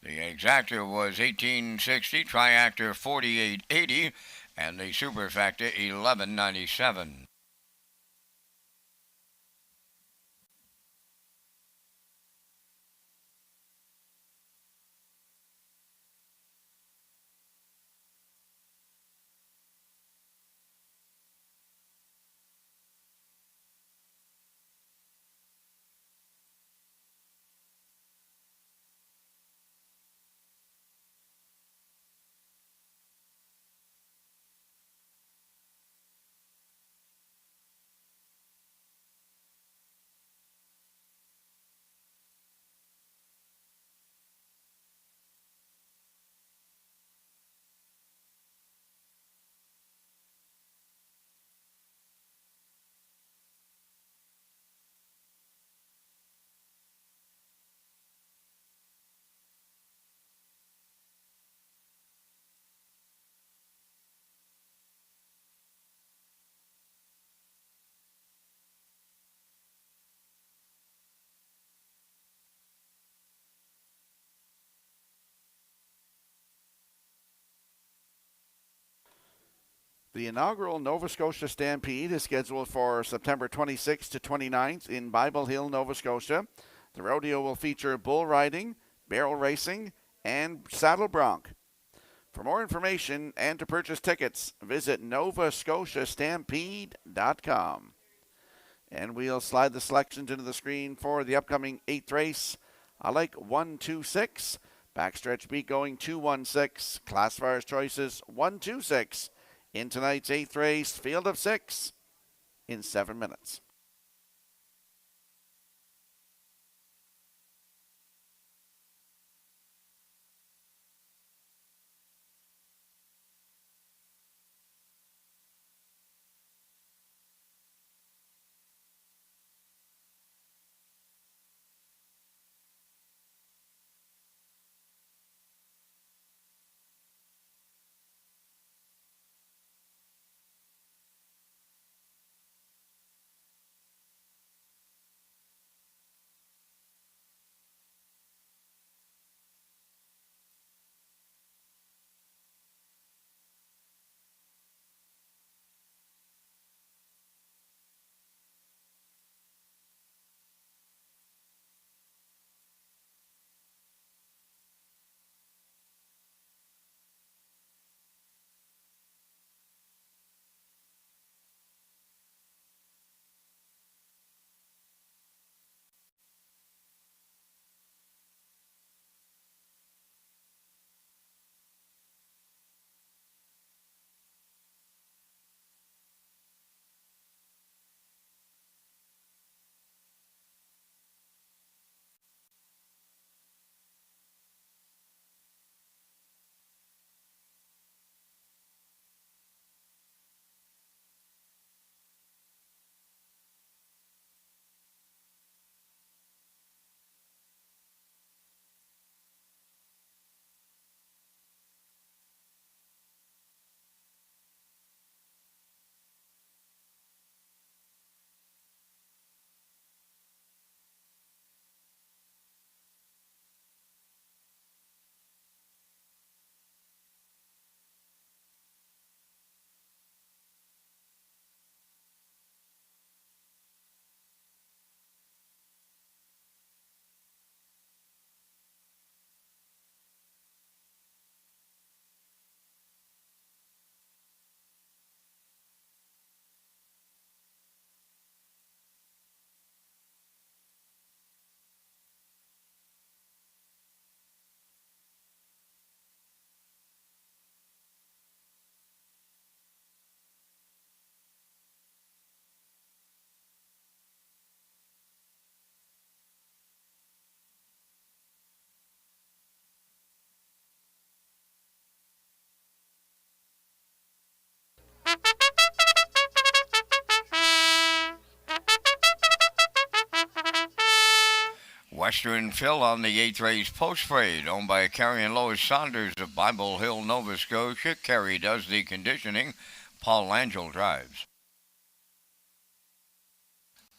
The exactor was 1860, triactor 4880, and the superfactor 1197.
The inaugural Nova Scotia Stampede is scheduled for September 26th to 29th in Bible Hill, Nova Scotia. The rodeo will feature bull riding, barrel racing, and saddle bronc. For more information and to purchase tickets, visit novascotiastampede.com. And we'll slide the selections into the screen for the upcoming 8th race. I like 126. Backstretch beat going 216. Classifiers choices 126. In tonight's 8th race, field of 6 in 7 minutes.
Western Phil on the 8th race post parade, owned by Carrie and Lois Saunders of Bible Hill, Nova Scotia. Carrie does the conditioning. Paul Angel drives.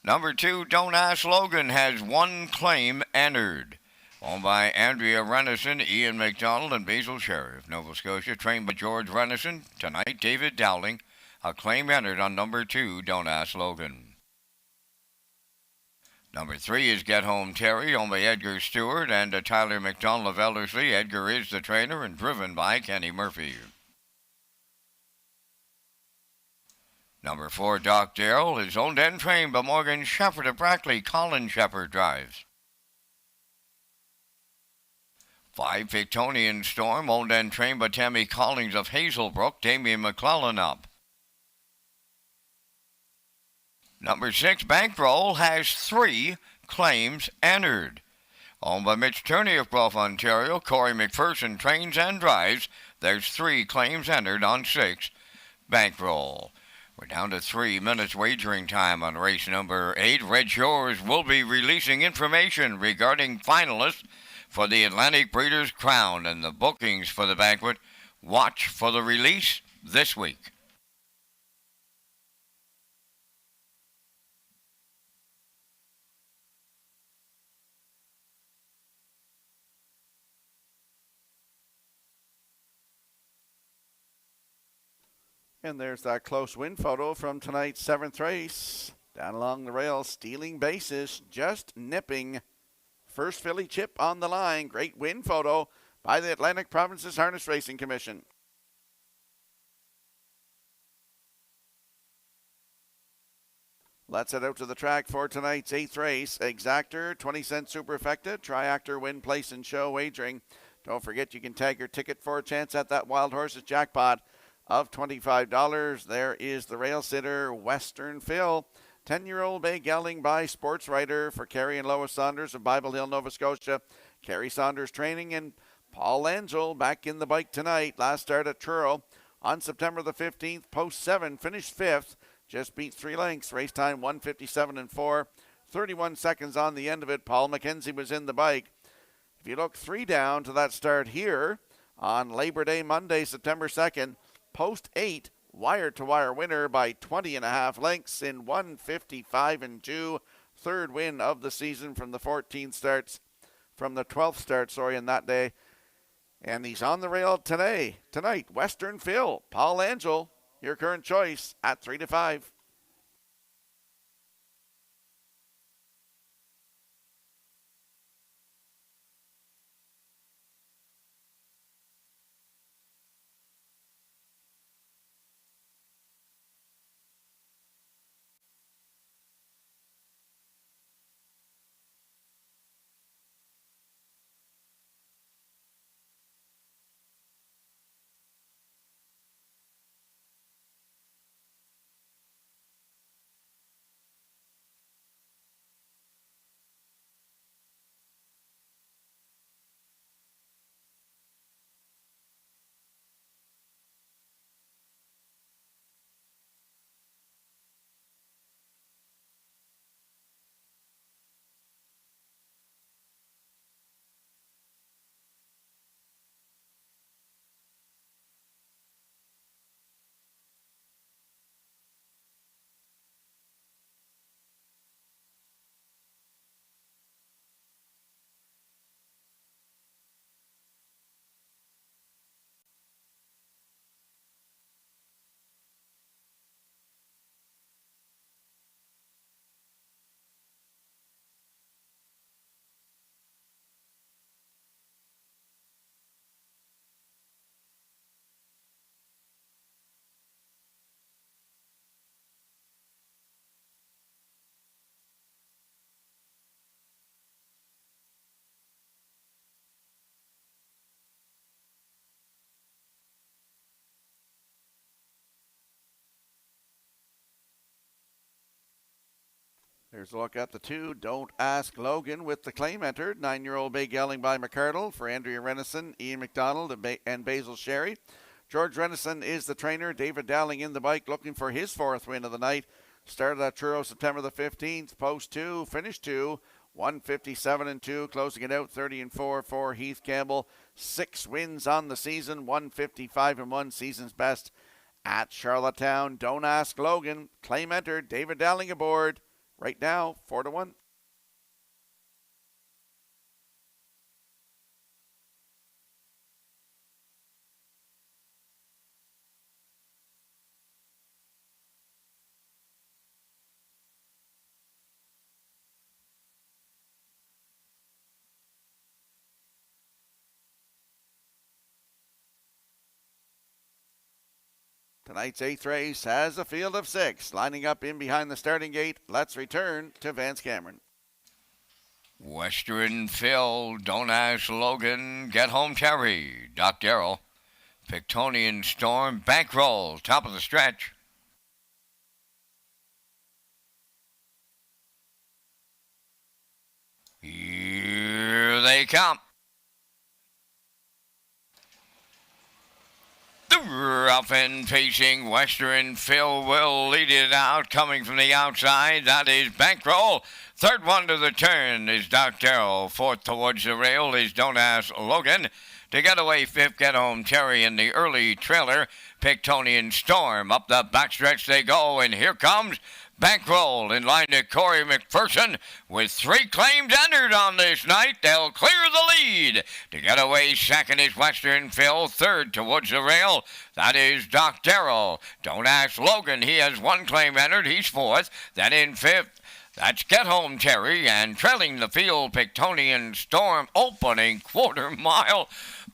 Number 2, Don't Ask Logan, has one claim entered. Owned by Andrea Renison, Ian McDonald, and Basil Sheriff, Nova Scotia. Trained by George Renison. Tonight, David Dowling. A claim entered on number 2, Don't Ask Logan. Number 3 is Get Home Terry, owned by Edgar Stewart and Tyler McDonald of Ellerslie. Edgar is the trainer and driven by Kenny Murphy. Number 4, Doc Darrell, is owned and trained by Morgan Shepherd of Brackley. Colin Shepherd drives. 5, Victonian Storm, owned and trained by Tammy Collins of Hazelbrook. Damian McClellan up. Number 6, Bankroll, has 3 claims entered. Owned by Mitch Turney of Guelph, Ontario. Corey McPherson trains and drives. There's 3 claims entered on 6, Bankroll. We're down to 3 minutes wagering time on race number 8. Red Shores will be releasing information regarding finalists for the Atlantic Breeders' Crown and the bookings for the banquet. Watch for the release this week.
And there's that close win photo from tonight's 7th race. Down along the rail, stealing bases, just nipping. First filly chip on the line. Great win photo by the Atlantic Provinces Harness Racing Commission. Let's head out to the track for tonight's 8th race. Exactor, 20-cent superfecta, Triactor, win, place, and show wagering. Don't forget you can tag your ticket for a chance at that Wild Horses jackpot of $25. There is the rail sitter, Western Phil. 10-year-old bay gelding by Sports Writer for Carrie and Lois Saunders of Bible Hill, Nova Scotia. Carrie Saunders training, and Paul Angel back in the bike tonight. Last start at Truro on September the 15th. Post 7, finished 5th. Just beat 3 lengths. Race time 1:57 and 4. 31 seconds on the end of it. Paul McKenzie was in the bike. If you look 3 down to that start here on Labor Day, Monday, September 2nd, post 8, wire-to-wire winner by 20.5 lengths in 1:55 and 2. Third win of the season from the 12th start, in that day. And he's on the rail tonight. Western Phil, Paul Angel, your current choice at 3-5. Here's a look at the 2. Don't Ask Logan with the claim entered. 9-year-old bay gelding by McCardle for Andrea Renison, Ian McDonald, and Basil Sherry. George Renison is the trainer. David Dowling in the bike looking for his 4th win of the night. Started at Truro September the 15th. Post 2, finished 2. 157-2, closing it out 30-4 for Heath Campbell. 6 wins on the season, 155-1, season's best at Charlottetown. Don't Ask Logan, claim entered, David Dowling aboard. Right now, 4-1. Tonight's 8th race has a field of 6. Lining up in behind the starting gate, let's return to Vance Cameron.
Western Phil, Don't Ask Logan, Get Home Terry, Doc Darrell, Pictonian Storm, Bankroll, top of the stretch. Here they come. The rough and pacing Western Phil will lead it out, coming from the outside. That is Bankroll. Third one to the turn is Doc Darrell. Fourth towards the rail is Don't Ask Logan. To get away fifth, Get Home Terry in the early trailer. Pictonian Storm. Up the backstretch they go, and here comes Bankroll in line to Corey McPherson. With 3 claims entered on this night, they'll clear the lead. To get away second is Western Phil. Third towards the rail, that is Doc Darrell. Don't Ask Logan, he has 1 claim entered. He's fourth. Then in fifth, that's Get Home Terry. And trailing the field, Pictonian Storm, opening quarter mile.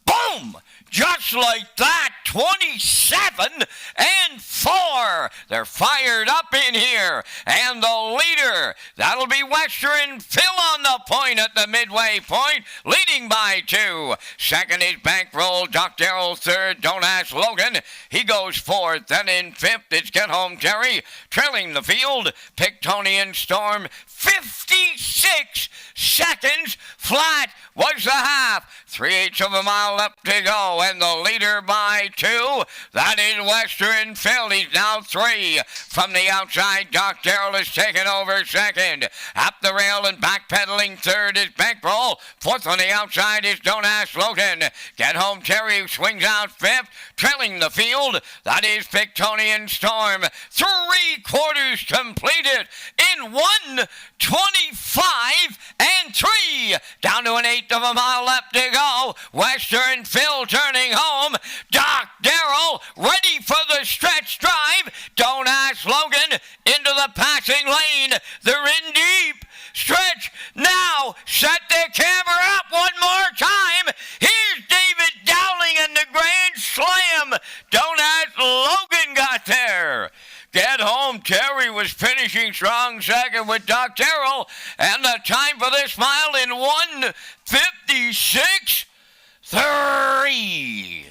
Boom! Just like that, 27-4. They're fired up in here. And the leader, that'll be Western Phil on the point at the midway point, leading by 2. Second is Bankroll, Doc Darrell third, Don't Ask Logan. He goes fourth. Then in fifth, it's Get Home Terry. Trailing the field, Pictonian Storm, 56 seconds flat was the half. 3/8 of a mile left to go, and the leader by 2. That is Western Phil. He's now 3. From the outside, Doc Darrell is taken over second. Up the rail and backpedaling third is Bankroll. Fourth on the outside is Don't Ask Logan. Get Home Terry swings out fifth. Trailing the field, that is Pictonian Storm. 3 quarters completed in 1:25-3. Down to an 1/8 of a mile left to go. Western Phil turning home. Doc Darrell ready for the stretch drive. Don't Ask Logan into the passing lane. They're in deep. Stretch now. Set the camera up one more time. Here's David Dowling and the Grand Slam. Don't Ask Logan got there. Get Home Terry was finishing strong second with Doc Darrell, and the time for this mile in 1:56.3.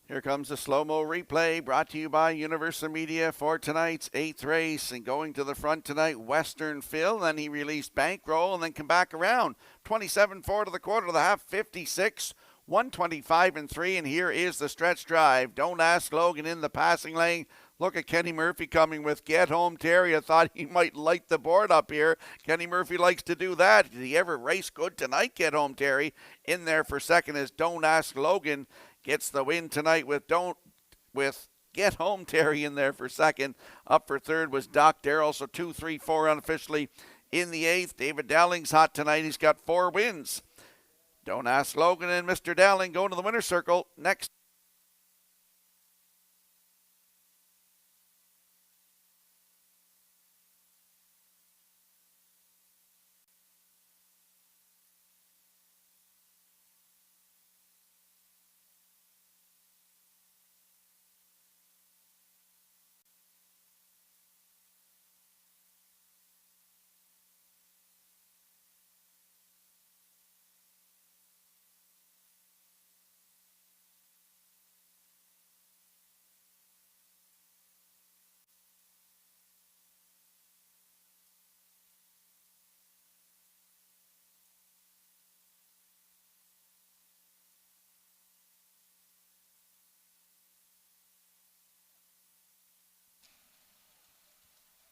Here comes the slow-mo replay brought to you by Universal Media for tonight's 8th race. And going to the front tonight, Western Phil. Then he released Bankroll and then come back around. 27-4 to the quarter to the half, 56, 125-3. And here is the stretch drive. Don't Ask Logan in the passing lane. Look at Kenny Murphy coming with Get Home Terry. I thought he might light the board up here. Kenny Murphy likes to do that. Did he ever race good tonight, Get Home Terry? In there for second is Don't Ask Logan. Gets the win tonight with Get Home Terry in there for second. Up for third was Doc Darrell. So 2, 3, 4 unofficially in the 8th. David Dowling's hot tonight. He's got 4 wins. Don't Ask Logan and Mr. Dowling going to the winner's circle next.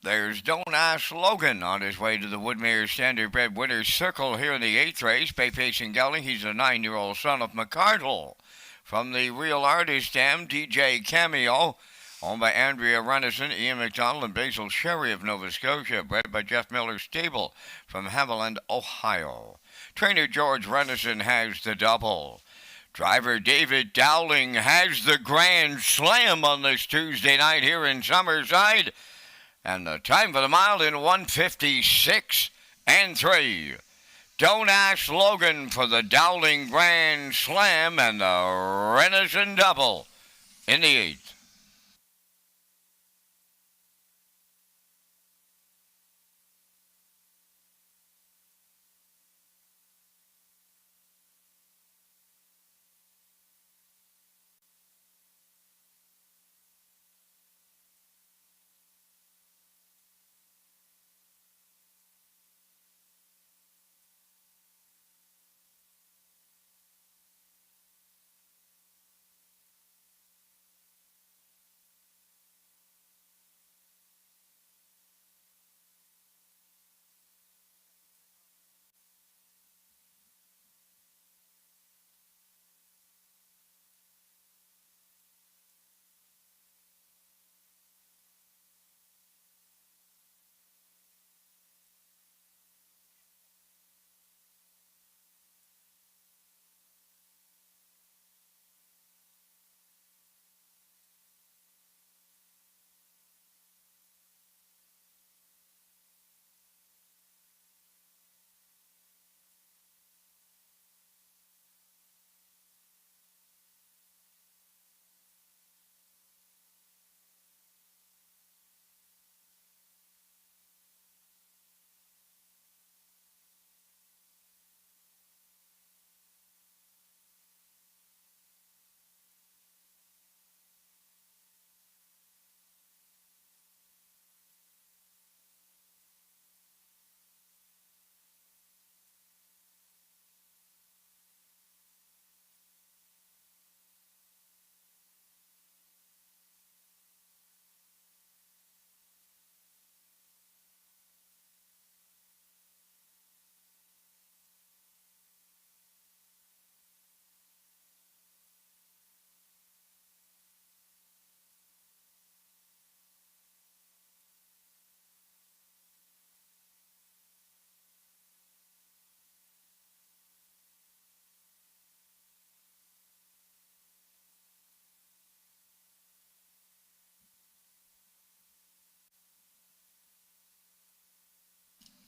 there's Don't Ask Logan on his way to the Woodmere Standardbred Winner's Circle here in the 8th race. Bay Pacing Gelding, he's a 9-year-old son of McCardle. From the Real Artist Dam, DJ Cameo, owned by Andrea Renison, Ian McDonald, and Basil Sherry of Nova Scotia, bred by Jeff Miller's stable from Haviland, Ohio. Trainer George Renison has the double. Driver David Dowling has the Grand Slam on this Tuesday night here in Summerside. And the time for the mile in 1:56 and 3. Don't Ask Logan for the Dowling Grand Slam and the Renison double in the 8th.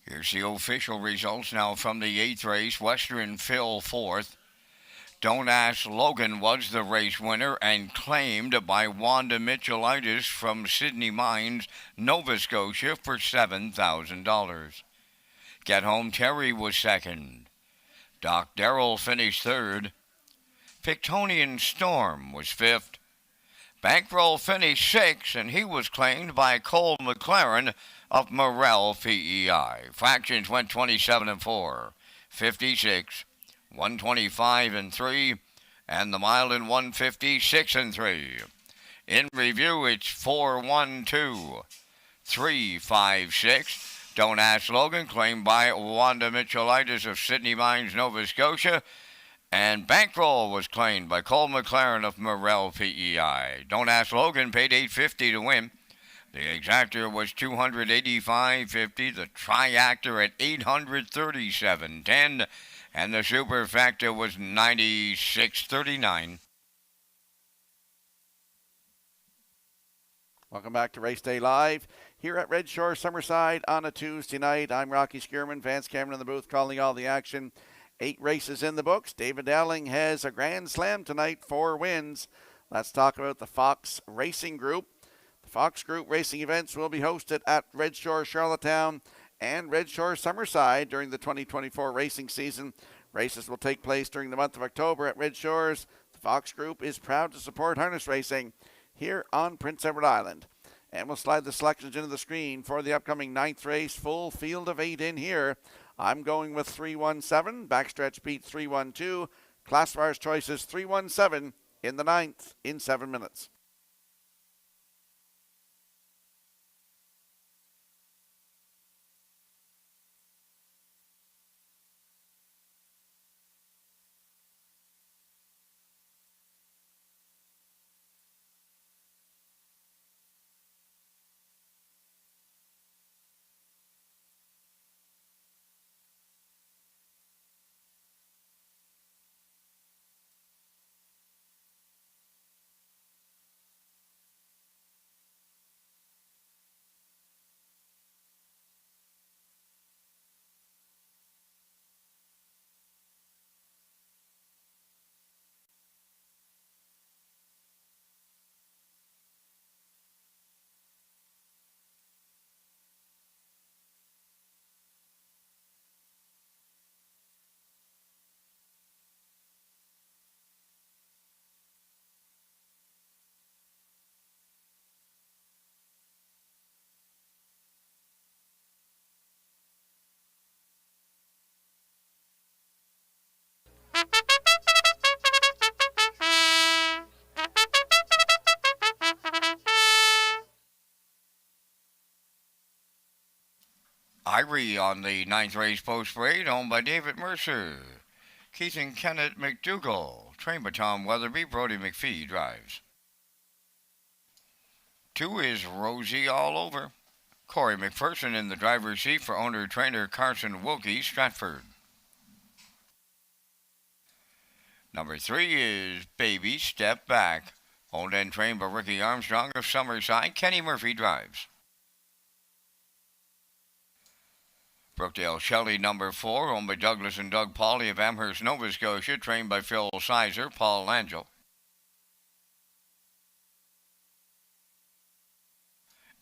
Here's the official results now from the 8th race. Western Phil 4th. Don't Ask Logan was the race winner and claimed by Wanda Mitchellitis from Sydney Mines, Nova Scotia for $7,000. Get Home Terry was second. Doc Darrell finished third. Pictonian Storm was fifth. Bankroll finished sixth, and he was claimed by Cole McLaren of Morel PEI. Fractions went 27 and 4, 56, 125 and 3, and the mile in 156 and 3. In review, it's 4-1-2, 3-5-6. Don't Ask Logan, claimed by Wanda Mitchellitis of Sydney Mines, Nova Scotia. And Bankroll was claimed by Cole McLaren of Morel PEI. Don't Ask Logan paid $850 to win. The exactor was $285.50. The triactor at $837.10. And the superfactor was $96.39.
Welcome back to Race Day Live here at Red Shore Summerside on a Tuesday night. I'm Rocky Skierman, Vance Cameron in the booth calling all the action. 8 races in the books. David Dowling has a Grand Slam tonight, 4 wins. Let's talk about the Fox Racing Group. The Fox Group racing events will be hosted at Red Shore Charlottetown and Red Shore Summerside during the 2024 racing season. Races will take place during the month of October at Red Shores. The Fox Group is proud to support harness racing here on Prince Edward Island. And we'll slide the selections into the screen for the upcoming 9th race. Full field of 8 in here. I'm going with 317. Backstretch beat 312. Classifiers choices 317 in the 9th in 7 minutes.
Irie on the ninth race post parade, owned by David Mercer. Keith and Kenneth McDougall, trained by Tom Weatherby. Brody McPhee drives. 2 is Rosie All Over. Corey McPherson in the driver's seat for owner-trainer Carson Wilkie, Stratford. Number 3 is Baby Step Back, owned and trained by Ricky Armstrong of Summerside. Kenny Murphy drives. Brookdale Shelley, number 4, owned by Douglas and Doug Pauley of Amherst, Nova Scotia, trained by Phil Sizer, Paul Langell.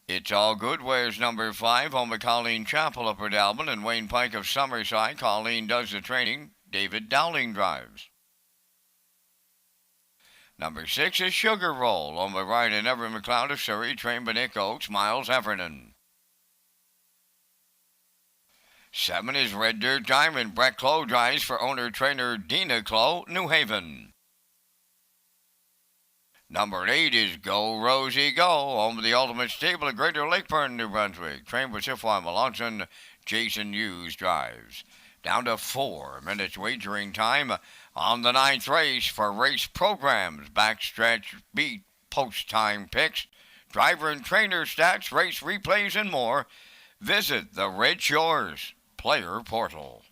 It's All Good wears number 5, owned by Colleen Chappell of Port Alban and Wayne Pike of Summerside. Colleen does the training. David Dowling drives. Number 6 is Sugar Roll, owned by Ryan and Everett McLeod of Surrey, trained by Nick Oakes, Miles Heffernan. 7 is Red Dirt Diamond. Brett Clough drives for owner-trainer Dina Clough, New Haven. Number 8 is Go Rosie Go, owned by the Ultimate Stable at Greater Lakeburn, New Brunswick. Trained by Sifwan Melanson, Jason Hughes drives. Down to 4 minutes wagering time on the ninth race for race programs, backstretch, beat, post-time picks, driver and trainer stats, race replays, and more. Visit the Red Shores Player Portal.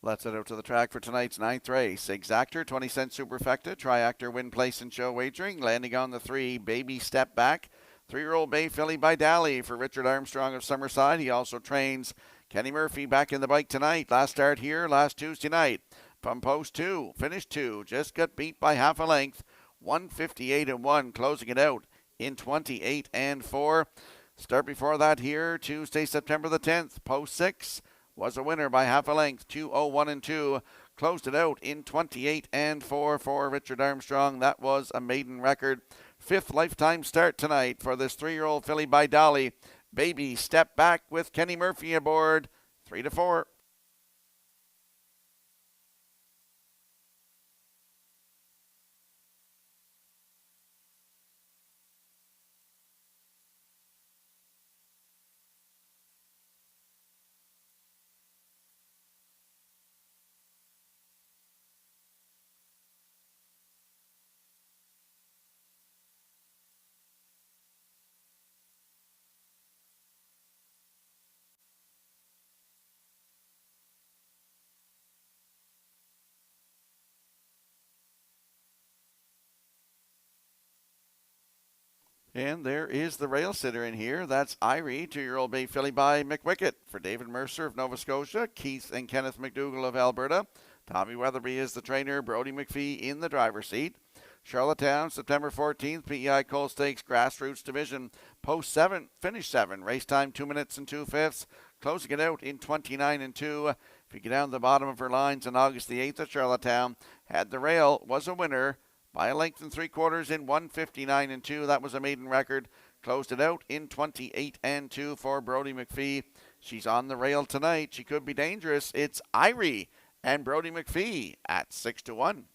Let's head out to the track for tonight's ninth race. Exactor, 20-cent superfecta, triactor, win, place, and show wagering. Landing on the 3, Baby Step Back. 3-year-old bay filly by Dally for Richard Armstrong of Summerside. He also trains Kenny Murphy back in the bike tonight. Last start here last Tuesday night. From post 2, finished 2, just got beat by half a length. 158-1, closing it out in 28-4. Start before that here, Tuesday, September the 10th. Post 6. Was a winner by half a length, 2:01-2. Closed it out in 28-4 for Richard Armstrong. That was a maiden record. 5th lifetime start tonight for this 3-year-old filly by Dolly. Baby Step Back with Kenny Murphy aboard, 3-4. And there is the rail sitter in here. That's Irie, 2-year-old bay filly by McWickett. For David Mercer of Nova Scotia, Keith and Kenneth McDougall of Alberta. Tommy Weatherby is the trainer, Brody McPhee in the driver's seat. Charlottetown, September 14th, PEI Coal Stakes Grassroots Division. Post 7, finish 7. Race time 2 minutes and 2/5. Closing it out in 29-2. If you get down to the bottom of her lines on August the 8th at Charlottetown, had the rail, was a winner by a length and 3/4 in 159-2. That was a maiden record. Closed it out in 28-2 for Brody McPhee. She's on the rail tonight. She could be dangerous. It's Irie and Brody McPhee at 6-1.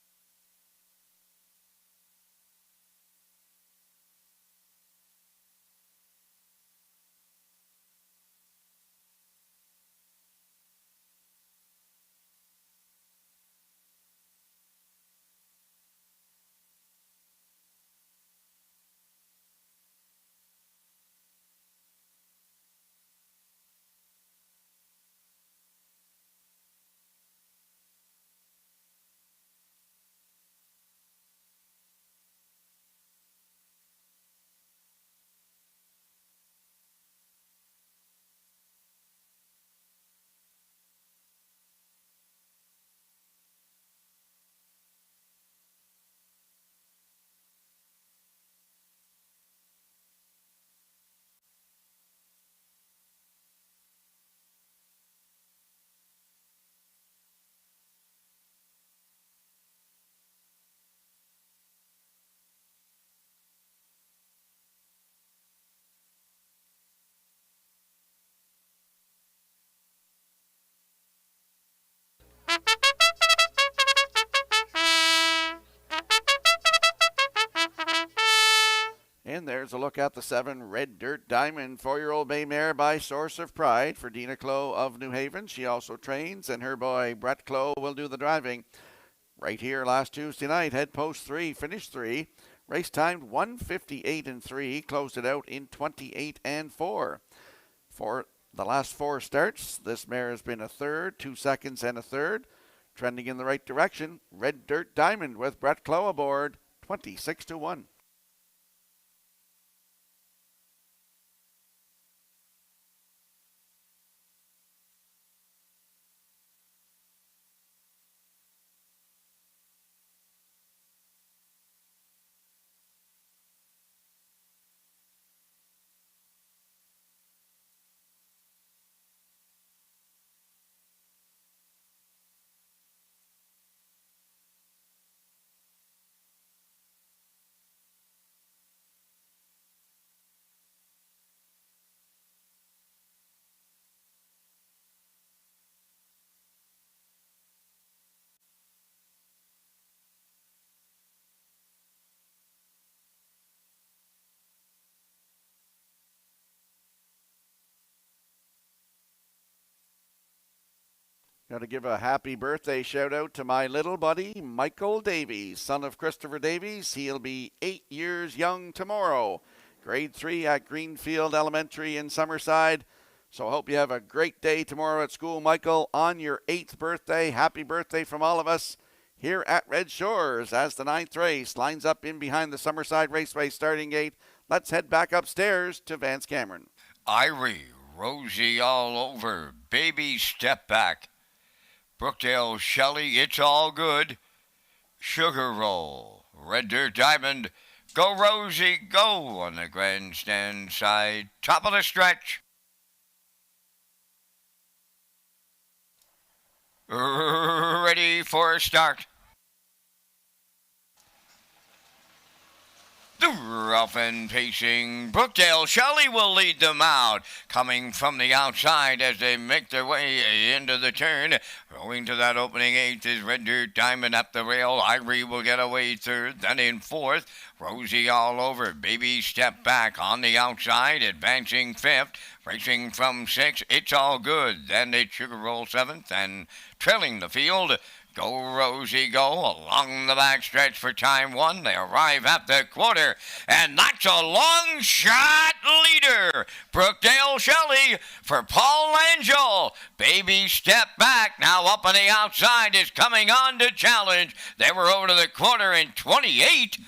And there's a look at the 7 Red Dirt Diamond, 4-year-old bay mare by Source of Pride for Dina Clow of New Haven. She also trains, and her boy Brett Clow will do the driving. Right here last Tuesday night, head post 3, finished 3. Race timed 1:58 and 3, closed it out in 28 and 4. For the last 4 starts, this mare has been a third, 2 seconds, and a third. Trending in the right direction, Red Dirt Diamond with Brett Clow aboard, 26-1. Got to give a happy birthday shout out to my little buddy, Michael Davies, son of Christopher Davies. He'll be 8 years young tomorrow. Grade 3 at Greenfield Elementary in Summerside. So I hope you have a great day tomorrow at school, Michael, on your 8th birthday. Happy birthday from all of us here at Red Shores as the 9th race lines up in behind the Summerside Raceway starting gate. Let's head back upstairs to Vance Cameron.
Irie, Rosie all over, Baby Step Back. Brookdale Shelley, It's All Good. Sugar Roll, Red Dirt Diamond, Go Rosie, Go on the grandstand side. Top of the stretch. Ready for a start. The rough and pacing Brookdale Shelley will lead them out, coming from the outside as they make their way into the turn. Going to that opening 8th is Red Dirt Diamond up the rail. Irie will get away 3rd, then in 4th. Rosie all over. Baby Step Back on the outside, advancing 5th. Racing from 6th, It's All Good. Then it's Sugar Roll 7th, and trailing the field, Go Rosie Go along the back stretch for time 1. They arrive at the quarter, and that's a long shot leader. Brookdale Shelley for Paul Angel. Baby Step Back now up on the outside is coming on to challenge. They were over to the quarter in 28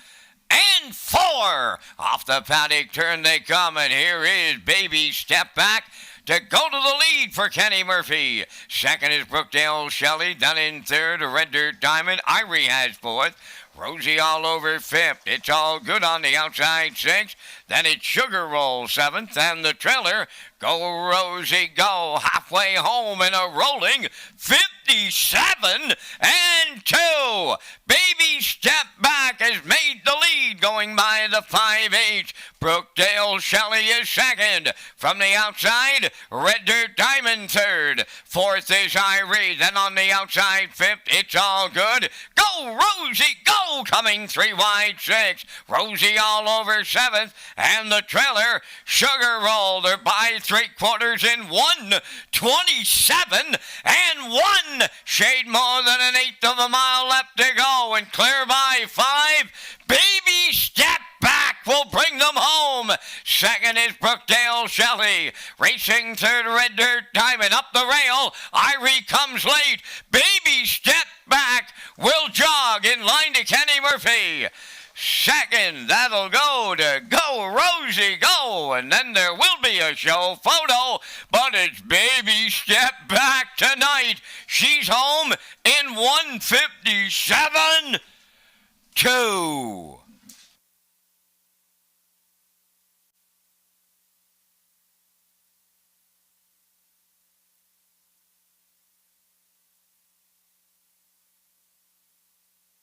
and 4. Off the paddock turn they come, and here is Baby Step Back to go to the lead for Kenny Murphy. Second is Brookdale Shelley. Then in 3rd, Red Dirt Diamond. Irie has 4th. Rosie all over 5th. It's All Good on the outside 6th. Then it's Sugar Roll 7th. And the trailer, Go Rosie Go, halfway home in a rolling 57 and 2. Baby Step Back has made the lead going by the 5-8. Brookdale Shelley is 2nd. From the outside, Red Dirt Diamond 3rd. 4th is Irie. Then on the outside 5th, It's All Good. Go Rosie Go, coming 3 wide 6. Rosie all over 7th. And the trailer, Sugar Roll. They're by 3/4 in 1:27 and 1. Shade more than an 1/8 of a mile left to go, and clear by 5. Baby Step Back will bring them home. Second is Brookdale Shelley. Racing 3rd, Red Dirt Diamond up the rail. Irie comes late. Baby Step Back will jog in line to Kenny Murphy. Second, that'll go to Go Rosie Go, and then there will be a show photo, but it's Baby Step Back tonight. She's home in 1:57.2.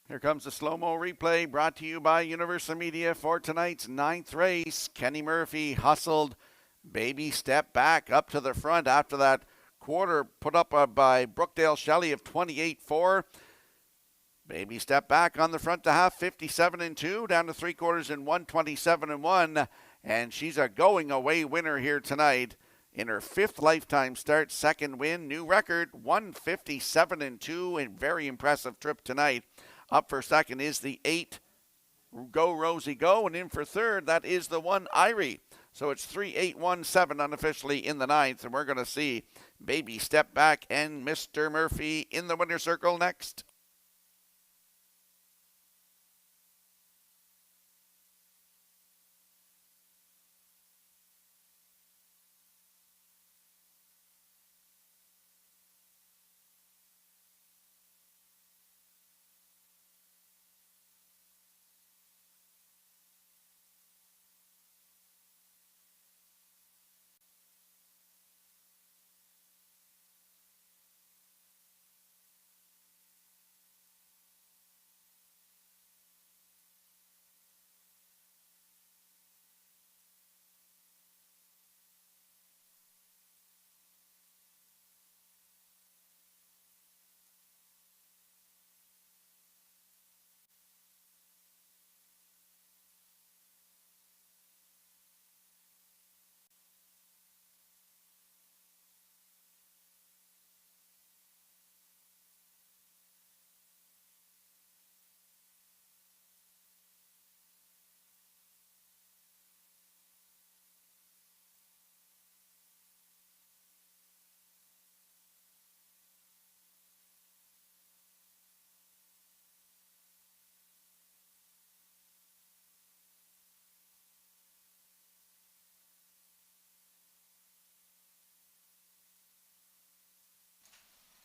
Here comes the slow-mo replay brought to you by Universal Media for tonight's 9th race. Kenny Murphy hustled Baby Step Back up to the front after that quarter put up by Brookdale Shelley of 28-4. Baby Step Back on the front to half, 57-2, down to 3/4 in 127-1. And she's a going away winner here tonight in her 5th lifetime start, 2nd win, new record, 157-2, a very impressive trip tonight. Up for 2nd is the 8, Go Rosie Go, and in for 3rd, that is the 1, Irie. So it's 3-8-1-7 unofficially in the 9th, and we're going to see Baby Step Back and Mr. Murphy in the winner's circle next.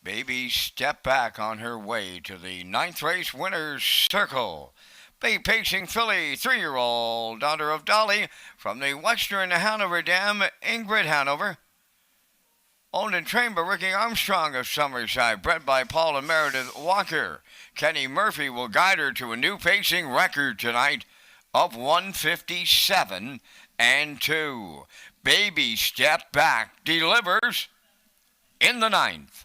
Baby Step Back on her way to the 9th race winner's circle. Bay Pacing filly, 3-year-old daughter of Dolly from the Western Hanover Dam, Ingrid Hanover. Owned and trained by Ricky Armstrong of Summerside, bred by Paul and Meredith Walker. Kenny Murphy will guide her to a new pacing record tonight of 157-2. Baby Step Back delivers in the 9th.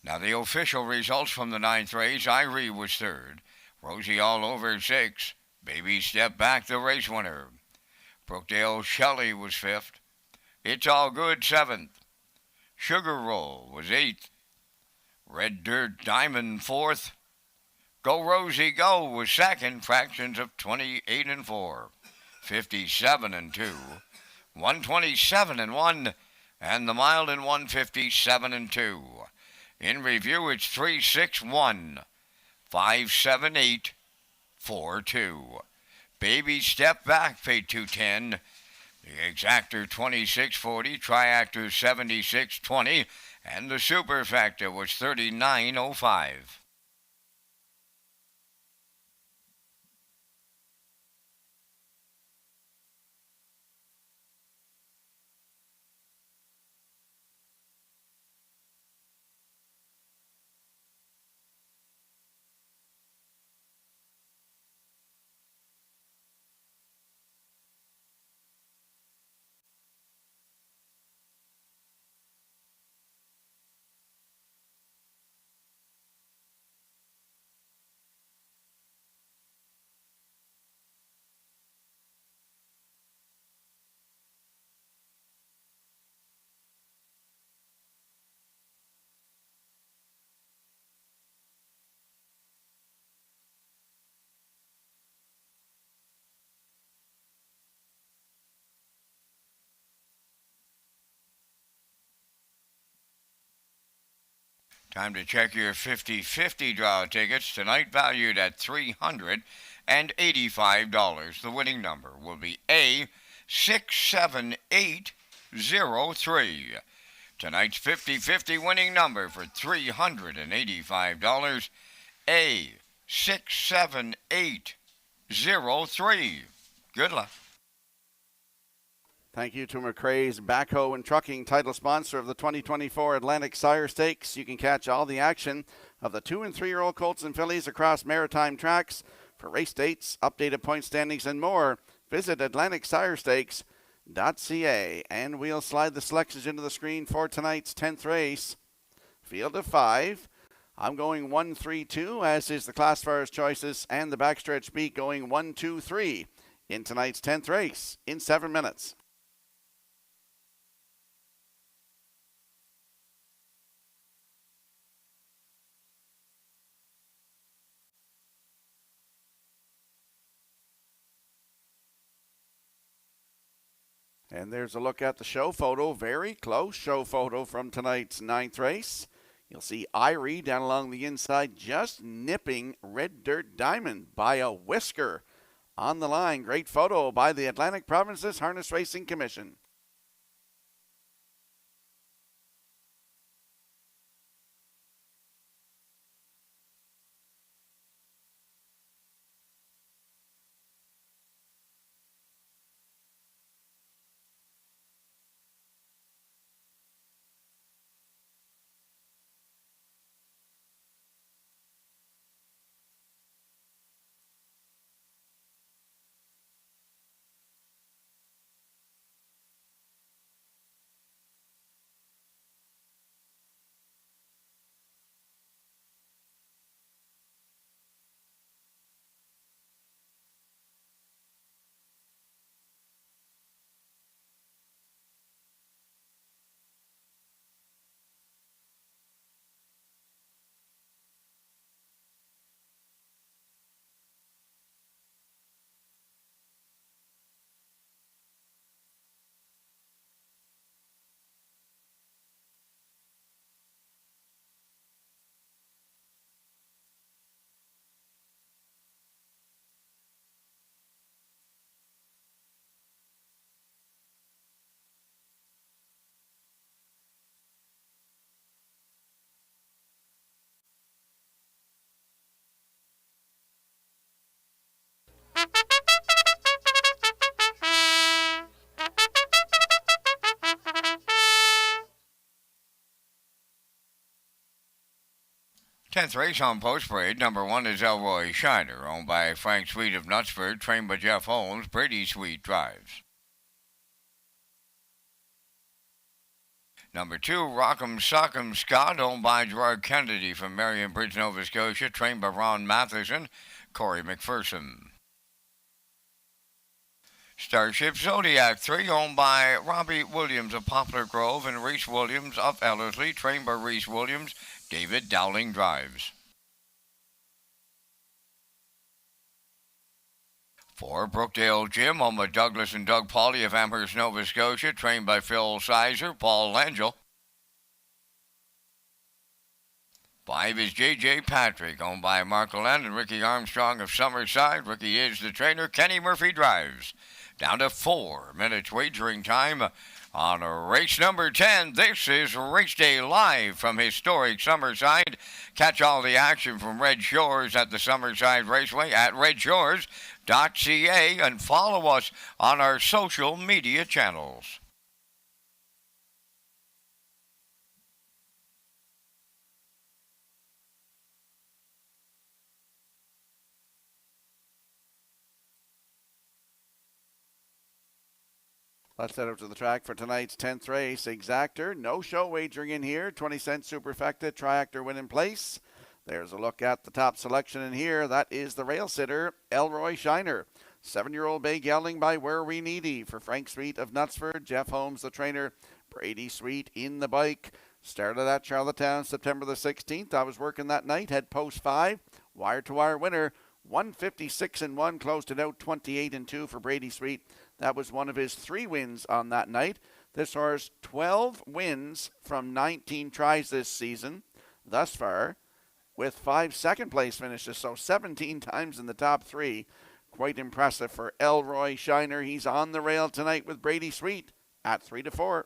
Now the official results from the 9th race, Irie was 3rd. Rosie All Over 6th. Baby Step Back the race winner. Brookdale Shelley was 5th. It's All Good 7th. Sugar Roll was 8th. Red Dirt Diamond 4th. Go Rosie Go was 2nd, fractions of 28 and 4. 57 and 2. 127 and 1. And the Mild in 157 and 2. In review, it's 361 578 42. Baby Step Back paid 210. The Exactor 2640, Triactor 7620, and the Super Factor was 3905. Time to check your 50-50 draw tickets tonight, valued at $385. The winning number will be A67803. Tonight's 50-50 winning number for $385, A67803. Good luck.
Thank you to McRae's Backhoe and Trucking, title sponsor of the 2024 Atlantic Sire Stakes. You can catch all the action of the 2- and 3-year-old colts and fillies across maritime tracks. For race dates, updated point standings, and more, visit AtlanticSireStakes.ca. And we'll slide the selections into the screen for tonight's 10th race. Field of 5. I'm going 1-3-2, as is the classifiers choices, and the backstretch beat going 1-2-3 in tonight's 10th race in 7 minutes. And there's a look at the show photo, very close show photo from tonight's 9th race. You'll see Irie down along the inside, just nipping Red Dirt Diamond by a whisker on the line. Great photo by the Atlantic Provinces Harness Racing Commission.
Tenth race on Post Parade. Number 1 is Elroy Shiner, owned by Frank Sweet of Knutsford, trained by Jeff Holmes. Brady Sweet drives. Number 2, Rock'em Sock'em Scott, owned by Gerard Kennedy from Marion Bridge, Nova Scotia, trained by Ron Matheson, Corey McPherson. Starship Zodiac 3, owned by Robbie Williams of Poplar Grove and Reese Williams of Ellerslie, trained by Reese Williams. David Dowling drives. 4, Brookdale Gym, owned by Douglas and Doug Pauly of Amherst, Nova Scotia, trained by Phil Sizer, Paul Langell. 5 is J.J. Patrick, owned by Mark Allen and Ricky Armstrong of Summerside. Ricky is the trainer. Kenny Murphy drives. Down to 4 minutes wagering time on race number 10. This is Race Day live from historic Summerside. Catch all the action from Red Shores at the Summerside Raceway at Redshores.ca and follow us on our social media channels.
Let's head up to the track for tonight's 10th race. Exactor, no show wagering in here. 20-cent superfecta, triactor win in place. There's a look at the top selection in here. That is the rail sitter, Elroy Shiner. 7-year-old bay gelding by Where We Needy for Frank Sweet of Knutsford. Jeff Holmes, the trainer. Brady Sweet in the bike. Started at Charlottetown September the 16th. I was working that night. Had post 5. Wire-to-wire winner. 156-1. Closed it out 28-2 for Brady Sweet. That was one of his 3 wins on that night. This horse, 12 wins from 19 tries this season. thus far, with 5 second-place finishes, so 17 times in the top 3. Quite impressive for Elroy Shiner. He's on the rail tonight with Brady Sweet at 3-4.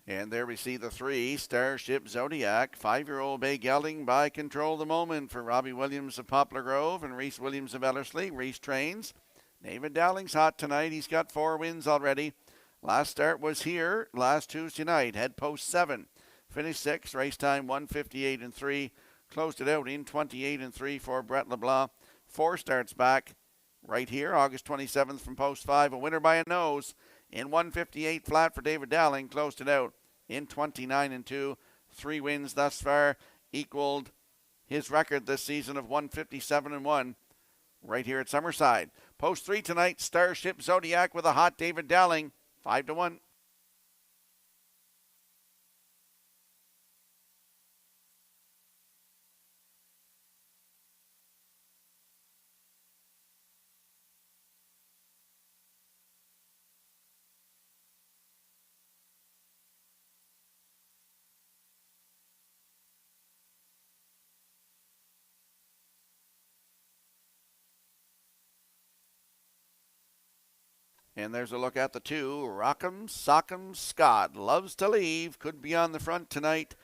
And there we see the 3, Starship Zodiac. 5-year-old bay gelding by Control the Moment for Robbie Williams of Poplar Grove and Reese Williams of Ellerslie. Reese trains. David Dowling's hot tonight. He's got 4 wins already. Last start was here last Tuesday night. Head post 7. Finished 6th. Race time 1:58.3. Closed it out in 28.3 for Brett LeBlanc. 4 starts back right here. August 27th from post 5. A winner by a nose in 1:58 flat for David Dowling. Closed it out in 29.2. 3 wins thus far. Equaled his record this season of 157.1 right here at Summerside. Post 3 tonight, Starship Zodiac with a hot David Dowling, 5-1. And there's a look at the 2. Rock'em Sock'em Scott loves to leave. Could be on the front tonight.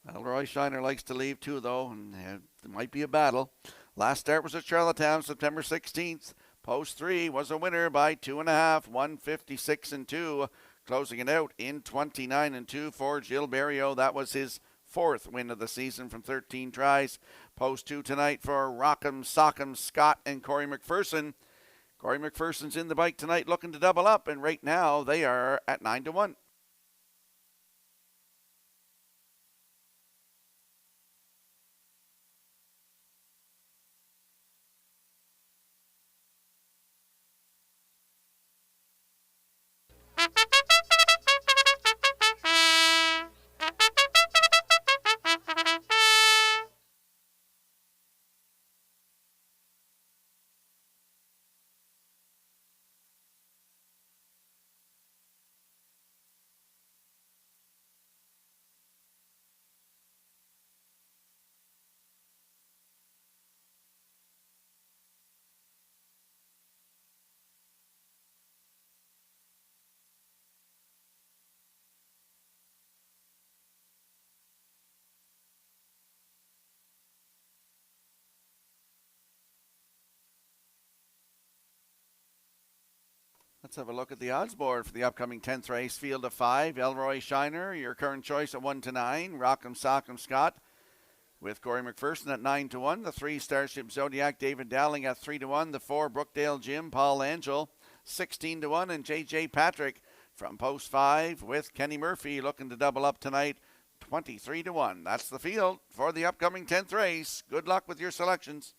Elroy Shiner likes to leave too, though, and it might be a battle. Last start was at Charlottetown, September 16th. Post 3 was a winner by 2.5, 156.2. Closing it out in 29.2 for Gil Berrio. That was his 4th win of the season from 13 tries. Post 2 tonight for Rock'em Sock'em Scott and Corey McPherson. Corey McPherson's in the bike tonight looking to double up, and right now they are at 9-1. Let's have a look at the odds board for the upcoming 10th race. Field of 5, Elroy Shiner, your current choice at 1-9. Rock'em Sock'em Scott with Corey McPherson at 9-1. The 3, Starship Zodiac, David Dowling at 3-1. The 4, Brookdale Jim, Paul Angel, 16-1. And J.J. Patrick from post 5 with Kenny Murphy looking to double up tonight, 23-1. That's the field for the upcoming 10th race. Good luck with your selections.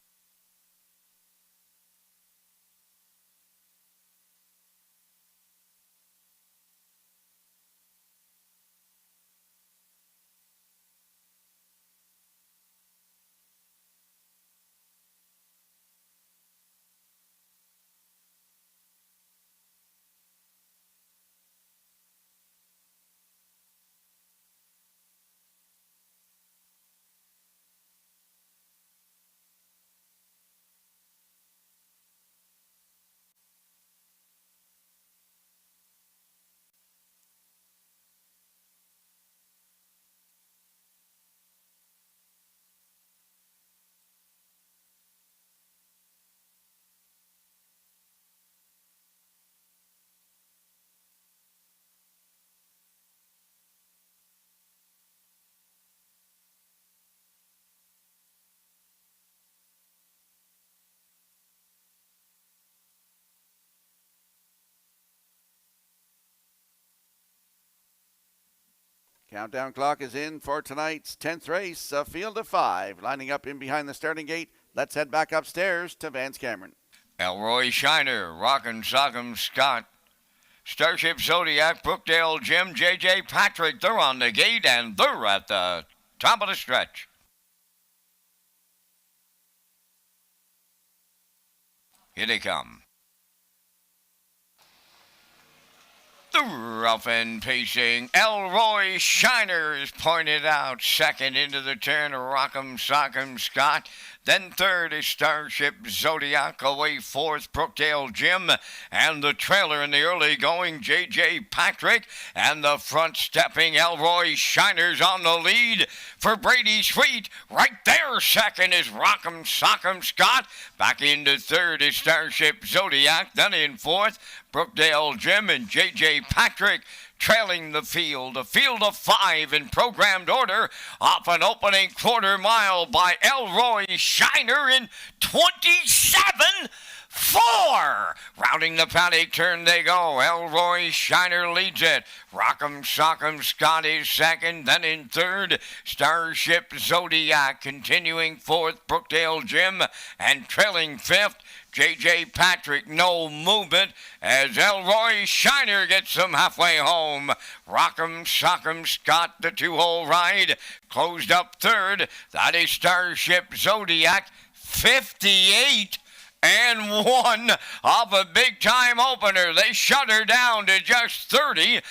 Countdown clock is in for tonight's 10th race, a field of 5. Lining up in behind the starting gate. Let's head back upstairs to Vance Cameron.
Elroy Shiner, Rockin' Sock'em Scott, Starship Zodiac, Brookdale Jim, J.J. Patrick, they're on the gate and they're at the top of the stretch. Here they come. The rough and pacing Elroy Shiner is pointed out. Second into the turn, Rock'em Sock'em Scott. Then third is Starship Zodiac. Away fourth, Brookdale Jim. And the trailer in the early going, J.J. Patrick. And the front stepping Elroy Shiner's on the lead for Brady Sweet. Right there, second is Rock'em Sock'em Scott. Back into third is Starship Zodiac. Then in fourth, Brookdale Jim and J.J. Patrick trailing the field. A field of 5 in programmed order off an opening quarter mile by Elroy Shiner in 27-4. Rounding the paddock turn they go. Elroy Shiner leads it. Rock'em Sock'em Scott is second. Then in third, Starship Zodiac. Continuing fourth, Brookdale Jim. And trailing fifth, J.J. Patrick. No movement as Elroy Shiner gets them halfway home. Rock'em Sock'em Scott, the 2-hole ride. Closed up third. That is Starship Zodiac. 58-1 off a big-time opener. They shut her down to just 30-2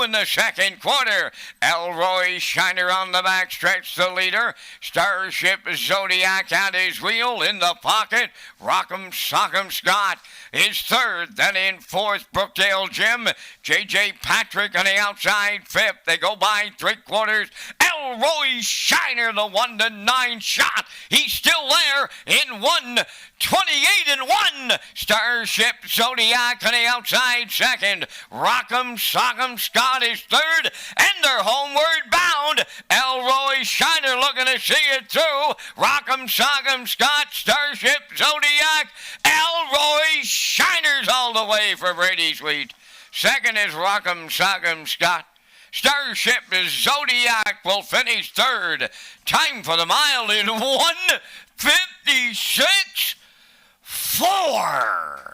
in the second quarter. Elroy Shiner on the back stretch, the leader. Starship Zodiac at his wheel in the pocket. Rock'em Sock'em Scott is third. Then in fourth, Brookdale Jim. J.J. Patrick on the outside fifth. They go by 3/4. Elroy Shiner, the 1-9 shot. He's still there in 1:28-1. Starship Zodiac on the outside second. Rock'em Sock'em Scott is third, and they're homeward bound. Elroy Shiner looking to see it through. Rock'em Sock'em Scott, Starship Zodiac. Elroy Shiner's all the way for Brady Sweet. Second is Rock'em Sock'em Scott. Starship Zodiac will finish third. Time for the mile in 1:56.4.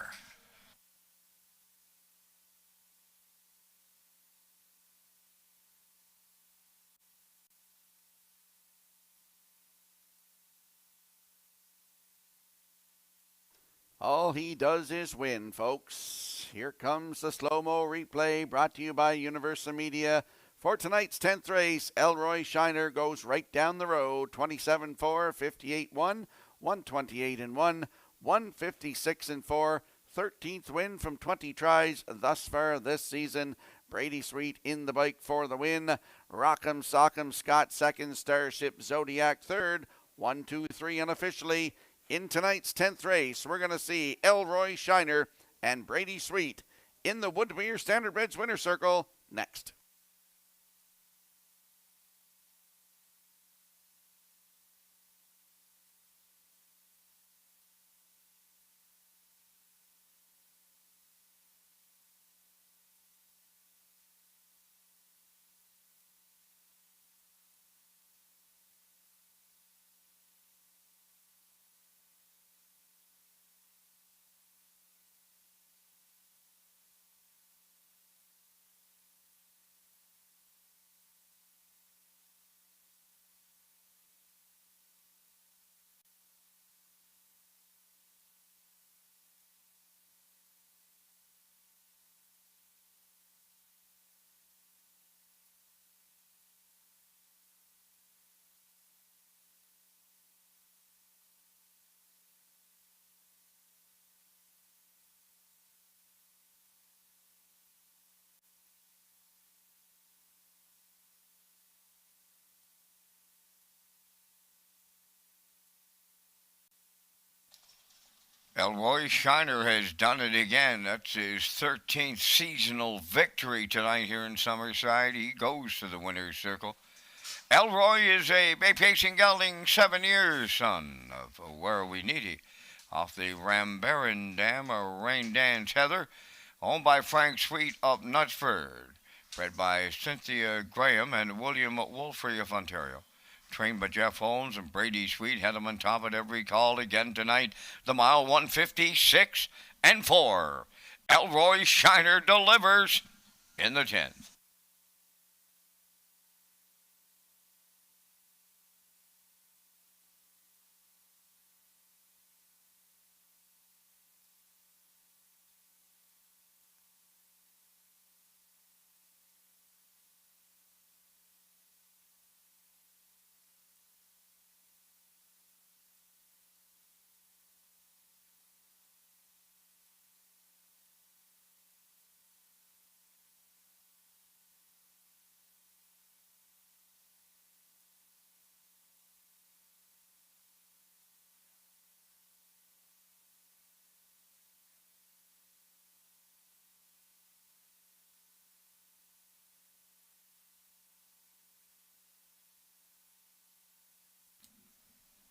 All he does is win, folks. Here comes the slow-mo replay brought to you by Universal Media. For tonight's 10th race, Elroy Shiner goes right down the road. 27-4, 58-1, 128-1, 156-4. 13th win from 20 tries thus far this season. Brady Sweet in the bike for the win. Rock'em Sock'em Scott second. Starship Zodiac third. 1, 2, 3 unofficially. In tonight's 10th race, we're going to see Elroy Shiner and Brady Sweet in the Woodmere Standardbred's winner circle next.
Elroy Shiner has done it again. That's his 13th seasonal victory tonight here in Summerside. He goes to the winner's circle. Elroy is a Bay Pacing Gelding 7 years son of Where We Needy off the Rambaran Dam or Rain Dance Heather, owned by Frank Sweet of Knutsford. bred by Cynthia Graham and William Wolfrey of Ontario. Trained by Jeff Holmes and Brady Sweet, had him on top at every call again tonight. The mile 156 and 4. Elroy Shiner delivers in the 10th.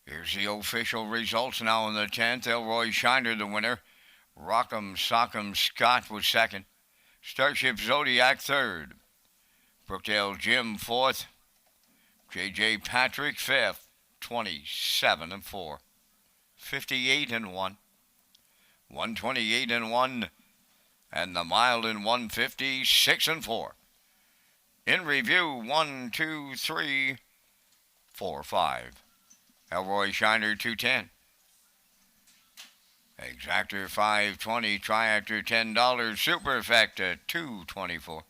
Here's the official results now in the 10th. Elroy Shiner, the winner. Rock'em Sock'em Scott was second. Starship Zodiac third. Brookdale Jim fourth. J.J. Patrick fifth. 27 and 4. 58 and 1. 128 and 1. And the mile in 156 and 4. In review, 1, 2, 3, 4, 5. Elroy Shiner 210. Exactor 520. Triactor $10. Super Effecta 224.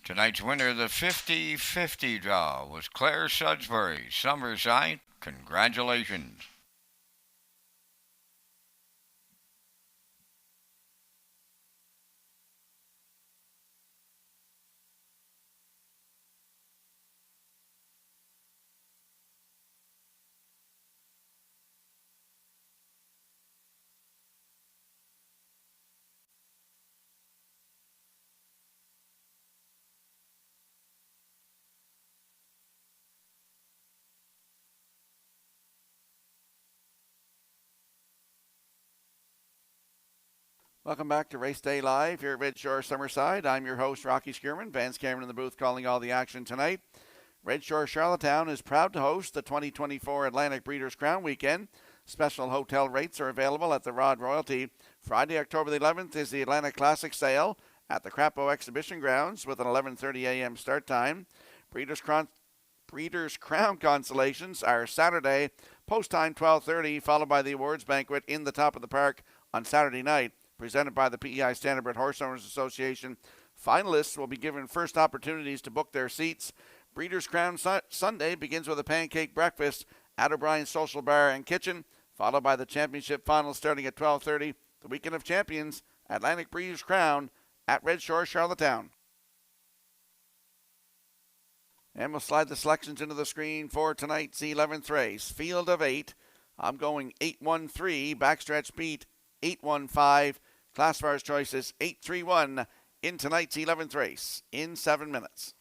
Tonight's winner, the 50-50 draw, was Claire Sudbury. Summerside, congratulations.
Welcome back to Race Day Live here at Red Shore Summerside. I'm your host, Rocky Skierman. Vance Cameron in the booth calling all the action tonight. Red Shore Charlottetown is proud to host the 2024 Atlantic Breeders' Crown Weekend. Special hotel rates are available at the Rod Royalty. Friday, October the 11th is the Atlantic Classic Sale at the Crapo Exhibition Grounds with an 11:30 a.m. start time. Breeders' Crown consolations are Saturday, post time 12:30, followed by the awards banquet in the top of the park on Saturday night, presented by the PEI Standardbred Horse Owners Association. Finalists will be given first opportunities to book their seats. Breeders' Crown Sunday begins with a pancake breakfast at O'Brien's Social Bar and Kitchen, followed by the championship final starting at 12:30. The Weekend of Champions, Atlantic Breeders' Crown at Red Shore, Charlottetown. And we'll slide the selections into the screen for tonight's 11th race. Field of 8. I'm going 8-1-3. Backstretch beat 8-1-5. Classifiers choices 8-3-1 in tonight's 11th race in 7 minutes.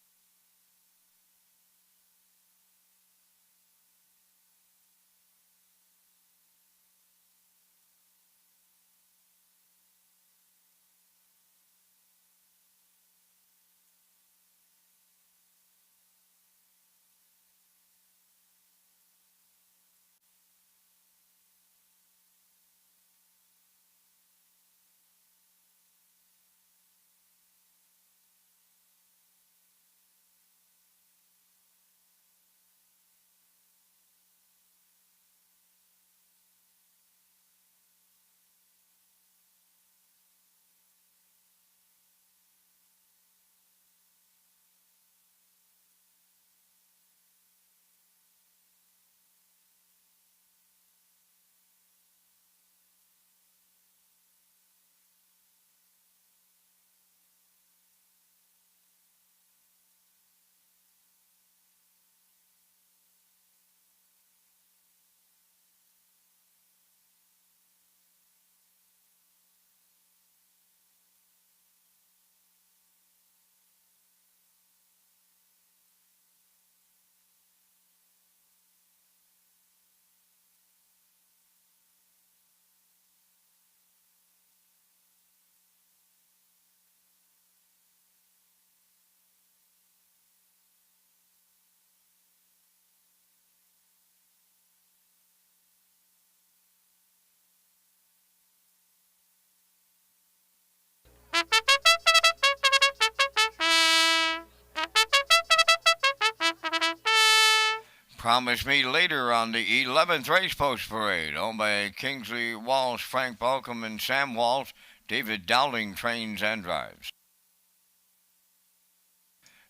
Promise Me Later on the 11th Race Post Parade, owned by Kingsley Walsh, Frank Balcom, and Sam Walsh. David Dowling trains and drives.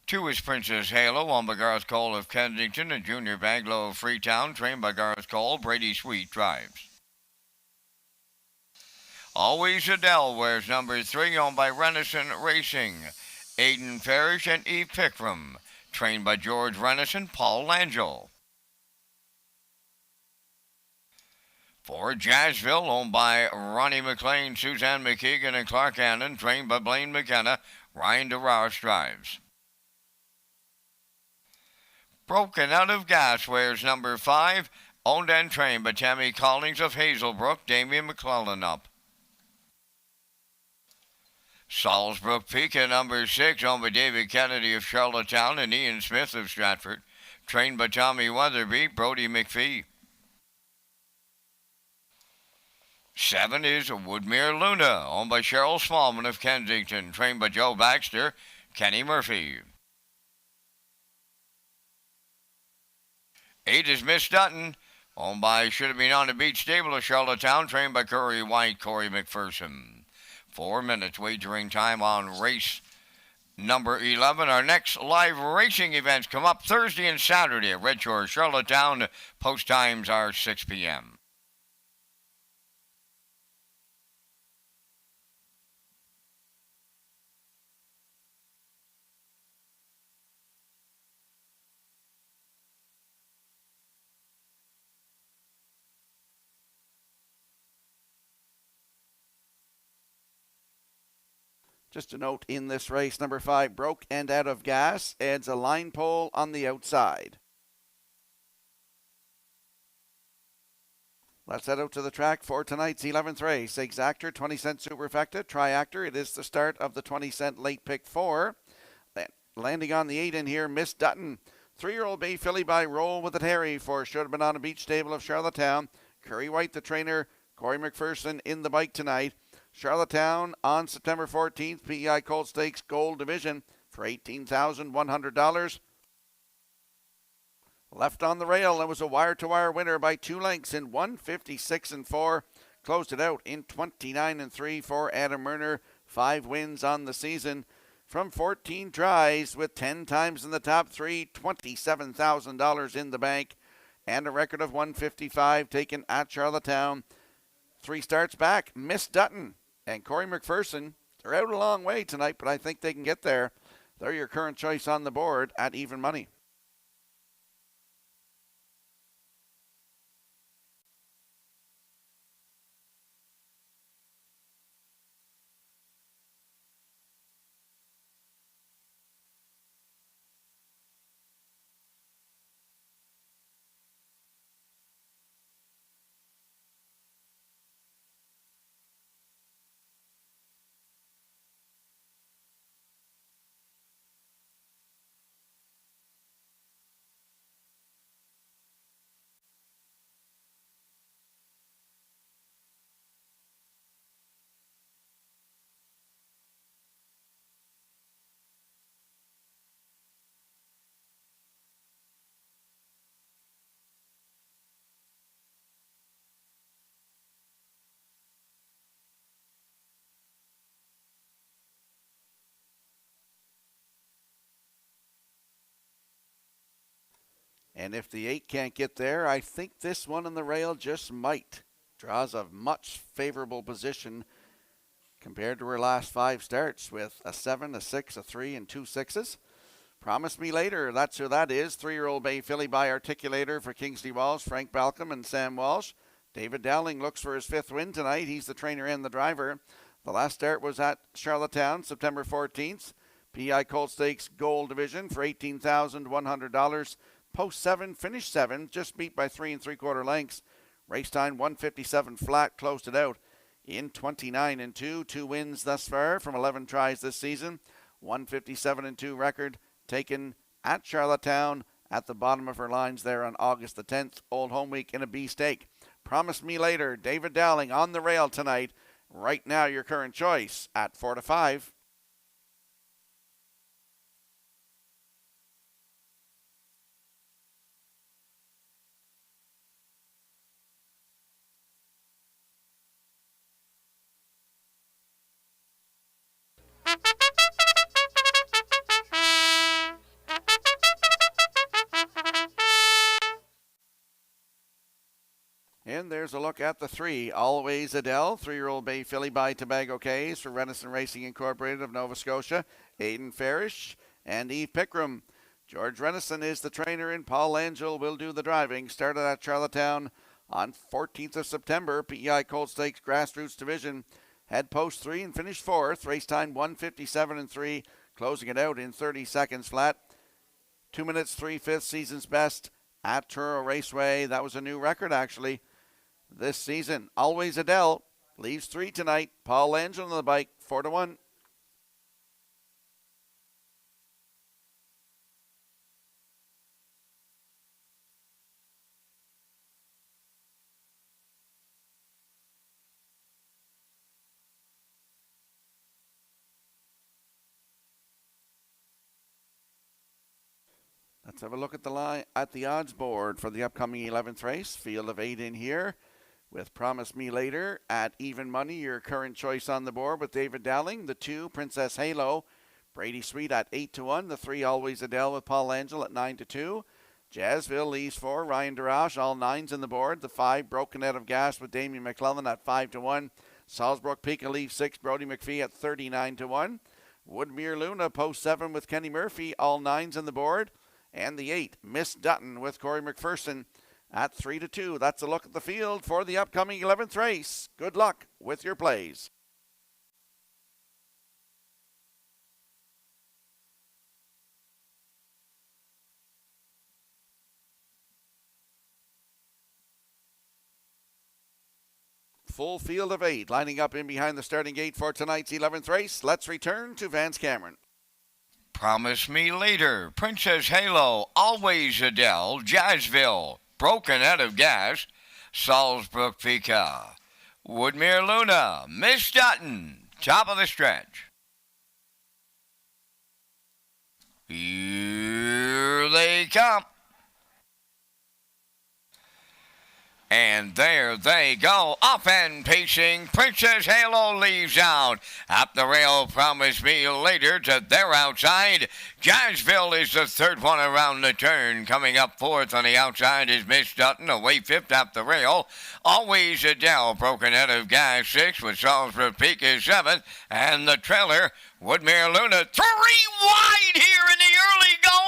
2 is Princess Halo, owned by Garth Cole of Kensington, and Junior Baglow of Freetown, trained by Garth Cole. Brady Sweet drives. Always Adele wears number 3, owned by Renison Racing. Aidan Parrish and Eve Pickram, trained by George Renison, Paul Langell. 4, Jazzville, owned by Ronnie McLean, Suzanne McKeegan, and Clark Annan, trained by Blaine McKenna. Ryan DeRouse drives. Broken Out of Gas wears number 5, owned and trained by Tammy Collins of Hazelbrook, Damian McClellan up. Salisbrook Peak at number 6, owned by David Kennedy of Charlottetown and Ian Smith of Stratford, trained by Tommy Weatherby, Brody McPhee. 7 is Woodmere Luna, owned by Cheryl Smallman of Kensington, trained by Joe Baxter, Kenny Murphy. 8 is Miss Dutton, owned by Should Have Been on the Beach Stable of Charlottetown, trained by Curry White, Corey McPherson. 4 minutes wagering time on race number 11. Our next live racing events come up Thursday and Saturday at Red Shores, Charlottetown. Post times are 6 p.m.
Just a note in this race, number 5, Broke and Out of Gas, adds a line pole on the outside. Let's head out to the track for tonight's 11th race. Exactor, 20-cent Superfecta, Triactor. It is the start of the 20-cent late pick 4. Landing on the 8 in here, Miss Dutton. 3-year-old bay filly by Roll with it Harry for Should Have Been on a Beach Stable of Charlottetown. Curry White, the trainer. Corey McPherson in the bike tonight. Charlottetown on September 14th, PEI Colt Stakes Gold Division for $18,100. Left on the rail, it was a wire-to-wire winner by 2 lengths in 156-4. Closed it out in 29-3 for Adam Murner. 5 wins on the season from 14 tries with 10 times in the top 3, $27,000 in the bank, and a record of 155 taken at Charlottetown. 3 starts back, Miss Dutton and Corey McPherson. They're out a long way tonight, but I think they can get there. They're your current choice on the board at even money. And if the 8 can't get there, I think this one on the rail just might. Draws a much favorable position compared to her last 5 starts with a 7, a 6, a 3, and 2 6s. Promise Me Later, that's who that is. 3-year-old bay filly by Articulator for Kingsley Walsh, Frank Balcom, and Sam Walsh. David Dowling looks for his 5th win tonight. He's the trainer and the driver. The last start was at Charlottetown, September 14th. PI Colt Stakes Gold Division for $18,100. Post 7, finished 7, just beat by 3 3/4 lengths. Race time 157 flat, closed it out in 29-2. 2 wins thus far from 11 tries this season. 157-2 record taken at Charlottetown at the bottom of her lines there on August the 10th. Old Home Week in a B stake. Promise Me Later, David Dowling on the rail tonight. Right now your current choice at 4 to 5. And there's a look at the 3. Always Adele, 3-year-old bay filly by Tobago Cays for Renison Racing Incorporated of Nova Scotia. Aidan Farish and Eve Pickram. George Renison is the trainer and Paul Angel will do the driving. Started at Charlottetown on 14th of September. PEI Colt Stakes Grassroots Division. Had post 3 and finished 4th. Race time 1:57.3. Closing it out in 30 seconds flat. 2 minutes 3/5 season's best at Truro Raceway. That was a new record actually this season. Always Adele leaves 3 tonight. Paul Angel on the bike, 4-1. Let's have a look at the line at the odds board for the upcoming 11th race. Field of 8 in here with Promise Me Later at even money. Your current choice on the board with David Dowling. The 2, Princess Halo. Brady Sweet at 8-1. The 3, Always Adele with Paul Angel at 9-2. Jazzville leaves 4. Ryan Darash, all 9s in the board. The 5, Broken Out of Gas with Damien McClellan at 5-1. Salzbrook Pika leaves 6. Brody McPhee at 39-1. Woodmere Luna post 7 with Kenny Murphy, all 9s in the board. And the 8, Miss Dutton with Corey McPherson at 3-2. That's a look at the field for the upcoming 11th race. Good luck with your plays. Full field of 8 lining up in behind the starting gate for tonight's 11th race. Let's return to Vance Cameron.
Promise Me Later, Princess Halo, Always Adele, Jazzville, Broken Out of Gas, Salzbrook Pika, Woodmere Luna, Miss Dutton, top of the stretch. Here they come. And there they go, up and pacing. Princess Halo leaves out. Up the rail, Promise Me Later to their outside. Jazzville is the third one around the turn. Coming up 4th on the outside is Miss Dutton, away 5th up the rail. Always Adele, Broken Out of Gas 6th with Salzburg Peak is 7th. And the trailer, Woodmere Luna, 3 wide here in the early going.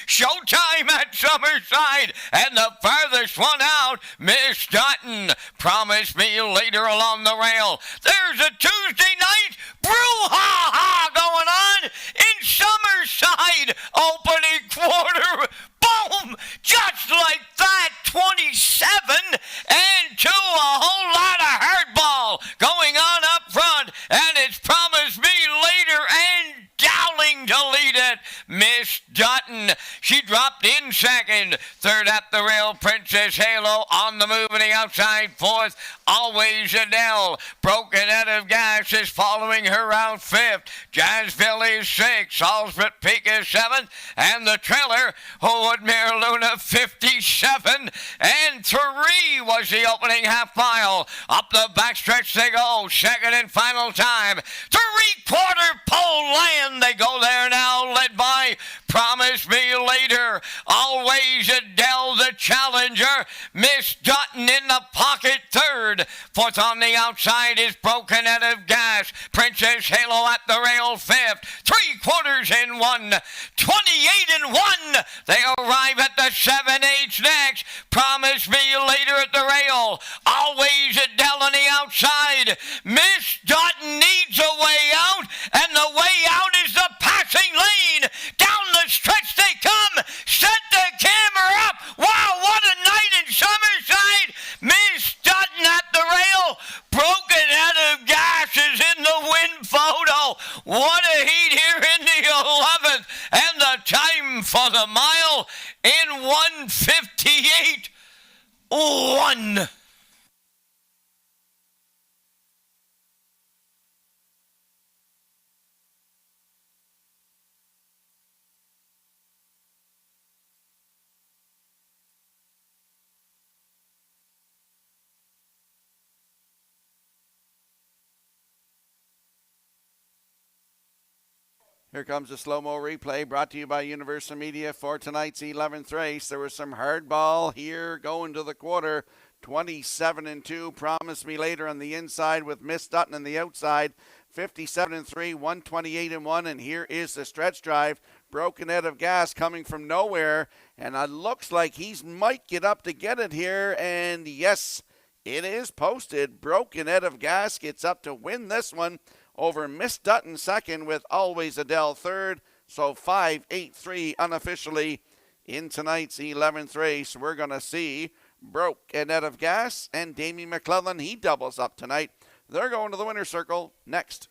Showtime at Summerside. And the farthest one out, Miss Dutton, Promise Me Later along the rail. There's a Tuesday night brouhaha going on in Summerside. Opening quarter. Boom! Just like that, 27 and 2. A whole lot of hardball going on up front. And it's Promise Me Later and Dowling to lead it. Miss Dutton, she dropped in 2nd. 3rd up the rail, Princess Halo on the move on the outside. 4th, Always Adele. Broken Out of Gas is following her out 5th. Jazzville is 6th. Salzburg Peak is 7th. And the trailer, Woodmere Luna, 57 and 3 was the opening half mile. Up the backstretch they go. 2nd and final time. 3/4 pole land. They go there now, led by Promise Me Later. Always Adele, the challenger. Miss Dutton in the pocket 3rd. 4th on the outside is Broken Out of Gas. Princess Halo at the rail 5th. 3/4 in 1. 28 and 1. They arrive at the 7/8 next. Promise Me Later at the rail. Always Adele on the outside. Miss Dutton needs a way out, and the way out is the passing lane. Down the stretch they come. Set the camera up. Wow, what a night in Summerside. Miss Dutton at the rail. Broken Out of Gas is in the win photo. What a heat here in the 11th. And the time for the mile in 1:58.1.
Here comes a slow-mo replay brought to you by Universal Media for tonight's 11th race. There was some hard ball here going to the quarter. 27-2. Promise Me Later on the inside with Miss Dutton on the outside. 57-3, 128-1, and here is the stretch drive. Broken Head of Gas coming from nowhere, and it looks like he might get up to get it here, and yes, it is posted. Broken Head of Gas gets up to win this one over Miss Dutton second with Always Adele third, so 5-8-3 unofficially in tonight's 11th race. We're going to see Broken Head of Gas and Damien McClellan. He doubles up tonight. They're going to the winner's circle next.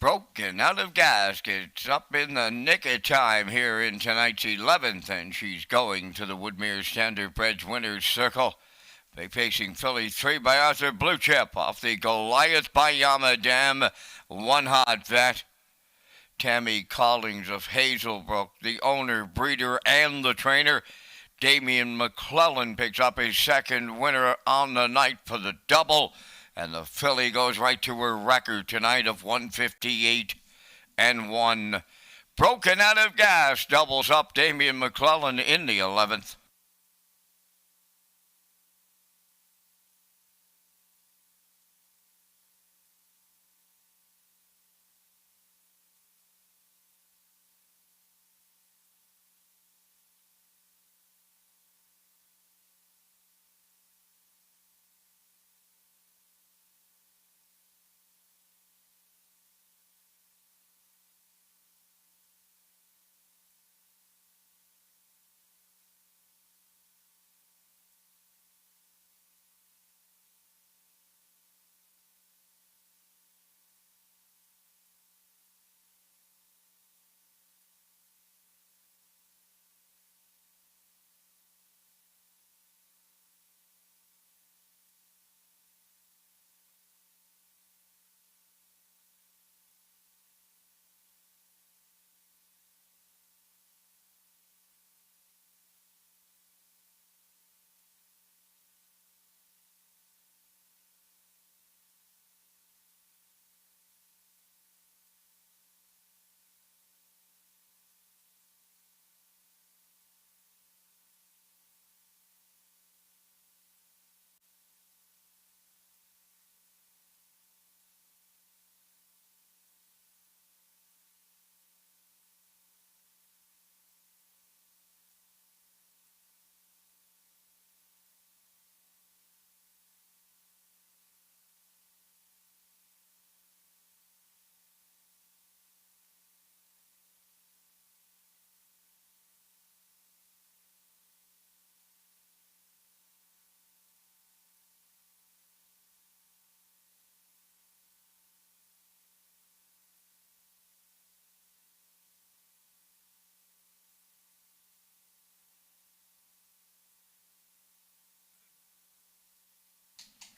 Broken Out of Gas gets up in the nick of time here in tonight's 11th, and she's going to the Woodmere Standardbreds winner's circle. They facing filly 3 by Arthur Blue Chip off the Goliath by Yamadam. One hot vet. Tammy Collings of Hazelbrook, the owner, breeder, and the trainer. Damien McClellan picks up his second winner on the night for the double. And the filly goes right to her record tonight of 158-1. Broken Out of Gas doubles up Damien McClellan in the 11th.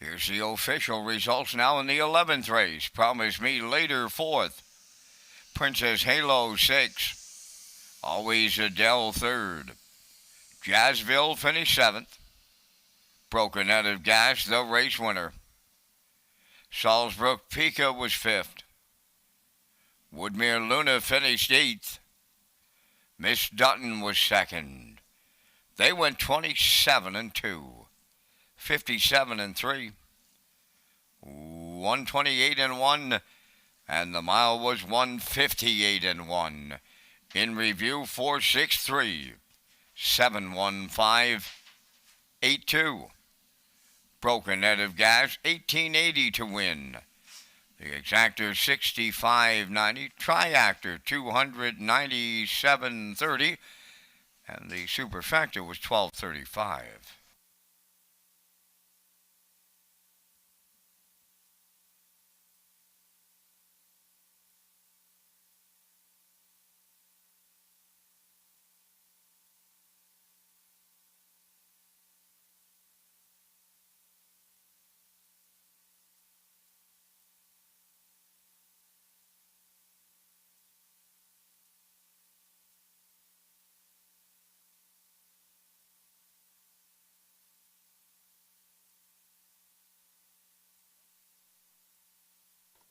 Here's the official results now in the 11th race. Promise Me Later 4th. Princess Halo 6th. Always Adele 3rd. Jazzville finished 7th. Broken Out of Gas, the race winner. Salzbrook Pika was 5th. Woodmere Luna finished 8th. Miss Dutton was 2nd. They went 27-2. 57-3, 128-1, and the mile was 158-1. In review, 463, 715, 82. Broken Out of Gas, 1880 to win. The exactor 65.90, triactor 297.30, and the superfactor was 12.35.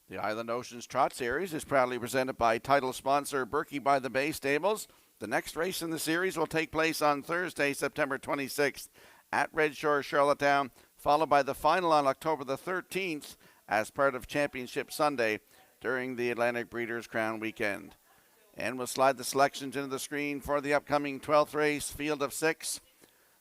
The Island Oceans Trot Series is proudly presented by title sponsor Berkey by the Bay Stables. The next race in the series will take place on Thursday, September 26th at Red Shores, Charlottetown, followed by the final on October the 13th as part of Championship Sunday during the Atlantic Breeders' Crown weekend. And we'll slide the selections into the screen for the upcoming 12th race, field of 6.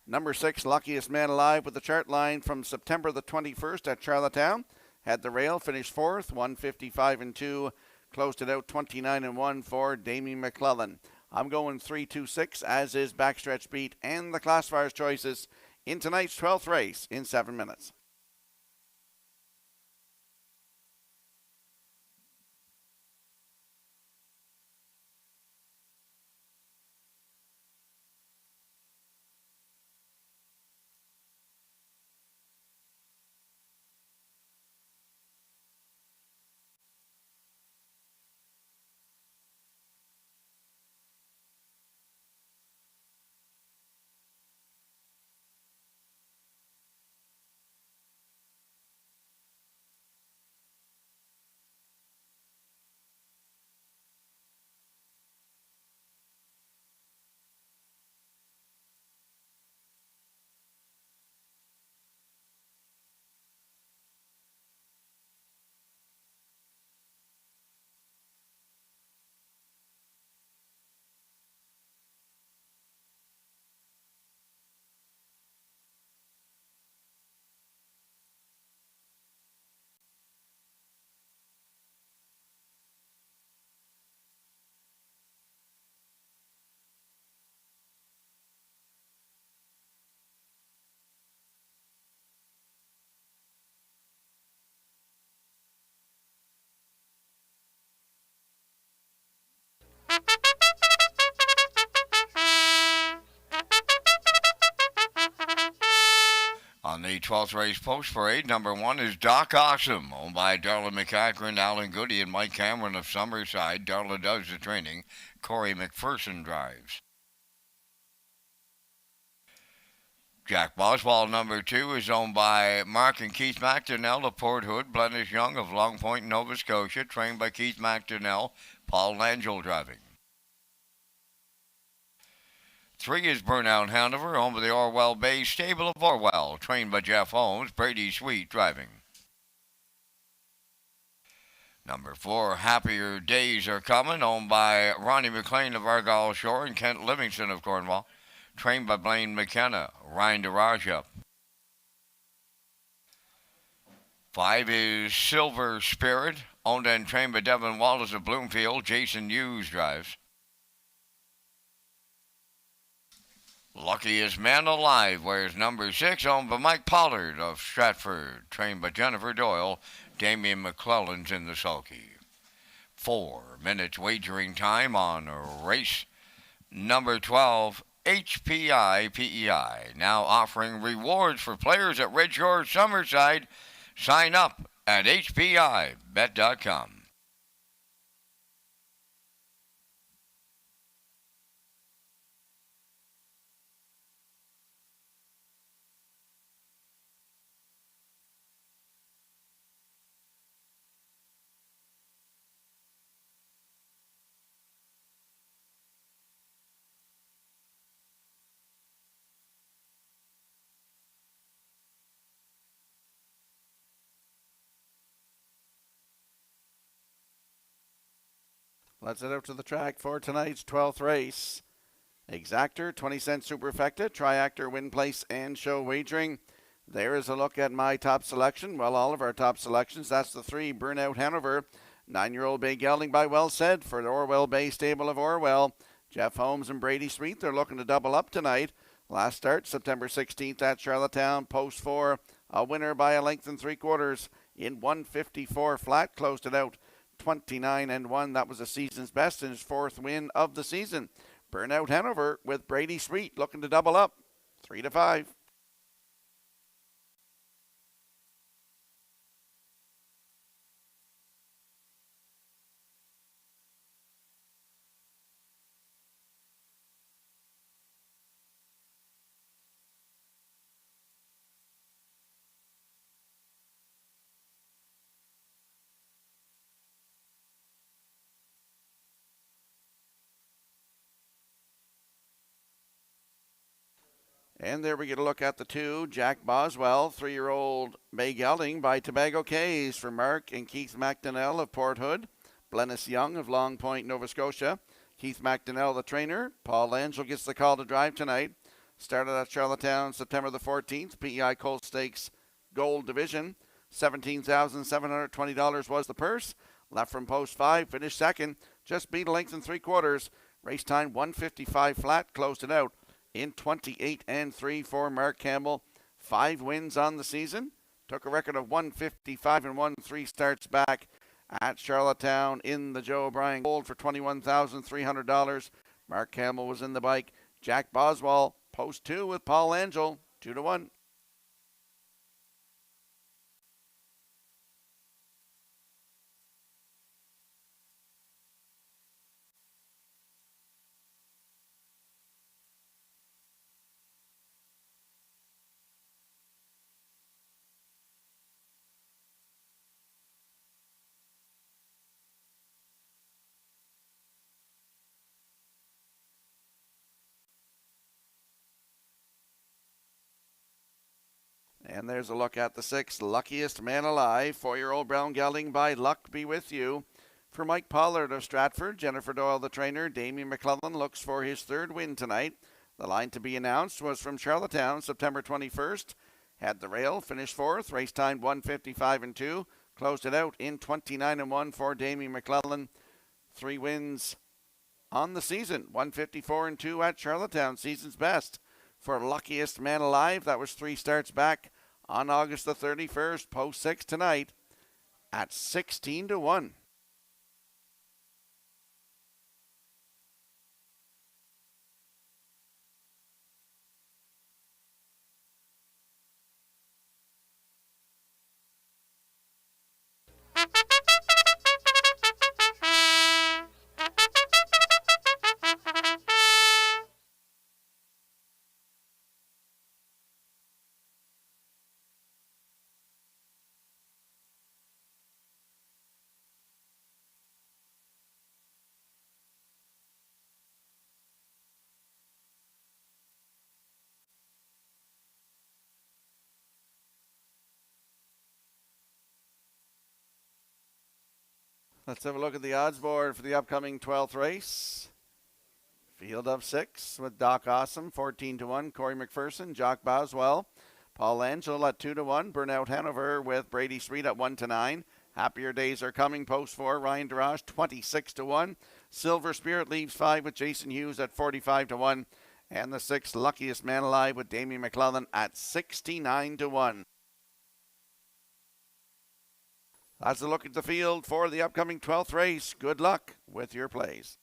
Number 6, Luckiest Man Alive, with the chart line from September the 21st at Charlottetown. Had the rail, finished 4th, 155-2, closed it out 29-1 for Damien McClellan. I'm going 3-2-6, as is Backstretch Beat and the classifier's choices in tonight's 12th race in 7 minutes.
On the 12th race post parade, number 1 is Doc Awesome, owned by Darla McCackron, Alan Goody, and Mike Cameron of Summerside. Darla does the training. Corey McPherson drives. Jack Boswell, number 2, is owned by Mark and Keith McDonnell of Port Hood. Blennish Young of Long Point, Nova Scotia, trained by Keith McDonnell. Paul Langell driving. 3 is Burnout Hanover, owned by the Orwell Bay Stable of Orwell, trained by Jeff Holmes. Brady Sweet driving. Number 4, Happier Days Are Coming, owned by Ronnie McLean of Argyle Shore and Kent Livingston of Cornwall, trained by Blaine McKenna. Ryan DeRaja. 5 is Silver Spirit, owned and trained by Devin Wallace of Bloomfield. Jason Hughes drives. Luckiest Man Alive wears number 6, owned by Mike Pollard of Stratford, trained by Jennifer Doyle. Damian McClellan's in the sulky. 4 minutes wagering time on race number 12, HPI PEI. Now offering rewards for players at Red Shores Summerside. Sign up at hpibet.com.
Let's head out to the track for tonight's 12th race. Exactor, 20-cent superfecta, triactor, win place, and show wagering. There is a look at my top selection. Well, all of our top selections. That's the 3, Burnout Hanover. 9-year-old Bay Gelding by Well Said for the Orwell Bay Stable of Orwell. Jeff Holmes and Brady Sweet, they're looking to double up tonight. Last start, September 16th at Charlottetown. Post 4, a winner by a length and 3/4 in 154 flat. Closed it out 29-1. That was the season's best and his 4th win of the season. Burnout Hanover with Brady Sweet looking to double up. 3-5. And there we get a look at the 2, Jack Boswell, 3-year-old May Gelding by Tobago Cays for Mark and Keith McDonnell of Port Hood, Blennis Young of Long Point, Nova Scotia. Keith McDonnell, the trainer. Paul Angel gets the call to drive tonight. Started at Charlottetown September the 14th, PEI Colt Stakes Gold Division. $17,720 was the purse. Left from post 5, finished second. Just beat a length and 3/4. Race time 155 flat, closed it out in 28-3 for Mark Campbell. 5 wins on the season. Took a record of 155 and won 3 starts back at Charlottetown in the Joe O'Brien Gold for $21,300. Mark Campbell was in the bike. Jack Boswell, post 2 with Paul Angel, 2-1. And there's a look at the 6, Luckiest Man Alive, 4-year-old brown gelding by Luck Be With You. For Mike Pollard of Stratford, Jennifer Doyle, the trainer, Damien McClellan looks for his 3rd win tonight. The line to be announced was from Charlottetown, September 21st. Had the rail, finished 4th, race time 155 and 2. Closed it out in 29 and 1 for Damien McClellan. 3 wins on the season, 154 and 2 at Charlottetown, season's best. For Luckiest Man Alive, that was 3 starts back on August the 31st, post 6 tonight at 16-1. Let's have a look at the odds board for the upcoming 12th race. Field of 6 with Doc Awesome, 14-1. Corey McPherson, Jock Boswell, Paul Angel at 2-1. Burnout Hanover with Brady Sweet at 1-9. Happier Days Are Coming, post 4. Ryan Durage, 26-1. Silver Spirit leaves 5 with Jason Hughes at 45-1. And the 6, Luckiest Man Alive with Damien McClellan at 69-1. That's a look at the field for the upcoming 12th race. Good luck with your plays.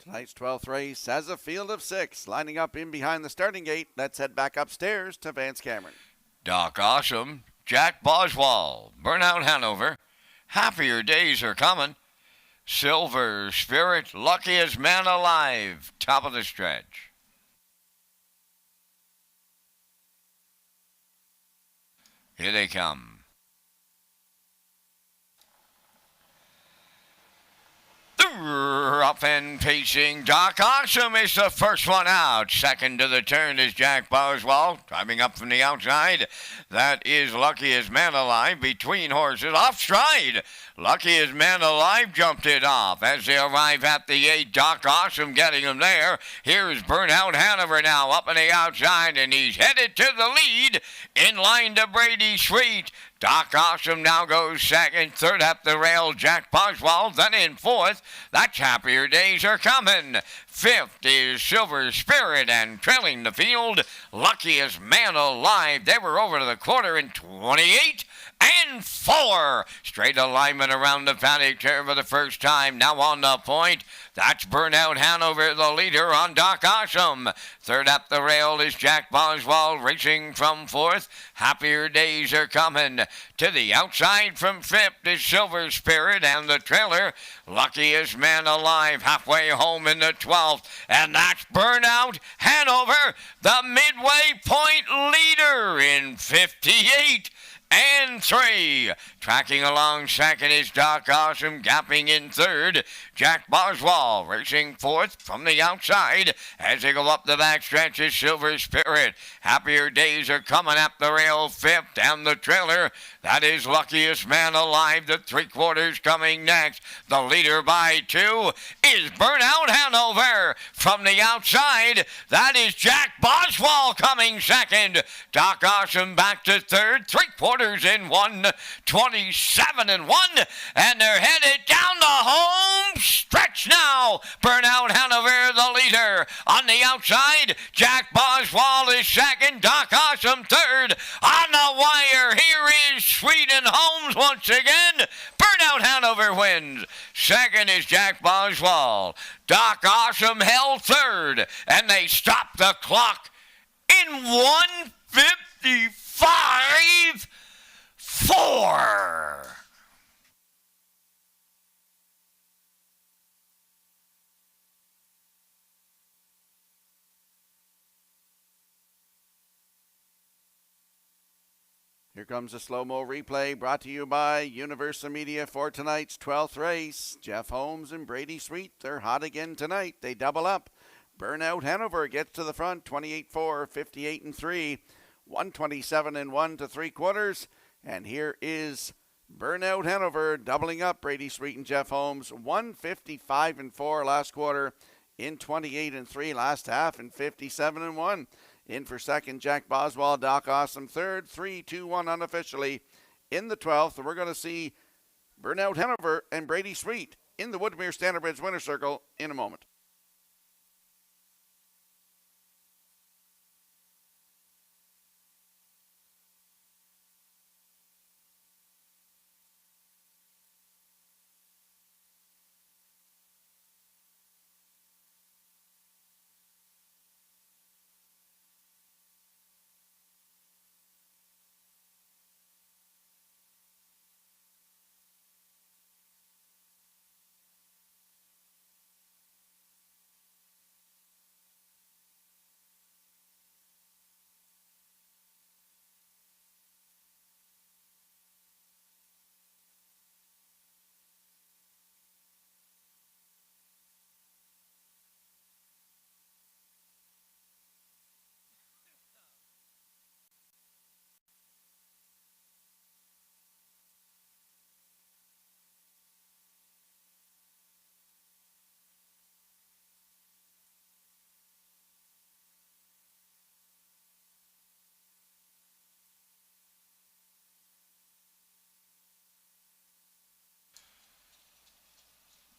Tonight's 12th race has a field of 6 lining up in behind the starting gate. Let's head back upstairs to Vance Cameron.
Doc Awesome, Jack Boswell, Burnout Hanover, Happier Days Are Coming, Silver Spirit, Luckiest Man Alive, top of the stretch. Here they come. Up and pacing, Doc Awesome is the first one out. Second to the turn is Jack Boswell, driving up from the outside. That is Luckiest Man Alive between horses. Off stride, Luckiest Man Alive jumped it off. As they arrive at the 8, Doc Awesome getting him there. Here's Burnout Hanover now up on the outside, and he's headed to the lead. In line to Brady Sweet. Doc Awesome now goes second. Third up the rail, Jack Boswell. Then in fourth, that's Happier Days Are Coming. Fifth is Silver Spirit, and trailing the field, Luckiest Man Alive. They were over to the quarter in 28 and 4. Straight alignment around the paddock there for the first time. Now on the point, that's Burnout Hanover, the leader on Doc Awesome. Third up the rail is Jack Boswell, racing from fourth. Happier Days Are Coming. To the outside from fifth is Silver Spirit, and the trailer, Luckiest Man Alive, halfway home in the 12th. And that's Burnout Hanover, the midway point leader in 58 and 3. Tracking along second is Doc Awesome, gapping in third. Jack Boswell racing fourth from the outside. As they go up the backstretch is Silver Spirit. Happier Days Are Coming up the rail fifth, and the trailer, that is Luckiest Man Alive, the three-quarters coming next. The leader by 2 is Burnout Hanover. From the outside, that is Jack Boswell coming second. Doc Awesome back to third, three-quarters in 1, 27 and 1, and they're headed down the home stretch now. Burnout Hanover, the leader. On the outside, Jack Boswell is second, Doc Awesome third. On the wire, here is Sweden Holmes once again. Burnout Hanover wins. Second is Jack Boswell. Doc Awesome held third, and they stopped the clock in 1:55.4.
Here comes a slow-mo replay brought to you by Universal Media for tonight's 12th race. Jeff Holmes and Brady Sweet, they're hot again tonight. They double up. Burnout Hanover gets to the front, 28-4, 58 and 3, 127 and 1 to three-quarters. And here is Burnout Hanover doubling up Brady Sweet and Jeff Holmes, 155 and 4 last quarter, in 28 and 3 last half, and 57 and 1. In for second, Jack Boswell, Doc Awesome third, 3-2-1 unofficially in the 12th. And we're going to see Burnout Hanover and Brady Sweet in the Woodmere Standardbridge winner circle in a moment.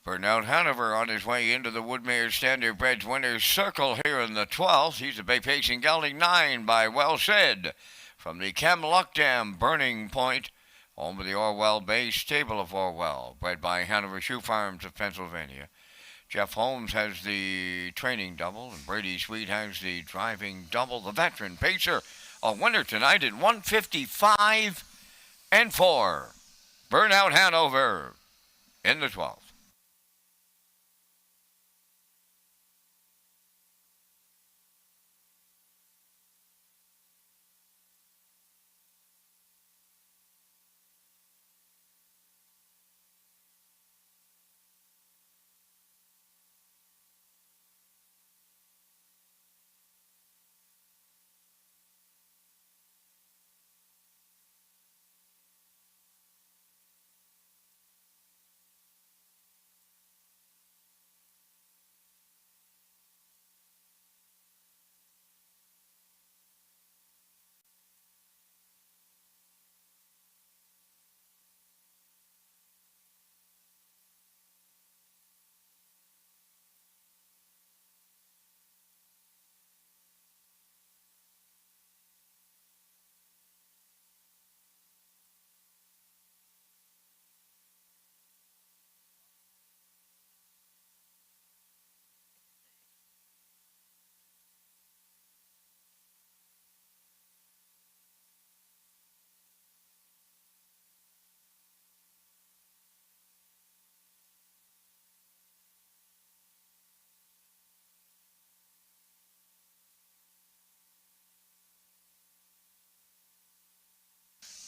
Burnout Hanover on his way into the Woodmere Standardbridge winner's circle here in the 12th. He's a bay pacing gelding 9 by Well Said. From the Kamlukdam Burning Point, home of the Orwell Bay stable of Orwell, bred by Hanover Shoe Farms of Pennsylvania. Jeff Holmes has the training double, and Brady Sweet has the driving double. The veteran pacer, a winner tonight in 155 and 4. Burnout Hanover in the 12th.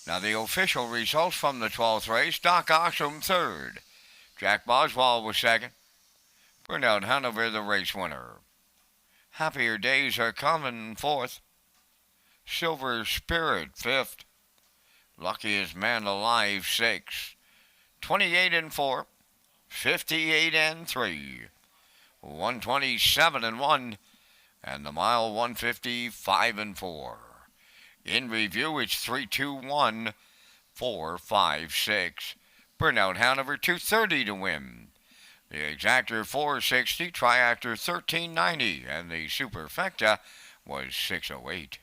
Now the official results from the 12th race, Doc Oxum third. Jack Boswell was second. Burnout Hanover the race winner. Happier Days Are Coming fourth. Silver Spirit fifth. Luckiest Man Alive sixth. 28 and 4. 58 and 3. 127 and 1. And the mile 155 and 4. In review, it's 3-2-1, 4-5-6. Burnout Hanover 230 to win. The Exactor 460, Triactor 1390, and the Superfecta was 608.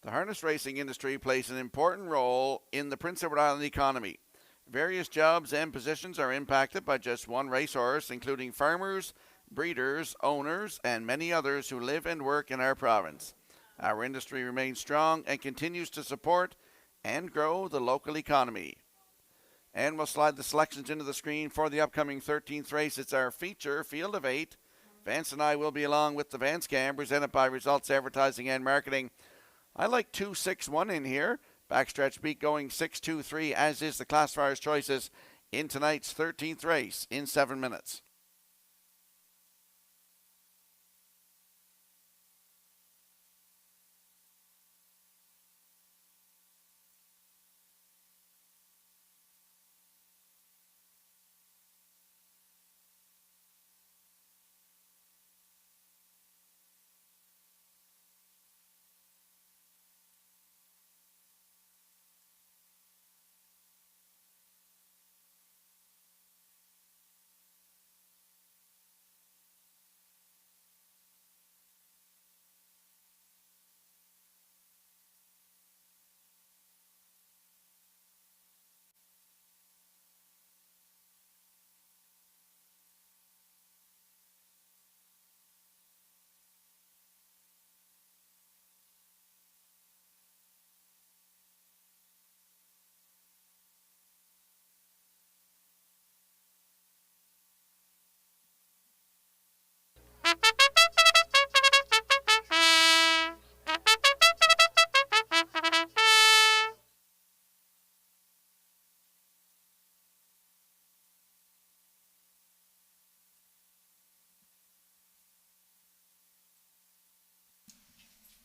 The harness racing industry plays an important role in the Prince Edward Island economy. Various jobs and positions are impacted by just one racehorse, including farmers, breeders, owners, and many others who live and work in our province. Our industry remains strong and continues to support and grow the local economy. And we'll slide the selections into the screen for the upcoming 13th race. It's our feature, Field of 8. Vance and I will be along with the Vance Cam, presented by Results Advertising and Marketing. I like 2-6-1 in here. Backstretch beat going 6-2-3, as is the classifier's choices in tonight's 13th race in 7 minutes.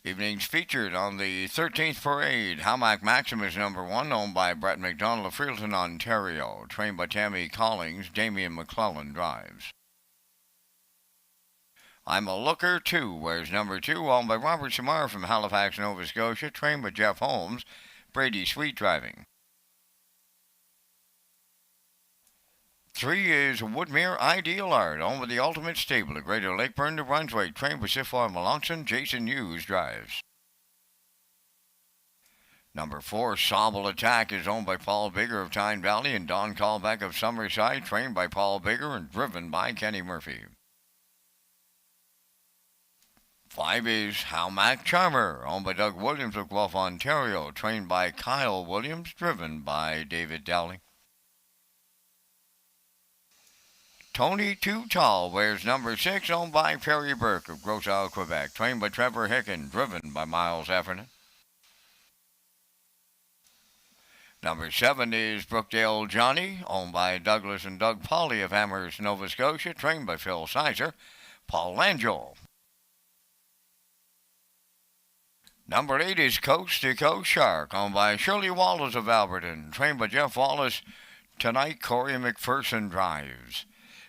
Evenings featured on the 13th parade. Hamac Maximus number 1, owned by Brett McDonald of Freelton, Ontario. Trained by Tammy Collings, Damian McClellan drives. I'm a Looker 2, wears number 2, owned by Robert Samar from Halifax, Nova Scotia. Trained by Jeff Holmes, Brady Sweet driving. 3 is Woodmere Ideal Art, owned by the Ultimate Stable at Greater Lakeburn, New Brunswick. Trained by Sifoy Melanson, Jason Hughes drives. Number 4, Sobble Attack, is owned by Paul Bigger of Tyne Valley and Don Callback of Summerside. Trained by Paul Bigger and driven by Kenny Murphy. 5 is Hamac Charmer, owned by Doug Williams of Guelph, Ontario. Trained by Kyle Williams, driven by David Dowling. Tony Too Tall wears number 6, owned by Perry Burke of Gros Isle, Quebec. Trained by Trevor Hicken, driven by Miles Heffernan. Number 7 is Brookdale Johnny, owned by Douglas and Doug Polly of Amherst, Nova Scotia. Trained by Phil Sizer, Paul Langell. Number 8 is Coast to Coast Shark, owned by Shirley Wallace of Alberton. Trained by Jeff Wallace. Tonight, Corey McPherson drives.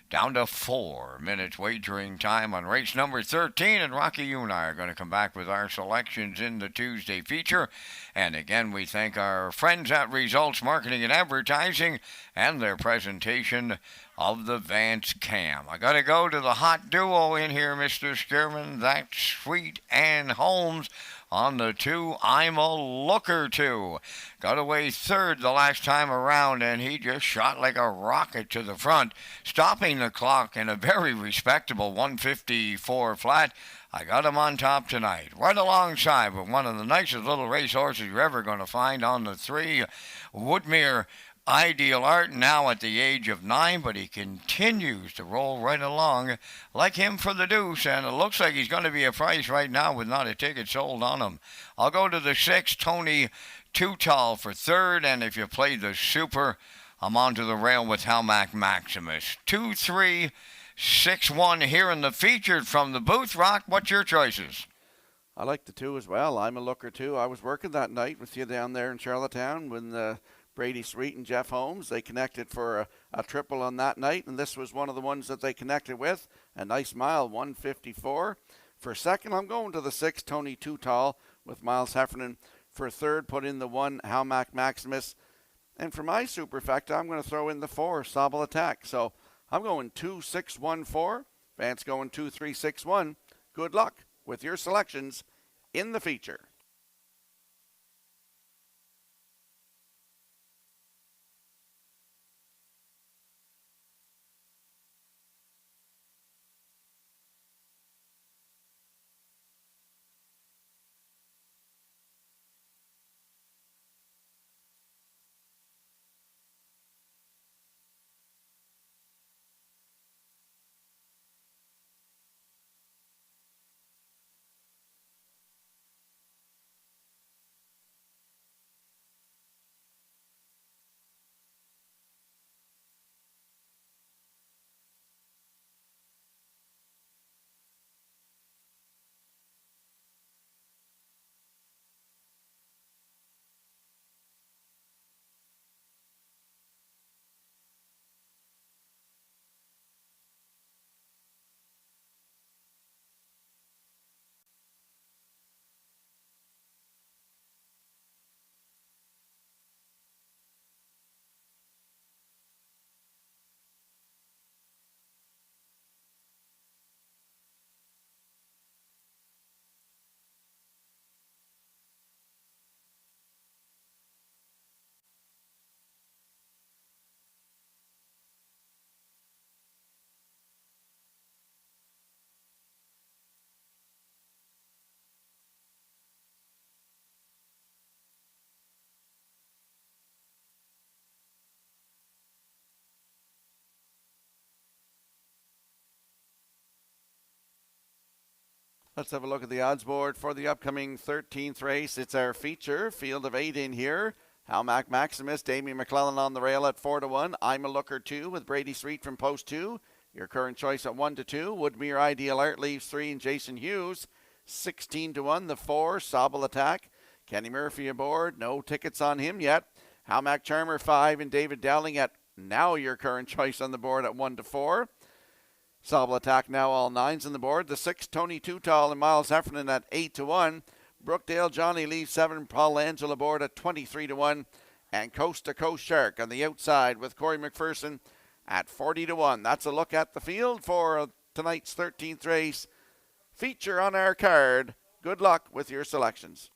Down to 4 minutes wagering time on race number 13, and Rocky, you and I are going to come back with our selections in the Tuesday feature. And again, we thank our friends at Results Marketing and Advertising and their presentation of the Vance Cam. I got to go to the hot duo in here, Mr. Skierman. That's Sweet Ann Holmes on the 2. I'm a Looker to. Got away third the last time around, and he just shot like a rocket to the front, stopping the clock in a very respectable 154 flat. I got him on top tonight, right alongside with one of the nicest little racehorses you're ever going to find on the 3, Woodmere Ideal Art, now at the age of 9, but he continues to roll right along like him for the deuce, and it looks like he's going to be a price right now with not a ticket sold on him. I'll go to the 6, Tony Too Tall for third, and if you play the Super, I'm onto the rail with Halmac Maximus. 2, 3, 6, 1 here in the featured from the booth. Rock, what's your choices?
I like the 2 as well. I'm a Looker too. I was working that night with you down there in Charlottetown when Brady Sweet and Jeff Holmes, they connected for a triple on that night, and this was one of the ones that they connected with. A nice mile, 154. For second, I'm going to the 6, Tony Too Tall, with Miles Heffernan. For third, put in the 1, Halmac Maximus. And for my superfecta, I'm going to throw in the 4, Sobble Attack. So I'm going 2, 6, 1, 4. Vance going 2, 3, 6, 1. Good luck with your selections in the feature. Let's have a look at the odds board for the upcoming 13th race. It's our feature, field of 8 in here. Halmac Maximus, Damien McClellan on the rail at 4-1. I'm a Looker 2 with Brady Sweet from post 2. Your current choice at 1-2. Woodmere Ideal Art leaves 3, and Jason Hughes 16-1. The 4, Sobble Attack. Kenny Murphy aboard. No tickets on him yet. Halmac Charmer 5, and David Dowling at now your current choice on the board at 1-4. Sobble Attack now all 9s on the board. The 6, Tony Too Tall and Miles Heffernan at 8-1. Brookdale Johnny leaves 7. Paul Angel aboard at 23-1. And Coast to Coast Shark on the outside with Corey McPherson at 40-1. That's a look at the field for tonight's 13th race feature on our card. Good luck with your selections.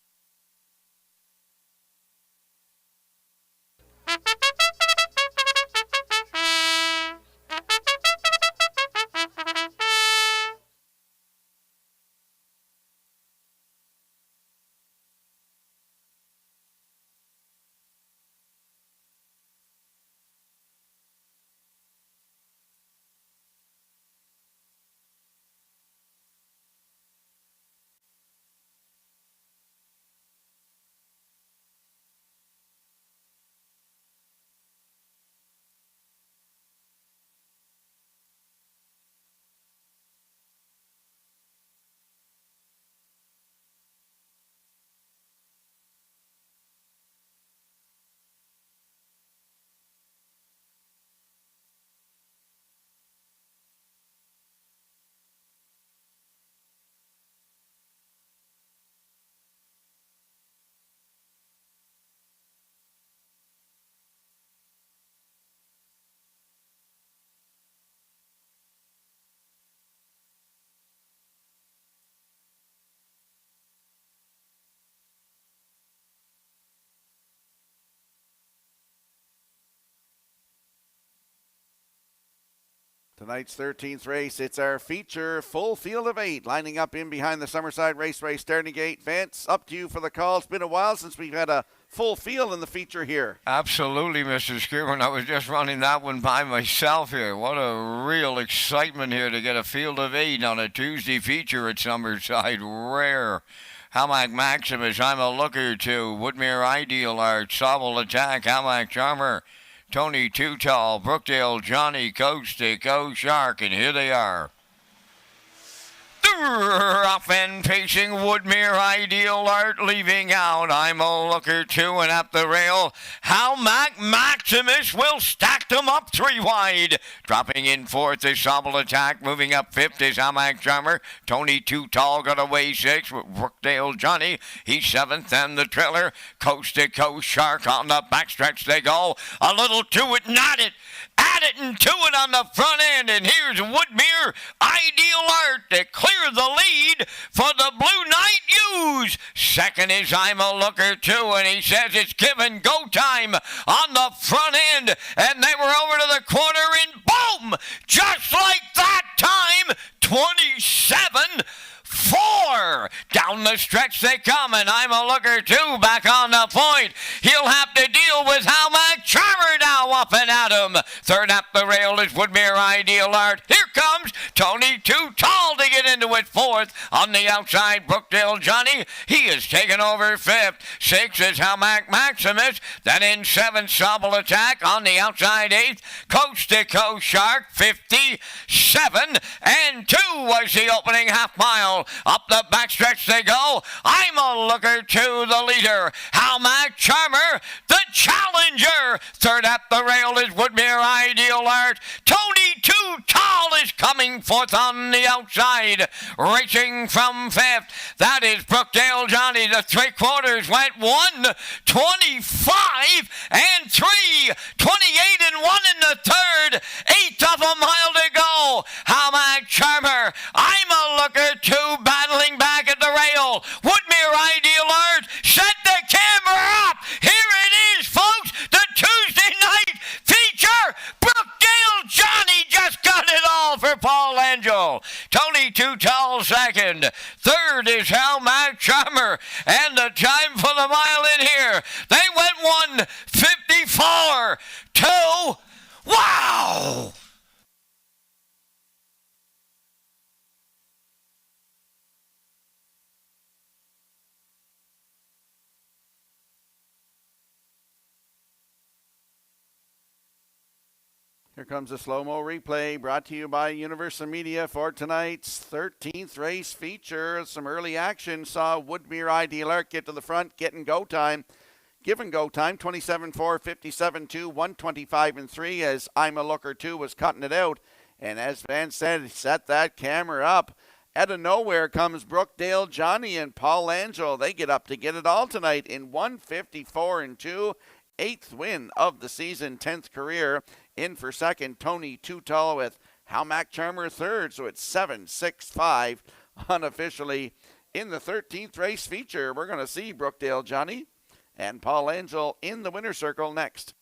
Tonight's 13th race, it's our feature full field of 8 lining up in behind the Summerside Raceway starting gate. Vance, up to you for the call. It's been a while since we've had a full field in the feature here.
Absolutely, Mr. Skirman. I was just running that one by myself here. What a real excitement here to get a field of 8 on a Tuesday feature at Summerside. Rare. Hamac Maximus, I'm a looker to. Woodmere Ideal Art, Sobble Attack, Hamac Charmer, Tony Too Tall, Brookdale Johnny, Coast to Coast Shark, and here they are. Off and pacing Woodmere Ideal Art leaving out. I'm a looker to, and at the rail, Hamac Maximus will stack them up 3 wide. Dropping in 4th is Sobble Attack. Moving up 5th is Hamac Charmer. Tony Too Tall got away 6th with Brookdale Johnny. He's 7th, and the trailer, Coast to Coast Shark on the backstretch they go. A little to it, not it. Add it and to it on the front end, and here's Woodmere Ideal Art to clear the lead for the Blue Knight U's. Second is I'm a looker too, and he says it's given go time on the front end, and they were over to the corner, and boom! Just like that time, 27-4. Down the stretch they come, and I'm a looker too back on the point. He'll have to deal with Hamac Charmer now up and at him. Third up the rail is Woodmere Ideal Art. Here comes Tony Too Tall to get into it 4th. On the outside, Brookdale Johnny. He is taken over 5th. 6th is Hamac Maximus. Then in 7th, Sobble Attack. On the outside, 8th, Coast to Coast Shark. 57 and 2 was the opening half mile. Up the backstretch they go. I'm a looker to the leader, Hamac Charmer, the challenger. Third up the rail is Woodmere Ideal Art. Tony Too Tall is coming 4th on the outside. Racing from 5th, that is Brookdale Johnny. The 3/4 went 1:25 and 3, 28 and 1 in the third. 1/8 of a mile to go. Hamac Charmer, I'm a looker to, battling back at the rail. Woodmere Ideal Art, set the camera up. Here it is, folks, the Tuesday night feature. Brookdale Johnny just got it all for Paul Angel. Tony Too Tall 2nd. 3rd is Hamac Charmer. And the time for the mile in here, they went 1:54-2. Wow!
Here comes a slow-mo replay brought to you by Universal Media for tonight's 13th race feature. Some early action saw Woodmere Ideal Art get to the front, getting go time. Given go time, 27-4, 57-2, 125 and 3 as I'm a looker too was cutting it out. And as Van said, set that camera up. Out of nowhere comes Brookdale Johnny and Paul Angel. They get up to get it all tonight in 154 and 2. 8th win of the season, 10th career. In for second, Tony Too Tall with Hamac Charmer 3rd. So it's 7-6-5 unofficially in the 13th race feature. We're going to see Brookdale Johnny and Paul Angel in the winner's circle next.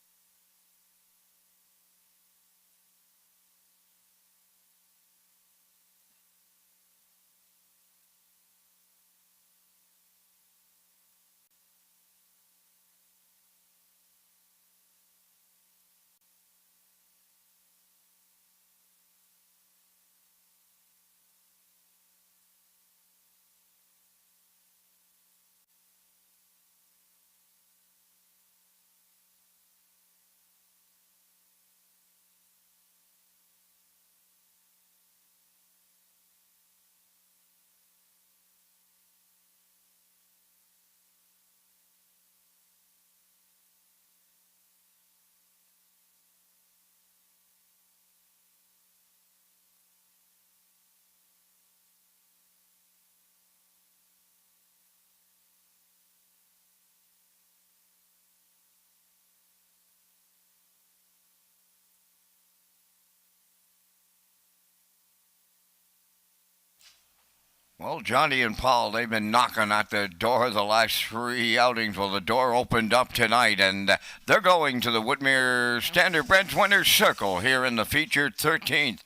Well, Johnny and Paul, they've been knocking at the door the last 3 outings. Well, the door opened up tonight, and they're going to the Woodmere Standardbreds Winners Circle here in the featured 13th.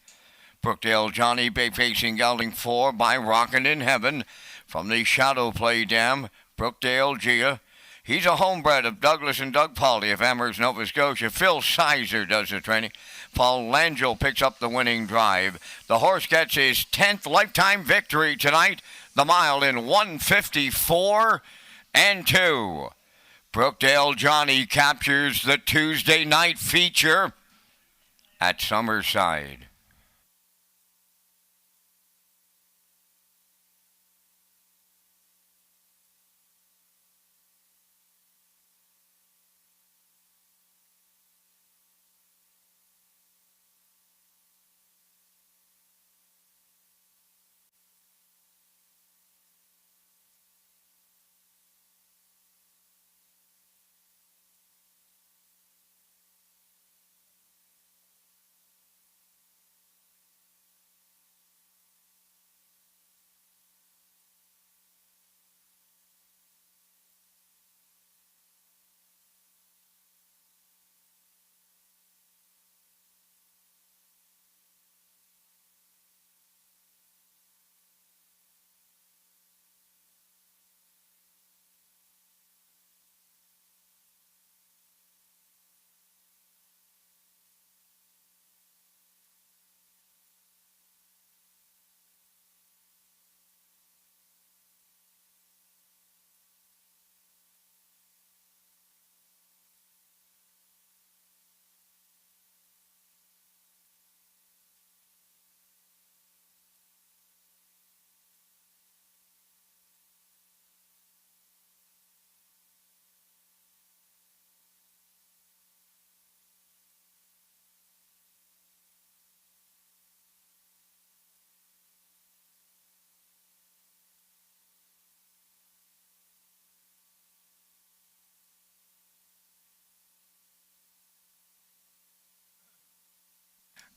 Brookdale Johnny Bay facing gelding 4 by Rockin' in Heaven. From the Shadow Play Dam, Brookdale Gia. He's a homebred of Douglas and Doug Pauly of Amherst, Nova Scotia. Phil Sizer does the training. Paul Langell picks up the winning drive. The horse gets his 10th lifetime victory tonight. The mile in 1:54 and 2. Brookdale Johnny captures the Tuesday night feature at Summerside.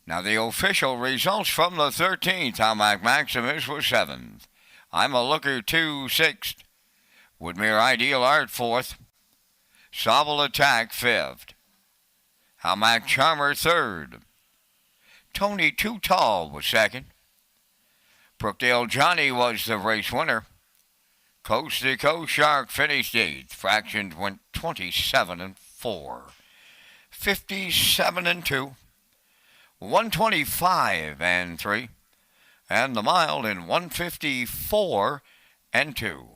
Now the official results from the 13th. Almac Maximus was 7th. I'm a Looker 2 6th. Woodmere Ideal Art 4th. Sobble Attack 5th. Almac Charmer 3rd. Tony Too Tall was 2nd. Brookdale Johnny was the race winner. Coast to Coast Shark finished 8th. Fractions went 27 and 4. 57 and 2. 125 and 3, and the mile in 154 and 2.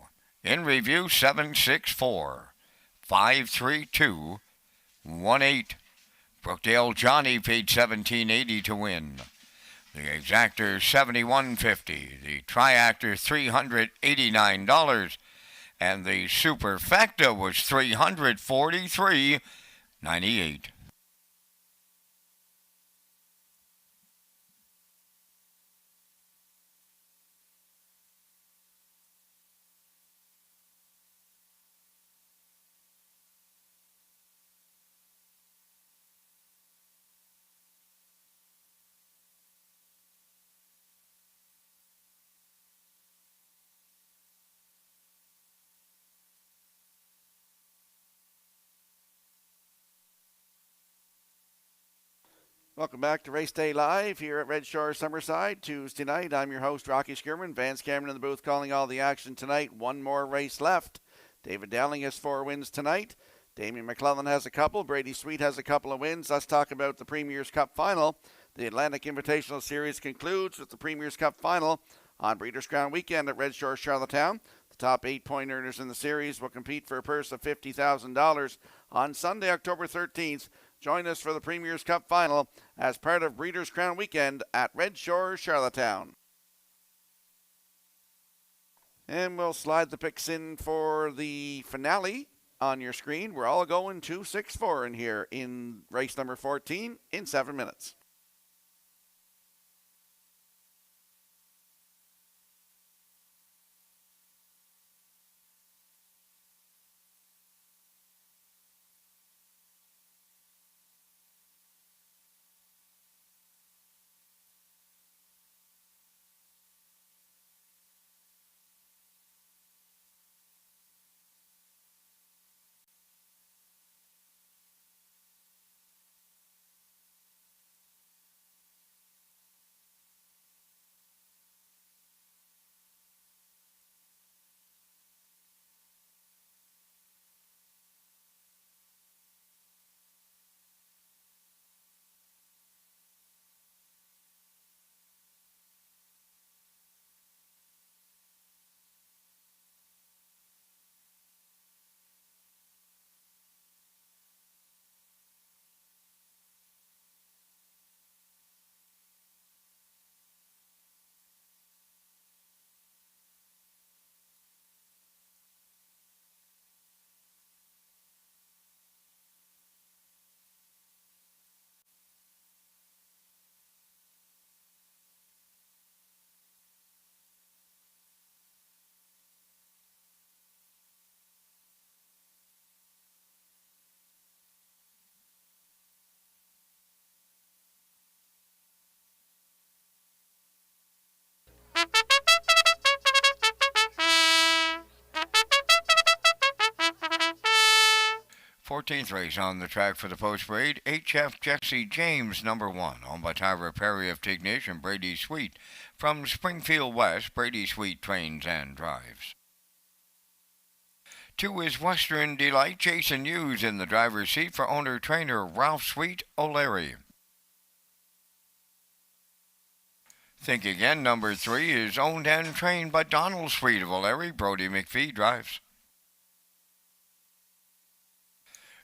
In review 764 532 18. Brookdale Johnny paid $17.80 to win. The exactor $71.50. The triactor $389, and the superfecta was $343.98.
Welcome back to Race Day Live here at Red Shore Summerside. Tuesday night, I'm your host, Rocky Skierman. Vance Cameron in the booth calling all the action tonight. One more race left. David Dowling has 4 wins tonight. Damien McClellan has a couple. Brady Sweet has a couple of wins. Let's talk about the Premier's Cup Final. The Atlantic Invitational Series concludes with the Premier's Cup Final on Breeders' Crown Weekend at Red Shore, Charlottetown. The top 8-point earners in the series will compete for a purse of $50,000 on Sunday, October 13th. Join us for the Premier's Cup Final as part of Breeders' Crown Weekend at Red Shore, Charlottetown. And we'll slide the picks in for the finale on your screen. We're all going 2-6-4 in here in race number 14 in 7 minutes.
14th race on the track for the post grade. HF Jesse James, number 1, owned by Tyra Perry of Tignish and Brady Sweet. From Springfield West, Brady Sweet trains and drives. 2 is Western Delight, Jason Hughes in the driver's seat for owner-trainer Ralph Sweet O'Leary. Think Again, number 3, is owned and trained by Donald Sweet of O'Leary. Brody McPhee drives.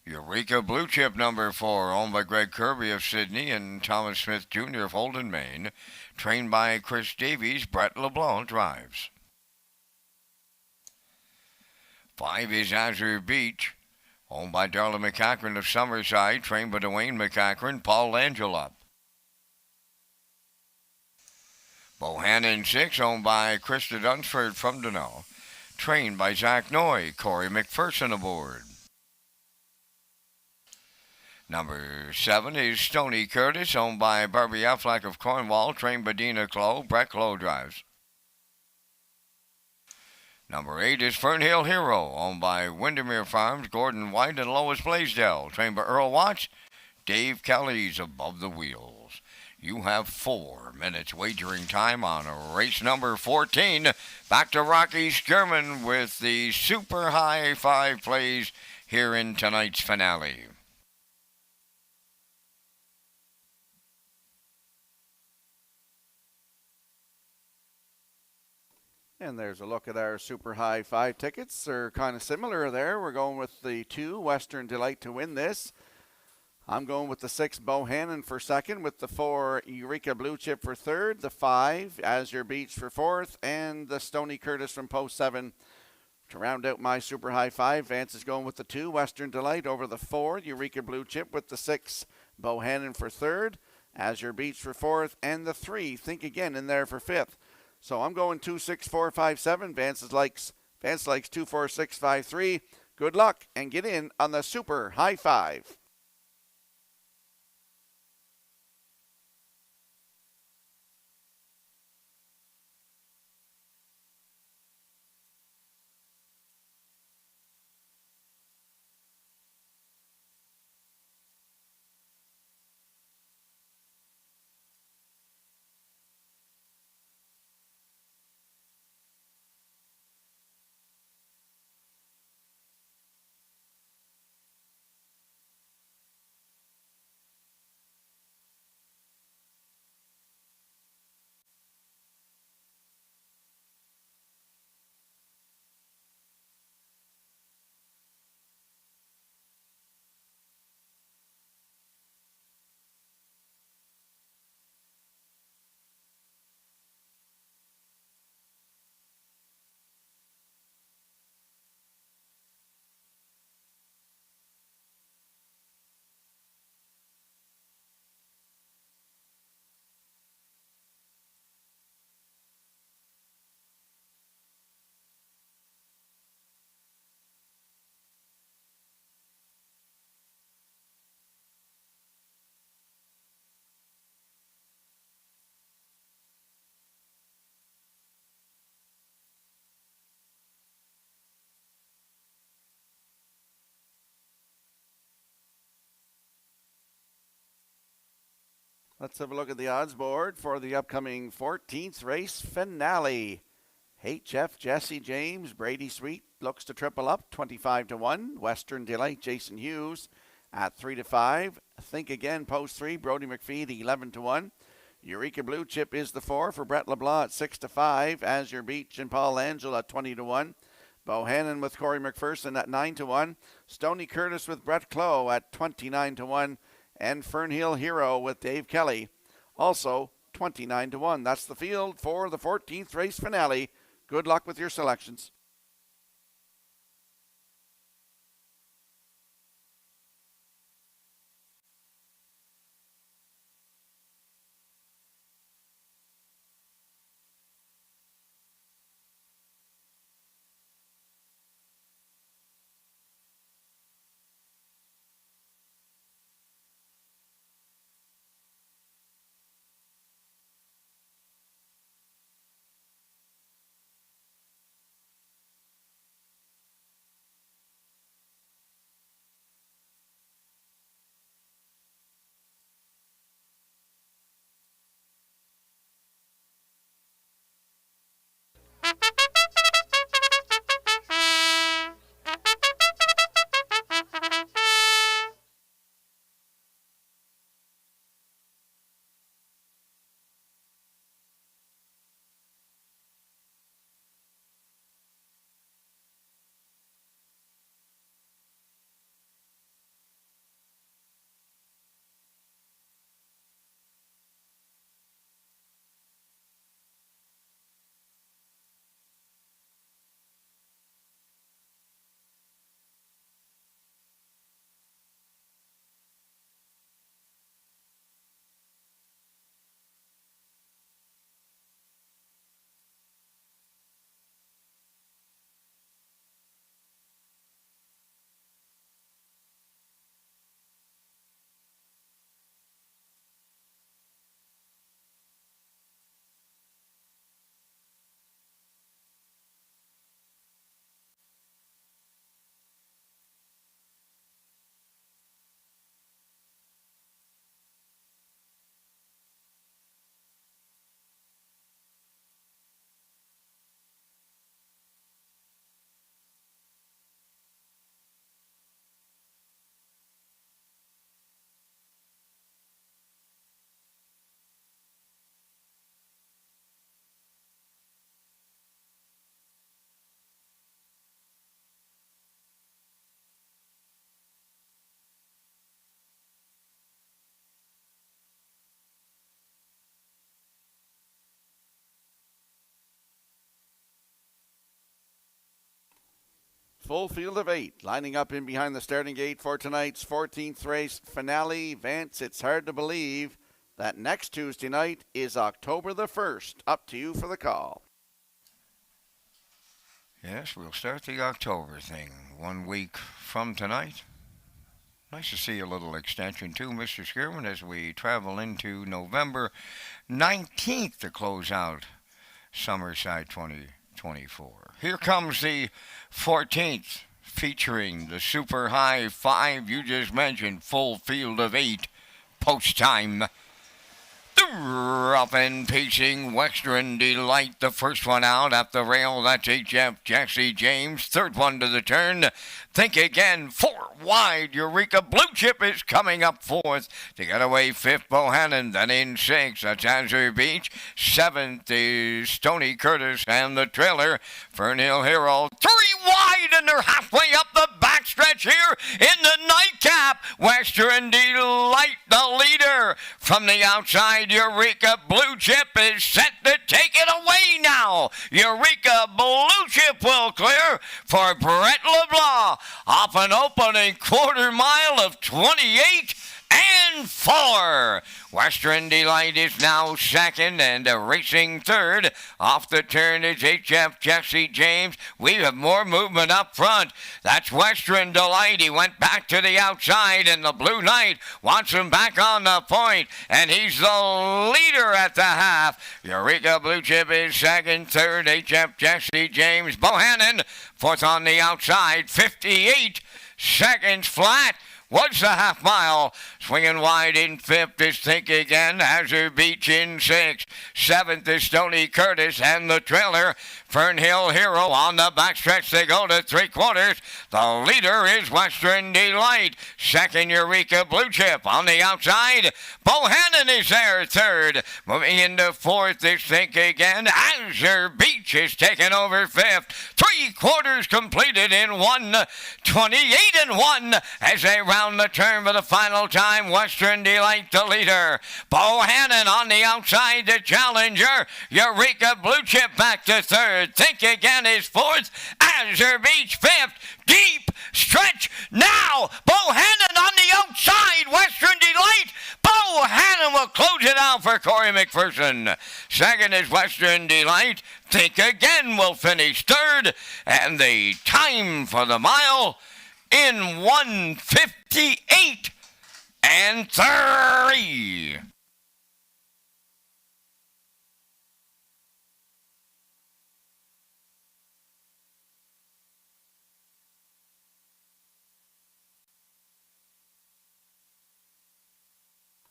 Eureka Blue Chip, number 4, owned by Greg Kirby of Sydney and Thomas Smith Jr. of Holden, Maine. Trained by Chris Davies, Brett LeBlanc drives. 5 is Azure Beach, owned by Darla McCachran of Summerside. Trained by Dwayne McCachran, Paul Langelop. Bohannon 6, owned by Krista Dunsford from Dano. Trained by Zach Noy, Corey McPherson aboard. Number 7 is Stony Curtis, owned by Barbie Affleck of Cornwall. Trained by Dina Clough, Brett Clough drives. Number 8 is Fernhill Hero, owned by Windermere Farms, Gordon White and Lois Blaisdell. Trained by Earl Watts, Dave Kelly's above the wheels. You have 4 minutes wagering time on race number 14. Back to Rocky Skirman with the Super High 5 plays here in tonight's finale.
And there's a look at our Super High 5 tickets. They're kind of similar there. We're going with the 2, Western Delight, to win this. I'm going with the 6, Bohannon for second, with the 4, Eureka Blue Chip for third, the 5, Azure Beach for fourth, and the Stony Curtis from post 7 to round out my Super High 5. Vance is going with the 2, Western Delight, over the 4, Eureka Blue Chip, with the 6, Bohannon for third, Azure Beach for fourth, and the 3, Think Again, in there for fifth. So I'm going 2, 6, 4, 5, 7. Vance likes 2, 4, 6, 5, 3. Good luck and get in on the Super High 5. Let's have a look at the odds board for the upcoming 14th race finale. HF Jesse James, Brady Sweet looks to triple up, 25 to 1. Western Delight, Jason Hughes at 3 to 5. Think Again, post 3, Brody McPhee, 11 to 1. Eureka Blue Chip is the 4 for Brett LeBlanc at 6 to 5. Azure Beach and Paul Angel at 20 to 1. Bohannon with Corey McPherson at 9 to 1. Stony Curtis with Brett Clough at 29 to 1. And Fernhill Hero with Dave Kelly, also 29 to 1. That's the field for the 14th race finale. Good luck with your selections. full field of 8 lining up in behind the starting gate for tonight's 14th race finale. Vance, it's hard to believe that next Tuesday night is October the 1st. Up to you for the call.
Yes, we'll start the October thing 1 week from tonight. Nice to see a little extension too, Mr. Skirman, as we travel into November 19th to close out Summerside 2024. Here comes the 14th, featuring the Super High 5 you just mentioned, full field of 8, post time. Up and pacing Western Delight, the first one out at the rail. That's HF Jesse James. Third one to the turn. Think Again, 4 wide. Eureka Blue Chip is coming up fourth. To get away, fifth Bohannon. Then in sixth, that's Azure Beach. Seventh is Stony Curtis and the trailer. Fernhill Hero. 3 wide, and they're halfway up the backstretch here in the nightcap. Western Delight, the leader. From the outside, Eureka Blue Chip is set to take it away now. Eureka Blue Chip will clear for Brett LeBlanc. Off an opening quarter mile of 28 and 4. Western Delight is now second and racing third. Off the turn is HF Jesse James. We have more movement up front. That's Western Delight. He went back to the outside, and the Blue Knight wants him back on the point, and he's the leader at the half. Eureka Blue Chip is second, third HF Jesse James. Bohannon fourth on the outside, 58 seconds flat. Was the half mile. Swinging wide in fifth is Think Again. Azure Beach in sixth. Seventh is Stony Curtis and the trailer. Fernhill Hero on the backstretch. They go to 3/4. The leader is Western Delight. Second, Eureka Blue Chip on the outside. Bohannon is there third. Moving into fourth is Think Again. Azure Beach is taking over fifth. 3/4 completed in 1:28 and 1 as they round the turn for the final time. Western Delight the leader. Bohannon on the outside, the challenger. Eureka Blue Chip back to third. Think Again is fourth. Azure Beach fifth. Deep stretch now. Bohannon on the outside. Western Delight. Bohannon will close it out for Corey McPherson. Second is Western Delight. Think Again will finish third. And the time for the mile in 1:58 and 3.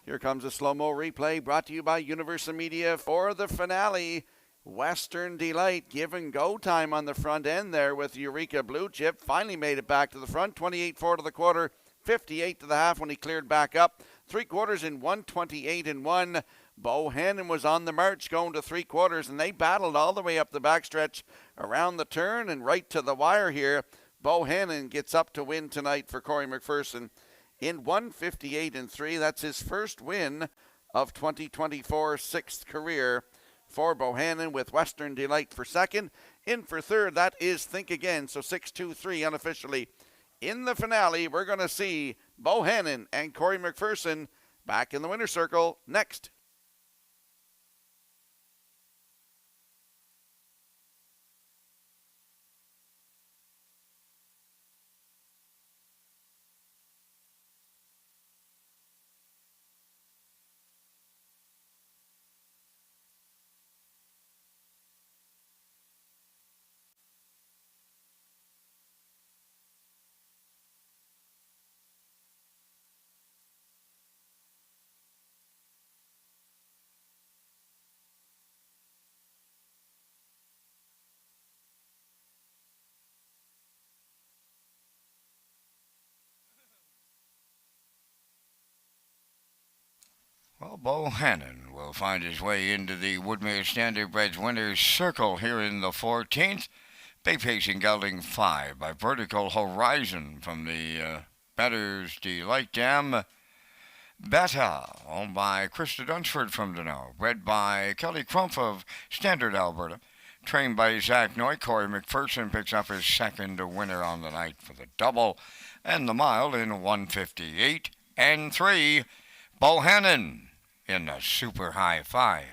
Here comes a slow-mo replay brought to you by Universal Media for the finale. Western Delight give and go time on the front end there with Eureka Blue Chip. Finally made it back to the front. 28-4 to the quarter, 58 to the half when he cleared back up. 3/4 in 1:28 and 1. Bohannon was on the march going to 3/4, and they battled all the way up the backstretch around the turn and right to the wire here. Bohannon gets up to win tonight for Corey McPherson in 1:58 and 3. That's his first win of 2024, sixth career for Bohannon, with Western Delight for second. In for third, that is Think Again. So 6-2-3 unofficially. In the finale, we're going to see Bohannon and Corey McPherson back in the winner's circle next.
Well, Bohannon will find his way into the Woodmere Standardbreds winner's circle here in the 14th. Bay Pacing gelding 5 by Vertical Horizon from the Better's Delight Dam. Beta, owned by Krista Dunsford from Dano, bred by Kelly Crumpf of Standard, Alberta. trained by Zach Noy. Corey McPherson picks up his second winner on the night for the double. And the mile in 158 and 3. Bohannon in the super high 5.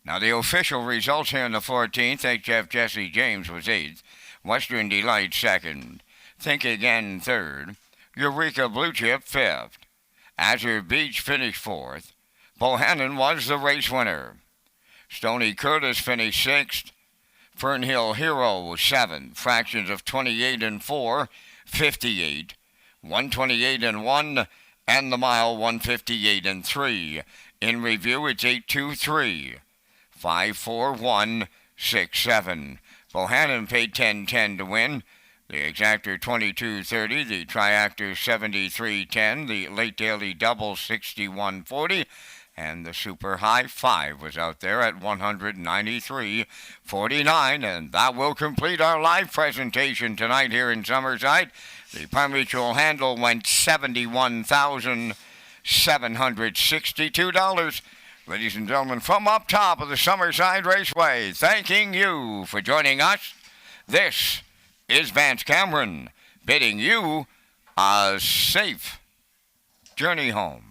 Now the official results here in the 14th. HF Jesse James was 8th. Western Delight 2nd. Think Again 3rd. Eureka Blue Chip 5th. Azure Beach finished 4th. Bohannon was the race winner. Stony Curtis finished 6th. Fernhill Hero was 7th. Fractions of 28 and 4, 58. 128 and 1, and the mile 158 and 3. In review, it's 823. 54167. Bohannon paid 10.10 to win. The exactor 22.30, the triactor 73.10, the late daily double 61.40, and the super high 5 was out there at 193.49, and that will complete our live presentation tonight here in Summerside. The pari-mutuel handle went $71,762. Ladies and gentlemen, from up top of the Summerside Raceway, thanking you for joining us. This is Vance Cameron bidding you a safe journey home.